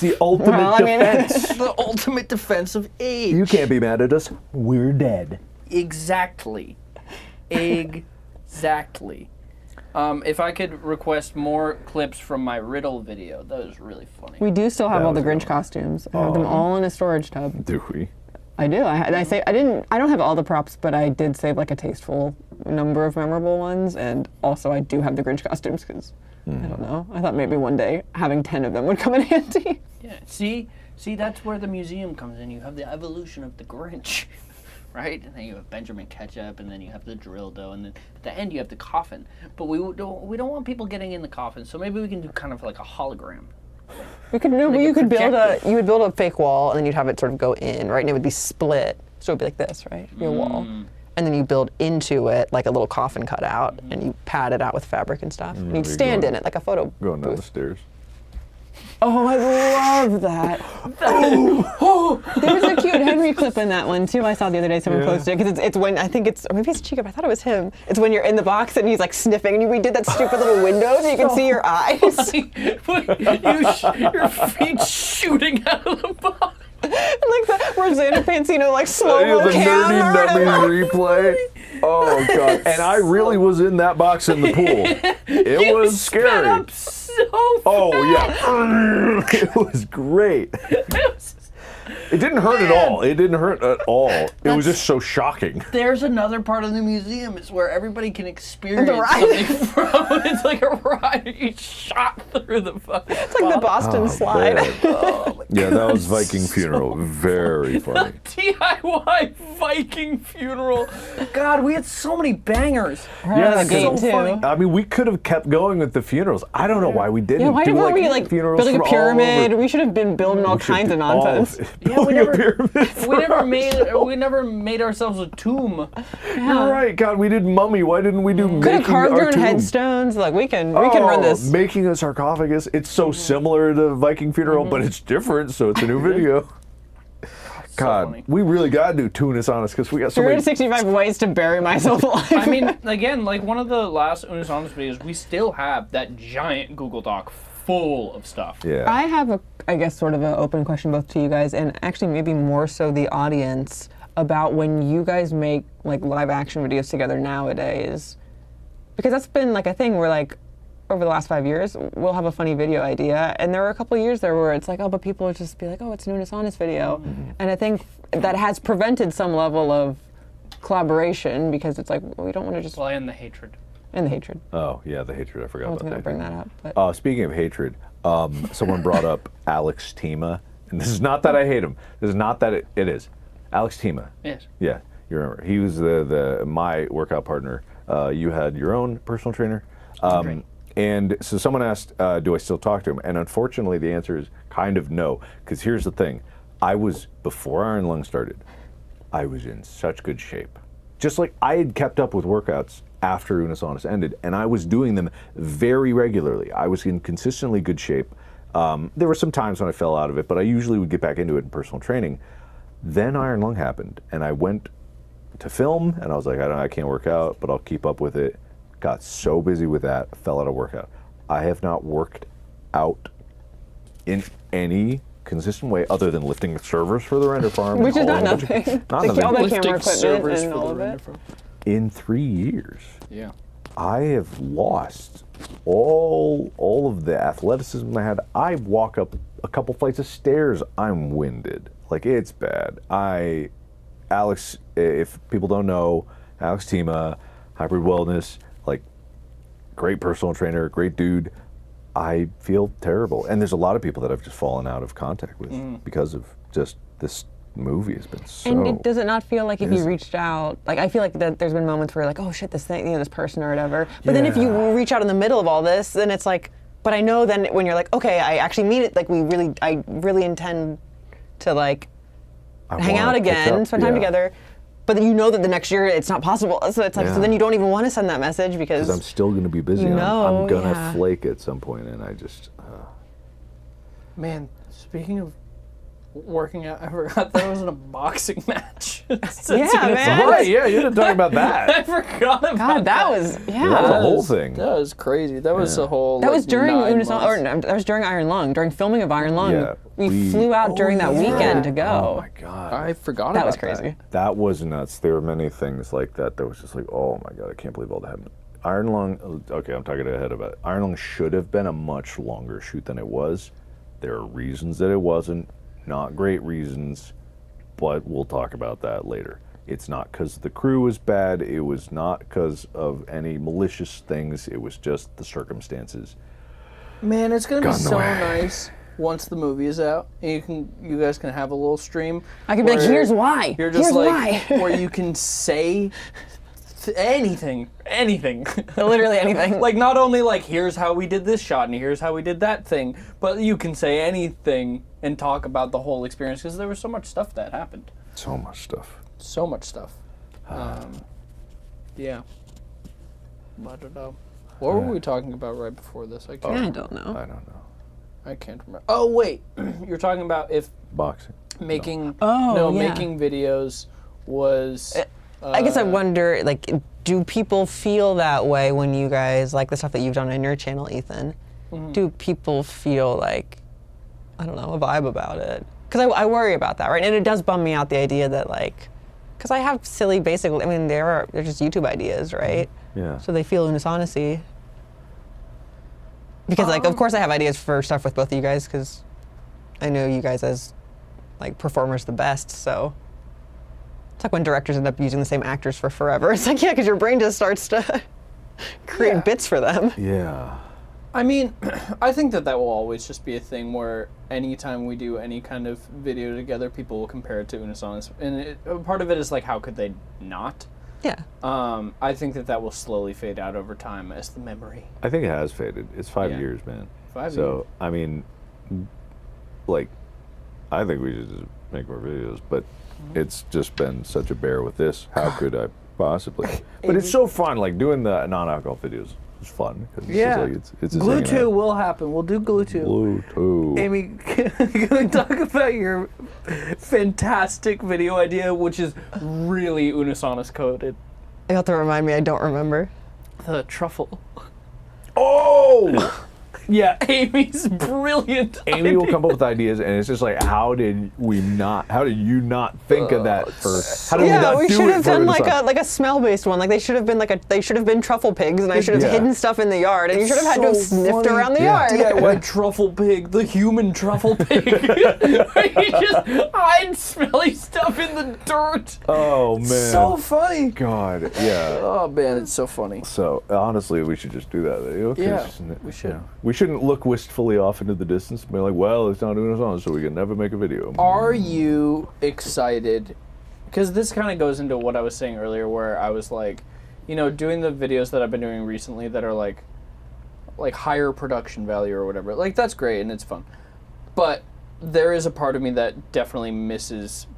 the ultimate Well, I mean- defense. The ultimate defense of age. You can't be mad at us. We're dead. Exactly. Exactly. If I could request more clips from my riddle video, that was really funny. We do still have That all the was a good Grinch one. costumes. I have them all in a storage tub. Do we? I do. I don't have all the props, but I did save like a tasteful number of memorable ones, and also I do have the Grinch costumes because I don't know. I thought maybe one day having 10 of them would come in handy. Yeah. See, that's where the museum comes in. You have the evolution of the Grinch, right? And then you have Benjamin Ketchup, and then you have the drill dough, and then at the end you have the coffin. But we don't want people getting in the coffin, so maybe we can do kind of like a hologram. We could no, Like you a could build projector. you would build a fake wall, and then you'd have it sort of go in, right? And it would be split, so it'd be like this, right? Your wall, and then you build into it like a little coffin cutout, and you pad it out with fabric and stuff, and you'd you're stand going- in it like a photo Going down the booth. stairs. Oh, I love that. There was a cute Henry clip in that one too. I saw the other day someone Yeah. posted it because it's when I think it's or maybe it's Chica. But I thought it was him. It's when you're in the box and he's like sniffing, and we did that stupid little window so you can see your eyes. Your feet shooting out of the box. And like the Rosanna Pansino like slow The mo nerdy camera. nummies replay. Oh god! And I really was in that box in the pool. It was Sped scary. up so Oh yeah, it was great. fast. It didn't hurt at all. It didn't hurt at all. It was just so shocking. There's another part of the museum. It's where everybody can experience ride. something from. It's like a ride. You shot through the fucking. It's like the Boston slide. Man. Yeah, that was Viking funeral. Very funny. DIY Viking funeral. God, we had so many bangers. Yeah, the gate, too. funny. I mean, we could have kept going with the funerals. I don't know why we didn't. Yeah, why do weren't we like funerals building a from all pyramid? over. We should have been building all We should kinds of do all nonsense. it. Yeah, we Building a never, pyramid. we never made ourselves a tomb. You're right, God. We did mummy. Why didn't we do Could making have carved our your own tomb? headstones. Like we can run this. Making a sarcophagus. It's so similar to Viking funeral, but it's different. So it's a new video. God, funny. we really got to do Unus Annus because we got so many. 365 ways to bury myself alive. I mean, again, like one of the last Unus Annus videos, we still have that giant Google Doc full of stuff. Yeah. I have I guess, sort of an open question both to you guys and actually maybe more so the audience about when you guys make like live action videos together nowadays, because that's been like a thing where like over the last 5 years we'll have a funny video idea, and there were a couple of years there where it's like, oh, but people would just be like, oh, it's an Unus Annus video, and I think that has prevented some level of collaboration because it's like, well, we don't want to just Well, and the hatred. and the hatred. Oh yeah, the hatred. I I forgot was about going to that. bring that up, but Speaking of hatred, someone brought up Alex Tima, and this is not that I hate him. This is not that it is. Alex Tima. Yes. Yeah, you remember. He was my workout partner. You had your own personal trainer. Right. And so someone asked, do I still talk to him? And unfortunately, the answer is kind of no. Because here's the thing. Before Iron Lung started, I was in such good shape. Just like I had kept up with workouts after Unus Annus ended, and I was doing them very regularly. I was in consistently good shape. There were some times when I fell out of it, but I usually would get back into it in personal training. Then Iron Lung happened, and I went to film, and I was like, I can't work out, but I'll keep up with it. Got so busy with that, fell out of workout. I have not worked out in any consistent way other than lifting servers for the render farm. which is and not hauling a bunch of- nothing. Not Like, nothing. all that Lifting camera servers equipment and for all the of render it. farm. In 3 years, Yeah. I have lost all of the athleticism I had. I walk up a couple flights of stairs, I'm winded. Like, it's bad. Alex, if people don't know, Alex Tima, Hybrid Wellness, like, great personal trainer, great dude. I feel terrible. And there's a lot of people that I've just fallen out of contact with because of just this movie has been so. And does it not feel like if you busy. reached out, like I feel like that there's been moments where you're like, oh shit, this thing, this person or whatever. But then if you reach out in the middle of all this, then it's like, but I know then when you're like, okay, I actually mean it, like I really intend to like hang out again, spend time together. But then you know that the next year it's not possible. So it's like, so then you don't even want to send that message because I'm still going to be busy. You know, I'm going to flake at some point, and I just. Man, speaking of working out, I forgot that I was in a boxing match. Yeah, man. Right, yeah, you didn't talk about that. I forgot about God, that was That was the whole thing. That was crazy. That was a whole. That was during Unus that was during Iron Lung, during filming of Iron Lung. Yeah, we flew out during that weekend to go. Oh my god. I forgot That about was crazy. That was nuts. There were many things like that was just like, oh my god, I can't believe all that happened. Iron Lung, okay, I'm talking ahead about it. Iron Lung should have been a much longer shoot than it was. There are reasons that it wasn't, not great reasons, but we'll talk about that later. It's not because the crew was bad, it was not because of any malicious things, it was just the circumstances. Man, it's gonna be Got in the so way. nice once the movie is out, and you guys can have a little stream. I can be like, where here's why. You're just Here's like why. where you can say anything. Literally anything. Like not only like here's how we did this shot and here's how we did that thing, but you can say anything and talk about the whole experience because there was so much stuff that happened. So much stuff. So much stuff. Yeah. But what were we talking about right before this? I can't. I don't know. I don't know. I can't remember. Oh wait, you're talking about if Boxing. making Oh, yeah. making videos was. I guess I wonder, like, do people feel that way when you guys, like the stuff that you've done on your channel, Ethan? Do people feel like, I don't know, a vibe about it? Because I worry about that, right? And it does bum me out, the idea that, like, because I have silly basic, I mean, they're just YouTube ideas, right? Yeah. So they feel Unus Annus-y. Because, like, of course I have ideas for stuff with both of you guys, because I know you guys as, like, performers the best, so. It's like when directors end up using the same actors for forever. It's like, yeah, because your brain just starts to create bits for them. Yeah. I mean, I think that will always just be a thing where anytime we do any kind of video together, people will compare it to Unus Annus. And part of it is like, how could they not? Yeah. I think that will slowly fade out over time as the memory. I think it has faded. It's 5 Yeah. years, man. 5 So, years. I mean, like, I think we should just make more videos, but it's just been such a bear with this. How could I possibly? But it's so fun, like doing the non-alcohol videos. It's fun because it's just like it's just Glue hanging 2 out. will happen. We'll do Glue 2. Glue 2. Amy, can we talk about your fantastic video idea, which is really Unus Annus coded? You have to remind me, I don't remember. The truffle. Oh! Yeah, Amy's brilliant. Amy will idea. come up with ideas, and it's just like, how did you not think of that for? How did we Yeah, not we do should it have for done Unus like Annus? a smell-based one. Like they should have been truffle pigs, and I should have Yeah. hidden stuff in the yard, and you should have had to have so sniffed funny. around the Yeah. yard. DIY truffle pig, the human truffle pig. Where you just hide smelly stuff in the dirt. Oh man. So funny. God, yeah. Oh man, it's so funny. So honestly, we should just do that video. 'Cause, Yeah, you we should. know, we shouldn't look wistfully off into the distance and be like, well, it's not Unus Annus, so we can never make a video. Are you excited? Because this kind of goes into what I was saying earlier, where I was like, you know, doing the videos that I've been doing recently that are like higher production value or whatever. Like that's great and it's fun, but there is a part of me that definitely misses.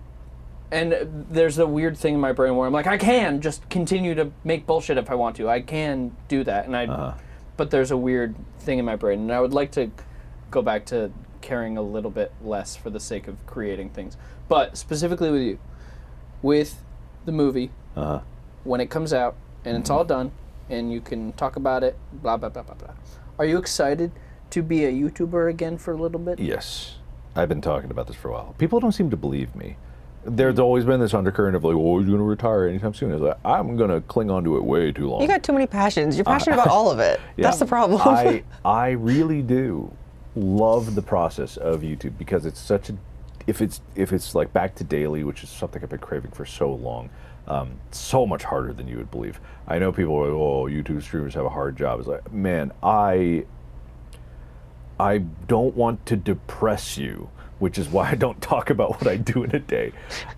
And there's a weird thing in my brain where I'm like, I can just continue to make bullshit if I want to. I can do that, and but there's a weird thing in my brain, and I would like to go back to caring a little bit less for the sake of creating things. But specifically with you, with the movie, when it comes out and it's all done, and you can talk about it, blah blah blah blah blah. Are you excited to be a YouTuber again for a little bit? Yes. I've been talking about this for a while. People don't seem to believe me. There's always been this undercurrent of like, oh, you're going to retire anytime soon. It's like, I'm going to cling on to it way too long. You got too many passions. You're passionate about all of it. Yeah. That's the problem. I really do love the process of YouTube because it's such a, if it's like back to daily, which is something I've been craving for so long, so much harder than you would believe. I know people are like, oh, YouTube streamers have a hard job. It's like, man, I don't want to depress you which is why I don't talk about what I do in a day.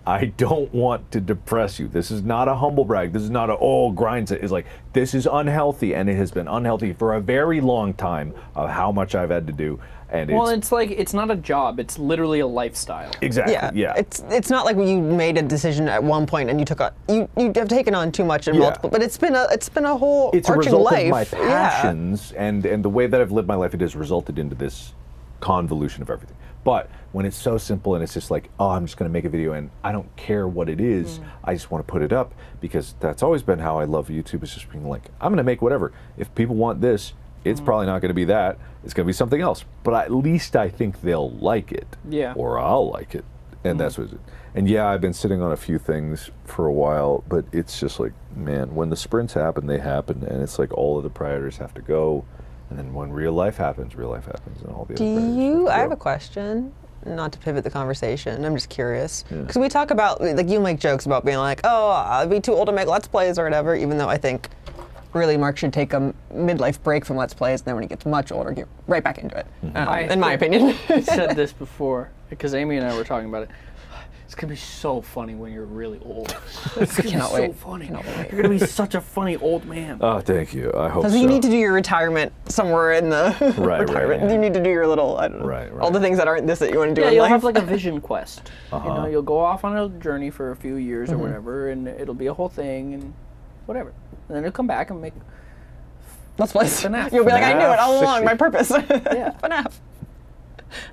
I don't want to depress you. This is not a humble brag. This is not a, oh, grind set. It's like, this is unhealthy, and it has been unhealthy for a very long time of how much I've had to do. And Well, it's like, it's not a job. It's literally a lifestyle. exactly, yeah. It's not like you made a decision at one point and you took on you have taken on too much in multiple, but it's been a whole It's a arching result life. of my passions and the way that I've lived my life. It has resulted into this convolution of everything. But when it's so simple and it's just like, oh, I'm just going to make a video and I don't care what it is, I just want to put it up, because that's always been how I love YouTube. Is just being like, I'm going to make whatever. If people want this, it's probably not going to be that. It's going to be something else. But at least I think they'll like it. Yeah. Or I'll like it. And that's what it is. And yeah, I've been sitting on a few things for a while, but it's just like, man, when the sprints happen, they happen. And it's like all of the priorities have to go. And then when real life happens, and all the other priorities I have have to a question, not to pivot the conversation, I'm just curious. Because we talk about, like, you make jokes about being like, oh, I'll be too old to make Let's Plays or whatever, even though I think really Mark should take a midlife break from Let's Plays, and then when he gets much older, get right back into it, in my opinion. I said this before, because Amy and I were talking about it. It's going to be so funny when you're really old. It's going to be Cannot so wait. funny. Cannot wait. You're going to be such a funny old man. Oh, thank you. I hope Because so. you need to do your retirement somewhere in the retirement. yeah. You need to do your little, I don't know, Right, all the things that aren't this that you want to do Yeah, in you'll life. have like a vision quest. You know, you'll go off on a journey for a few years or whatever, and it'll be a whole thing and whatever. And then you'll come back and make Let's Plays. FNAF. You'll be like, I knew it all FNAF along, 60. my purpose. Yeah. FNAF.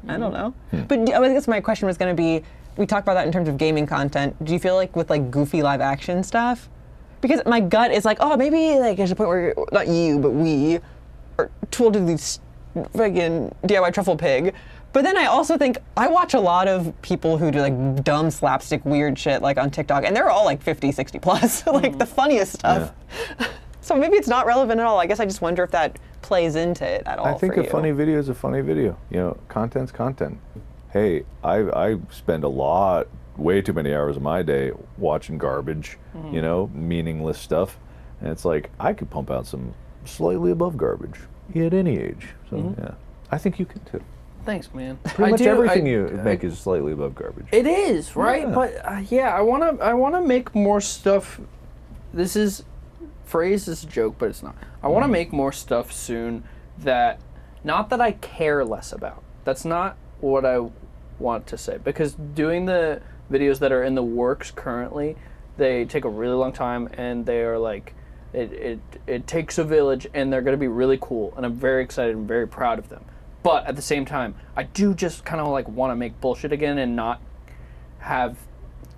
I don't know. But I guess my question was going to be, we talked about that in terms of gaming content. Do you feel like with like goofy live action stuff? Because my gut is like, oh, maybe like there's a point where, not you, but we are told to do these friggin' DIY truffle pig. But then I also think, I watch a lot of people who do like dumb slapstick weird shit like on TikTok, and they're all like 50, 60 plus, like the funniest stuff. So maybe it's not relevant at all. I guess I just wonder if that plays into it at all. I think for a you. funny video is a funny video. You know, content's content. Hey, I spend way too many hours of my day watching garbage, you know, meaningless stuff. And it's like, I could pump out some slightly above garbage at any age. So, yeah. I think you can too. Thanks, man. Pretty much everything you make is slightly above garbage. It is, right? Yeah. But yeah, I wanna make more stuff. This is phrased as a joke, but it's not. I want to make more stuff soon that, not that I care less about. That's not what I want to say, because doing the videos that are in the works currently, they take a really long time, and they are like, it takes a village, and they're going to be really cool, and I'm very excited and very proud of them. But at the same time, I do just kind of like want to make bullshit again and not have,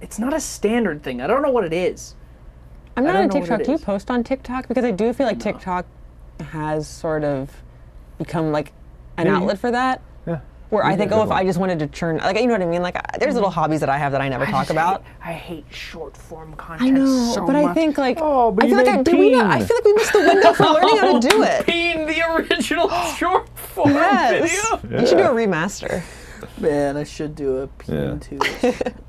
it's not a standard thing. I don't know what it is. I'm not I on don't know what TikTok. it Do you is. post on TikTok? Because I do feel like TikTok has sort of become like an outlet for that. Yeah. Where I think, oh, if definitely. I just wanted to churn, like, you know what I mean? Like, there's little hobbies that I have that I never talk about. I hate short form I content know, so but much. I think like, Oh, but I you feel like made did we not? I Peen. feel like we missed the window for learning how to do it. Peen, the original short form Yes. video. You should do a remaster. Man, I should do a Peen too.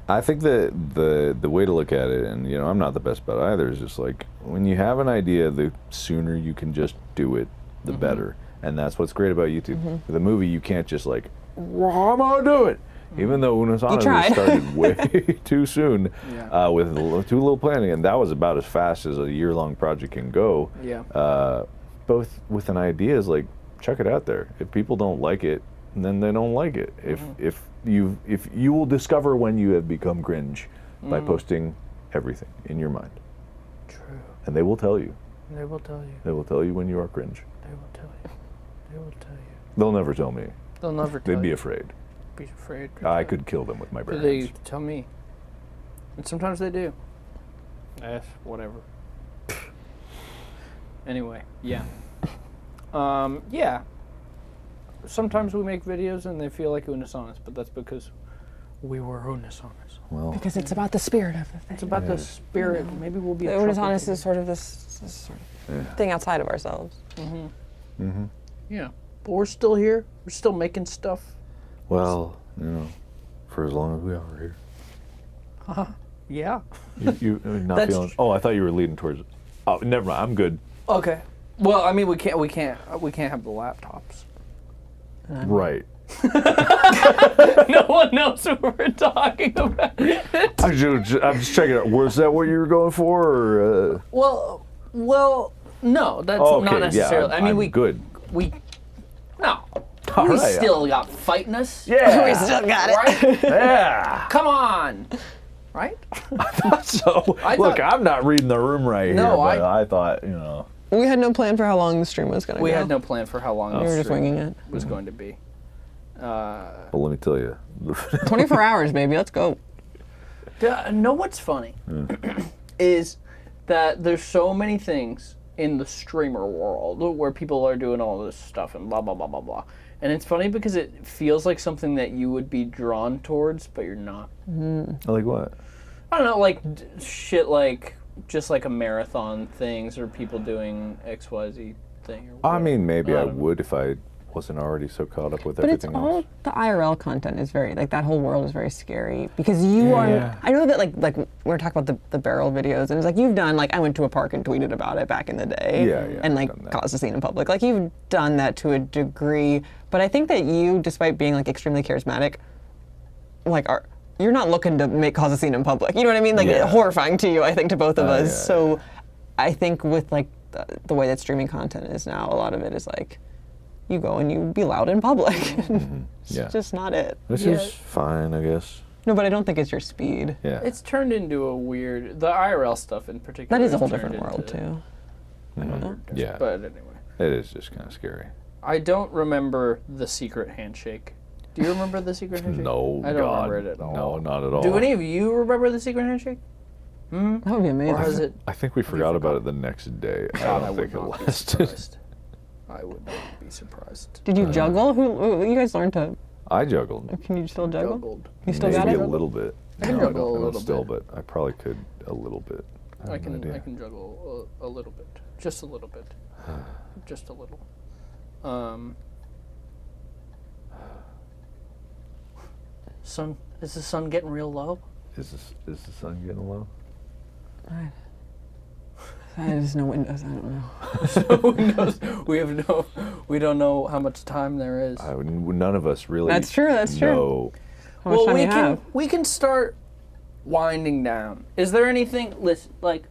I think that the way to look at it, and you know, I'm not the best about it either, is just like, when you have an idea, the sooner you can just do it, the better. And that's what's great about YouTube. With a movie, you can't just like, well, I'm gonna do it. Even though Unus Annus tried. started way too soon Yeah. with too little planning, and that was about as fast as a year-long project can go. Yeah. Both with an idea is like, chuck it out there. If people don't like it, then they don't like it. If you will discover when you have become cringe by posting everything in your mind, True. and they will tell you. They will tell you. They will tell you when you are cringe. They will tell you. They will tell you. They'll never tell me. They'll never tell They'd be you. afraid. Be afraid. I could kill them with my bare But they hands. tell me. And sometimes they do. Whatever. Anyway, yeah. Yeah. Sometimes we make videos and they feel like Unus Annus, but that's because we were Unus Annus. Well, Because it's about the spirit of the thing. It's about the spirit. Maybe we'll be a Unus truffle Annus pig. is sort of this sort of thing outside of ourselves. Yeah. But we're still here. We're still making stuff. well, you know, for as long as we are here. Yeah. You not That's feeling? Oh, I thought you were leading towards. Oh, never mind. I'm good. Okay. Well, I mean, we can't have the laptops. Right. No one knows what we're talking about. I'm just checking out. Was that what you were going for? Or, Well, no, that's okay, not necessarily. Yeah, I mean, I'm we good. no. All We right. still got fighting us. Yeah. We still got it. Right? Yeah. Come on. Right? So, I look, thought- I'm not reading the room right No, here, but I thought, you know. We had no plan for how long the stream was going to go. We had no plan for how long We were this just stream winging it. was going to be. Well, let me tell you. 24 hours, baby. Let's go. Know what's funny is that there's so many things in the streamer world where people are doing all this stuff and blah blah blah blah blah. And it's funny because it feels like something that you would be drawn towards, but you're not. Like what? I don't know, like shit, like just like a marathon things or people doing XYZ thing. Or I mean, maybe I don't know. would if I wasn't already so caught up with But it's everything all else. the IRL content is very like that whole world is very scary because you are. Yeah. I know that like we were talking about the barrel videos and it's like you've done like I went to a park and tweeted about it back in the day. Yeah, yeah, And I've like done that. caused a scene in public. Like you've done that to a degree, but I think that you, despite being like extremely charismatic, like you're not looking to cause a scene in public. You know what I mean? Like Yeah. horrifying to you, I think, to both of us. yeah, So I think with like the way that streaming content is now, a lot of it is like you go and you be loud in public. It's Yeah. just not it. This Yeah. is fine, I guess. No, but I don't think it's your speed. Yeah. It's turned into a weird. The IRL stuff in particular. That is a whole has different turned world into- too. Yeah. But anyway, It is just kind of scary. I don't remember the secret handshake. Do you remember the secret handshake? No, I don't God. remember it at all. No, not at all. Do any of you remember the secret handshake? That would be amazing. Or has it? I think we forgot about it the next day. God, I I don't would think it not be lasted. surprised. I would not be surprised. Did you juggle? Who you guys learned to? I juggled. Can you still juggle? Juggled. You still Maybe got it? a little bit. I can No, juggle a no, little still, bit. but I probably could a little bit. I have no can idea. juggle a little bit, just a little bit, just a little. Sun, is the sun getting real low? Is the sun getting low? There's no windows. I don't know. Who knows? We don't know how much time there is. None of us really. That's true, that's true. know. How much time we you have? can start winding down. Is there anything? Listen, like,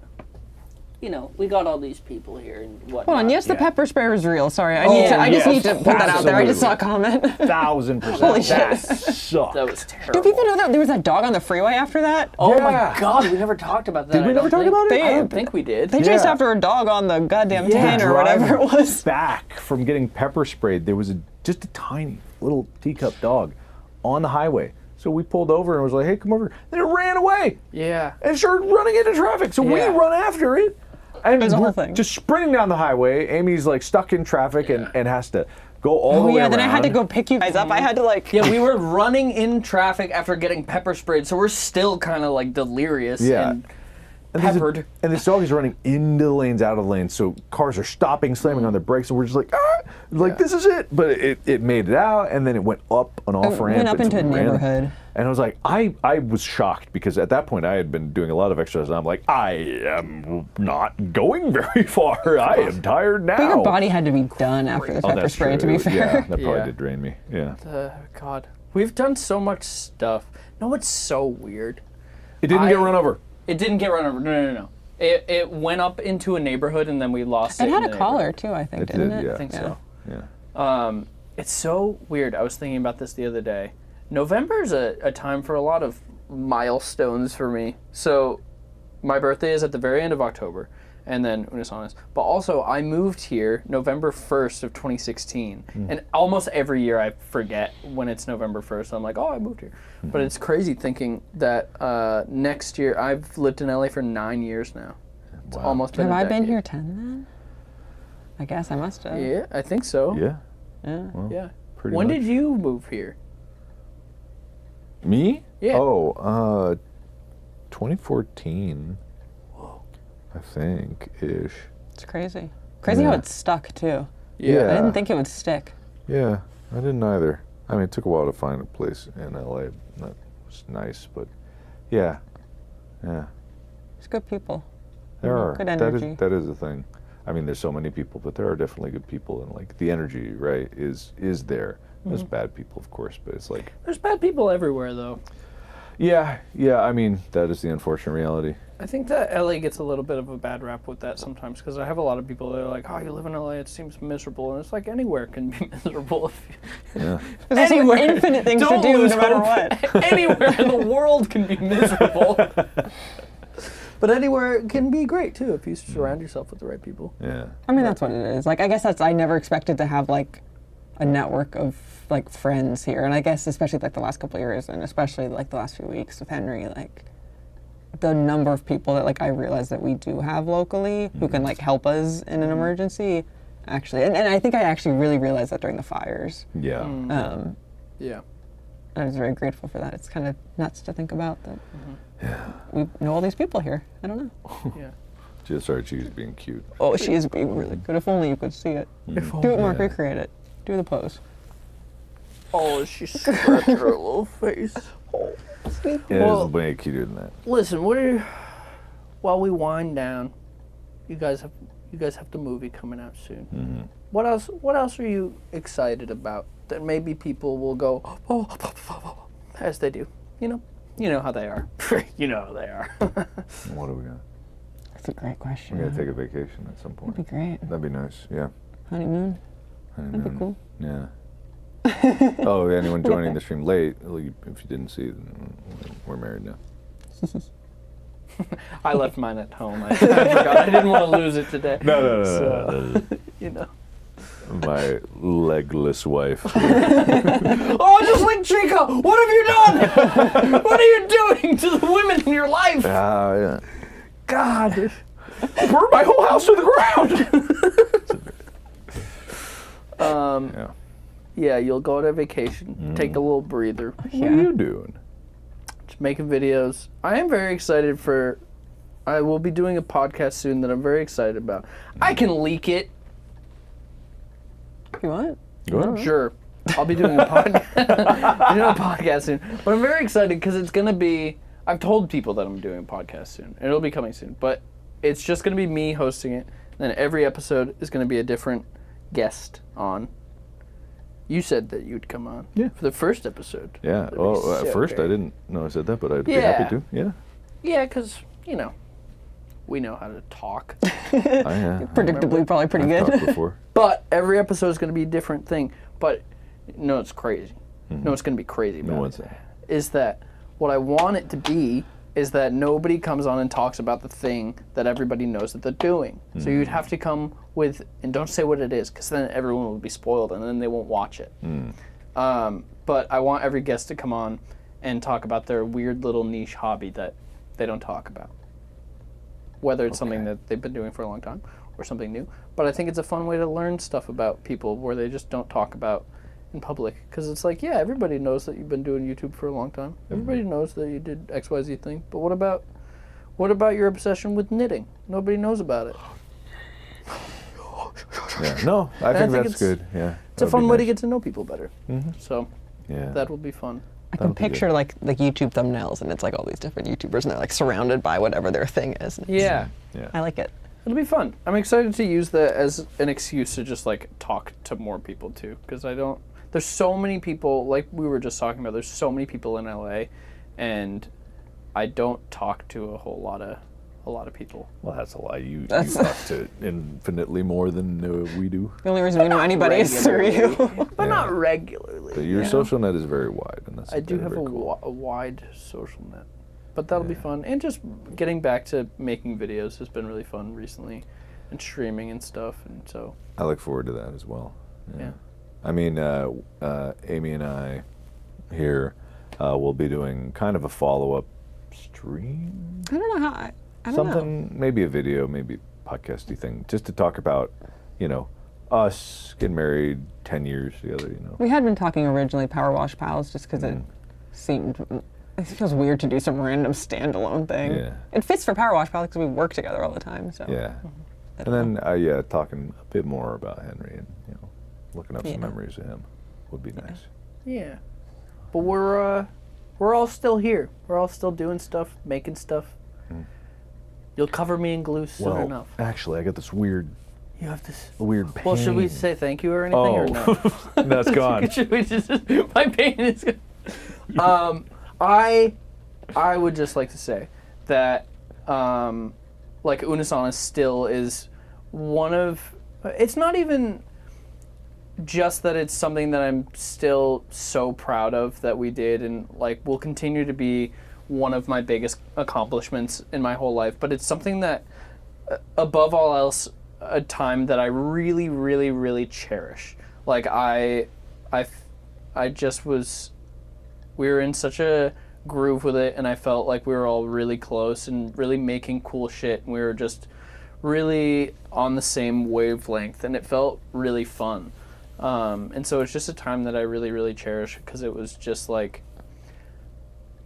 you know, we got all these people here and whatnot. Hold on. Yes, the Yeah. pepper spray is real. Sorry, I yes, just need to put that out there. I just saw a comment. 1,000%. Holy shit. That sucked. That was terrible. Do people know that there was that dog on the freeway after that? Oh Yeah. my God, we never talked about that. Did we I never don't talk about it? think- I They- don't think we did. They chased Yeah. after a dog on the goddamn Yeah, 10 or whatever it driving was. Back from getting pepper sprayed, there was just a tiny little teacup dog on the highway. So we pulled over and was like, "Hey, come over!" Then it ran away Yeah. and started running into traffic. So Yeah. we run after it, and There's a whole we're thing. just sprinting down the highway. Amy's like stuck in traffic and has to go all Oh the way yeah, then I had to around. go pick you guys up. I had to like. Yeah, we were running in traffic after getting pepper sprayed, so we're still kind of like delirious Yeah. and And there's a- peppered. and this dog is running into the lanes, out of the lanes, so cars are stopping, slamming on their brakes, and we're just like, like this is it. But it made it out, and then it went up an off ramp. went up into a neighborhood. And I was like, I was shocked because at that point I had been doing a lot of exercise, and I'm like, I am not going very far. I am tired now. But your body had to be done after the Oh, pepper that's spray, to true. be fair. Yeah, that probably Yeah. did drain me. Yeah. God, we've done so much stuff. No, what's so weird? It didn't get run over. It didn't get run over. No. It went up into a neighborhood and then we lost it. It had in a the collar too, I think, It didn't did, it? yeah. I think so. Yeah. It's so weird. I was thinking about this the other day. November's a time for a lot of milestones for me. So my birthday is at the very end of October, and then Unus Annus. But also, I moved here November 1st of 2016. And almost every year I forget when it's November 1st. I'm like, oh, I moved here. But it's crazy thinking that next year, I've lived in LA for 9 years now. It's Wow. almost been Have a I been decade. here 10 then? I guess I must have. Yeah, I think so. Yeah. Yeah. Yeah. Pretty When much. did you move here? Me? Yeah. Oh, 2014. I think ish. It's crazy. Crazy how Yeah. it stuck too. Yeah. I didn't think it would stick. Yeah, I didn't either. I mean, it took a while to find a place in LA that was nice, but yeah, yeah, It's good people. there are. Good energy. That is a thing. I mean, there's so many people, but there are definitely good people, and like the energy, right, is there. There's bad people, of course, but it's like, There's bad people everywhere, though. yeah. I mean, that is the unfortunate reality. I think that LA gets a little bit of a bad rap with that sometimes because I have a lot of people that are like, "Oh, you live in LA, it seems miserable," and it's like anywhere can be miserable. If you, Yeah. There's also Anywhere. infinite things to Don't do lose no matter hope. what. Anywhere in the world can be miserable. But anywhere can be great too if you surround yourself with the right people. Yeah. I mean, that's what it is. Like, I guess I never expected to have like a network of like friends here, and I guess especially like the last couple of years, and especially like the last few weeks with Henry, like the number of people that like I realize that we do have locally who can like help us in an emergency. Actually, and I think I actually really realized that during the fires. Yeah. Yeah. I was very grateful for that. It's kind of nuts to think about that. We know all these people here. I don't know. Yeah. Just sorry, she's being cute. Oh, she is being really good. If only you could see it. Do it, Mark. Recreate it. Do the pose. Oh, she scratched her little face. Oh. Yeah, Well- it's way cuter than that. Listen, while we wind down, you guys have the movie coming out soon. What else are you excited about that maybe people will go as they do? You know how they are. You know how they are. What do we got? That's a great question. We gotta take a vacation at some point. That'd be great. That'd be nice. Yeah. Honeymoon. That'd be cool. Yeah. Oh, anyone joining the stream late, well, if you didn't see, then we're married now. I left mine at home. I forgot. I didn't want to lose it today. No. You know. My legless wife. Oh, just like Chico! What have you done? What are you doing to the women in your life? Yeah. God, burn my whole house to the ground. Yeah. Yeah, you'll go on a vacation, take a little breather, What are you doing? just making videos. I am very excited for. I will be doing a podcast soon that I'm very excited about. I can leak it. You want? Go ahead. Sure. I'll be doing a podcast soon. But I'm very excited because it's going to be, I've told people that I'm doing a podcast soon. And it'll be coming soon. But it's just going to be me hosting it. And then every episode is going to be a different guest on. You said that you'd come on. Yeah. For the first episode. Yeah. That'd be Well, at so first great. I didn't know I said that, but I'd be Yeah. happy to. Yeah. Yeah, because, we know how to talk. Yeah. Predictably, probably pretty I've good. talked before. But every episode is going to be a different thing. But, no, it's crazy. No, it's going to be crazy about What's it. that? Is that what I want it to be is that nobody comes on and talks about the thing that everybody knows that they're doing. So you'd have to come with, and don't say what it is, because then everyone will be spoiled and then they won't watch it. But I want every guest to come on and talk about their weird little niche hobby that they don't talk about. Whether it's something that they've been doing for a long time or something new. But I think it's a fun way to learn stuff about people where they just don't talk about in public. Because it's like, yeah, everybody knows that you've been doing YouTube for a long time. Everybody knows that you did XYZ thing. But what about your obsession with knitting? Nobody knows about it. Yeah. No, I think think it's- that's good. Yeah. It's a fun way to get to know people better. So Yeah. that will be fun. I can picture like YouTube thumbnails, and it's like all these different YouTubers, and they're like surrounded by whatever their thing is. And Yeah. I like it. It'll be fun. I'm excited to use that as an excuse to just like talk to more people too, because there's so many people, like we were just talking about, there's so many people in LA, and I don't talk to a lot of people. Well, that's a lie. You That's- talk to infinitely more than we do. The only reason we know anybody is through you. But not regularly. But your social net is very wide, and that's I do very, have very cool. a wide social net. But that'll be fun. And just getting back to making videos has been really fun recently, and streaming and stuff, and so I look forward to that as well. yeah. I mean, Amy and I here will be doing kind of a follow-up stream. I don't know how. I don't know. Something, maybe a video, maybe podcasty thing, just to talk about, us getting married 10 years together, We had been talking originally Power Wash Pals just because it seemed. It feels weird to do some random standalone thing. Yeah. It fits for Power Wash Pals because we work together all the time. So. Yeah. I And don't know. then, talking a bit more about Henry and, looking up some memories of him would be nice. Yeah. But we're all still here. We're all still doing stuff, making stuff. You'll cover me in glue soon enough. Actually, I got this weird You have this. A weird pain. Well, should we say thank you or anything or no? That's gone. Should we just? My pain is. I would just like to say that like Unus Annus still is one of. It's not even just that it's something that I'm still so proud of that we did, and like will continue to be one of my biggest accomplishments in my whole life. But it's something that, above all else, a time that I really, really, really cherish. Like I just was. We were in such a groove with it, and I felt like we were all really close and really making cool shit. And we were just really on the same wavelength, and it felt really fun. And so it's just a time that I really, really cherish because it was just like,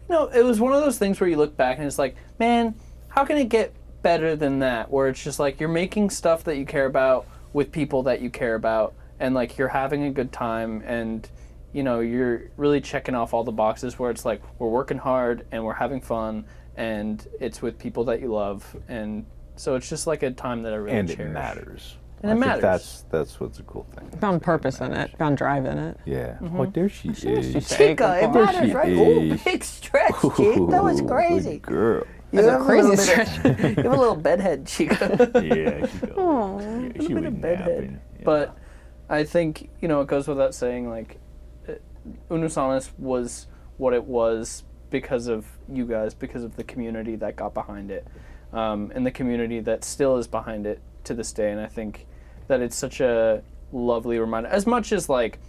it was one of those things where you look back and it's like, man, how can it get better than that? Where it's just like you're making stuff that you care about with people that you care about, and like you're having a good time, and you're really checking off all the boxes where it's like we're working hard and we're having fun, and it's with people that you love, and so it's just like a time that I really cherish. And it matters. And it matters. That's what's a cool thing. Found purpose in it. Found drive in it. Yeah. Oh, there she is. Chica, it matters, right? is. Oh, big stretch, Chica. That was crazy. Good girl. That's a crazy stretch. You have a little bedhead, Chica. Yeah, she goes. Aww. Yeah, she was bedhead. napping. Yeah. But I think, it goes without saying, like, Unus Annus was what it was because of you guys, because of the community that got behind it, and the community that still is behind it to this day. And I think that it's such a lovely reminder. As much as, like,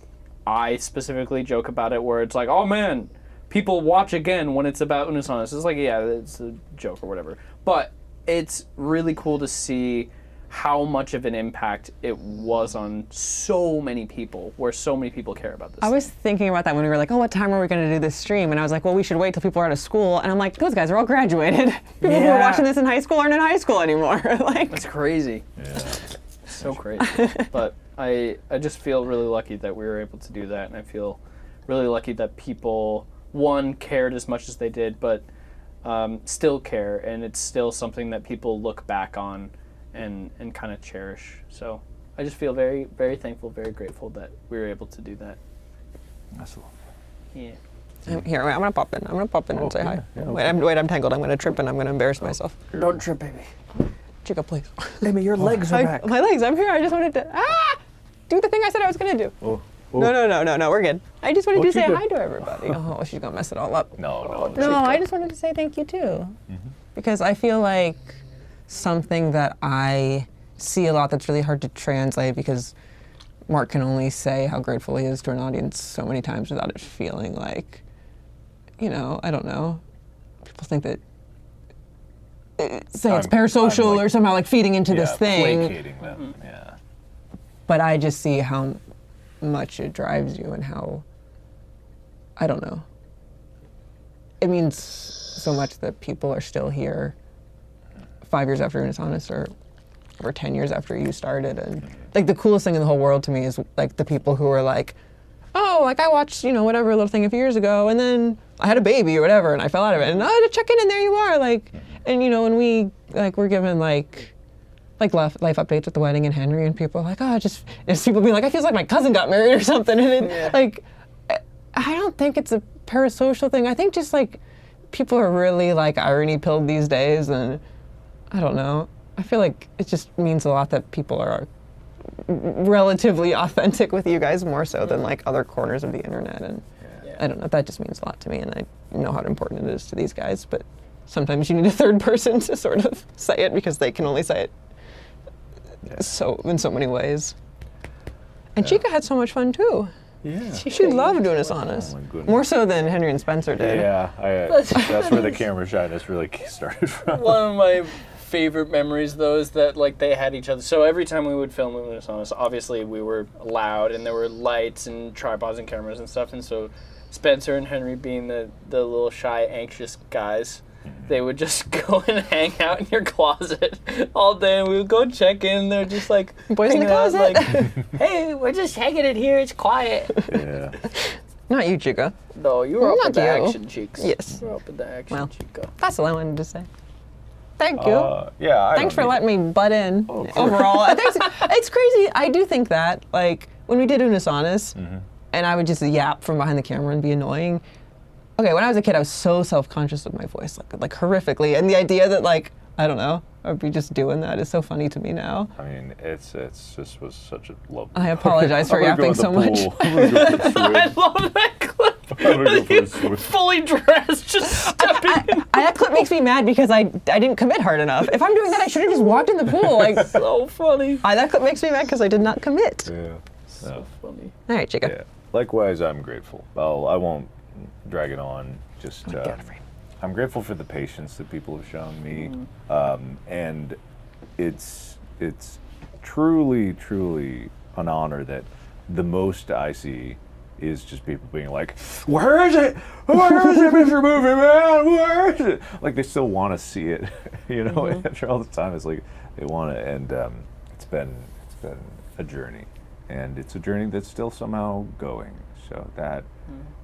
I specifically joke about it where it's like, oh man, people watch again when it's about Unus Annus. It's like, yeah, it's a joke or whatever. But it's really cool to see how much of an impact it was on so many people, where so many people care about this. I was thinking about that when we were like, oh, what time are we going to do this stream? And I was like, well, we should wait till people are out of school. And I'm like, those guys are all graduated. People who are watching this in high school aren't in high school anymore. Like, that's crazy. Yeah. So crazy. But I just feel really lucky that we were able to do that, and I feel really lucky that people, one, cared as much as they did, but still care, and it's still something that people look back on and kind of cherish. So I just feel very, very thankful, very grateful that we were able to do that. That's a lot. Yeah. here, wait, I'm going to pop in. I'm going to pop in and say hi. Yeah, Wait, I'm tangled. I'm going to trip and I'm going to embarrass myself. Don't trip, baby. Chica, please. Amy, your legs are back. My legs, I'm here. I just wanted to, do the thing I said I was going to do. Oh. No, we're good. I just wanted to say Chica. hi to everybody. Oh, she's going to mess it all up. No. No, I just wanted to say thank you too. Because I feel like something that I see a lot that's really hard to translate, because Mark can only say how grateful he is to an audience so many times without it feeling like, I don't know. People think that say it's parasocial or somehow like feeding into this thing. Placating them, yeah. But I just see how much it drives you and how, I don't know. It means so much that people are still here 5 years after Unus Annus or 10 years after you started. And like the coolest thing in the whole world to me is like the people who are like, oh, like I watched, whatever little thing a few years ago, and then I had a baby or whatever, and I fell out of it, and I had to check in, and there you are, like, and when we we're given like life updates at the wedding and Henry, and people are like, oh, it's people being like, I feel like my cousin got married or something, and it, like, I don't think it's a parasocial thing. I think just like people are really like irony pilled these days, and I don't know. I feel like it just means a lot that people are relatively authentic with you guys more so than like other corners of the internet, and I don't know, that just means a lot to me, and I know how important it is to these guys, but sometimes you need a third person to sort of say it because they can only say it so in so many ways. And Chica had so much fun too. Yeah. She loved Unus Annus. Oh my goodness. More so than Henry and Spencer did. Yeah, that's where the camera shyness really started from. One of my favorite memories, though, is that like they had each other. So every time we would film Unus Annus, obviously we were loud and there were lights and tripods and cameras and stuff. And so Spencer and Henry, being the little shy, anxious guys, they would just go and hang out in your closet all day, and we would go check in. They're just like Boys in the hanging out, closet. like, hey, we're just hanging in here. It's quiet. Yeah. Not you, Chica. No, you were up Not with the you. action, cheeks. Yes. You were up with the action, Well. Chica. That's all I wanted to say. Thank you. Yeah. I Thanks don't for need- letting me butt in. of course. Overall, I think it's crazy. I do think that, like, when we did Unus Annus, Mm-hmm. and I would just yap from behind the camera and be annoying. Okay, when I was a kid, I was so self-conscious of my voice, like horrifically, and the idea that, like, I don't know, I'd be just doing that is so funny to me now. I mean, it's just was such a lovely. I apologize for I'm gonna go yapping in the so much. pool. I'm gonna go for a swim. I love that clip. I'm gonna go for a swim. Fully dressed, just stepping in. That clip makes me mad because I didn't commit hard enough. If I'm doing that, I should have just walked in the pool. Like, So funny. that clip makes me mad because I did not commit. Yeah. So funny. All right, Jacob. Yeah. Likewise, I'm grateful. I won't drag it on. Just I'm grateful for the patience that people have shown me, and it's truly an honor that the most I see is just people being like, "Where is it? Where is it, Mr. Movie Man? Where is it?" Like they still want to see it, you know. After all the time, it's like they want to, and it's been a journey, and it's a journey that's still somehow going. So that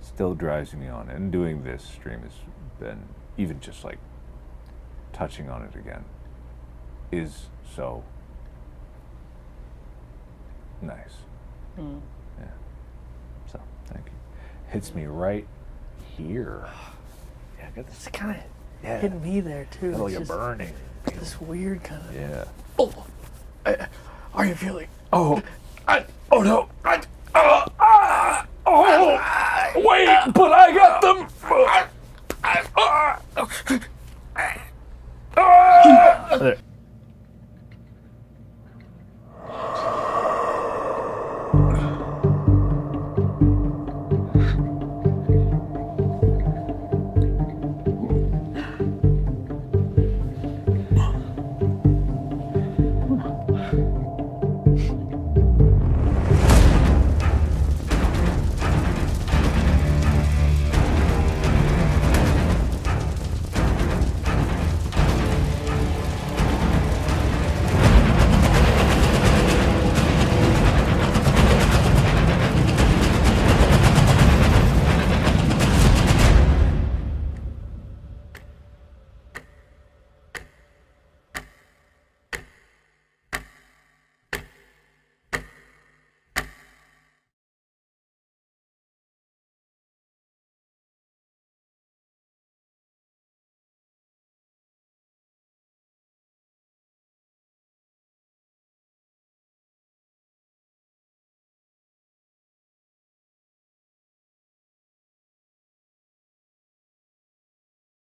still drives me on, and doing this stream has been even just like touching on it again is so nice. Yeah. So thank you. Hits me right here. Yeah, I got this. It's kind of hit me there too. Got like It's a just burning. this weird kind of. Yeah. Oh, are you feeling? Oh. Oh no! Wait, but I got them. There.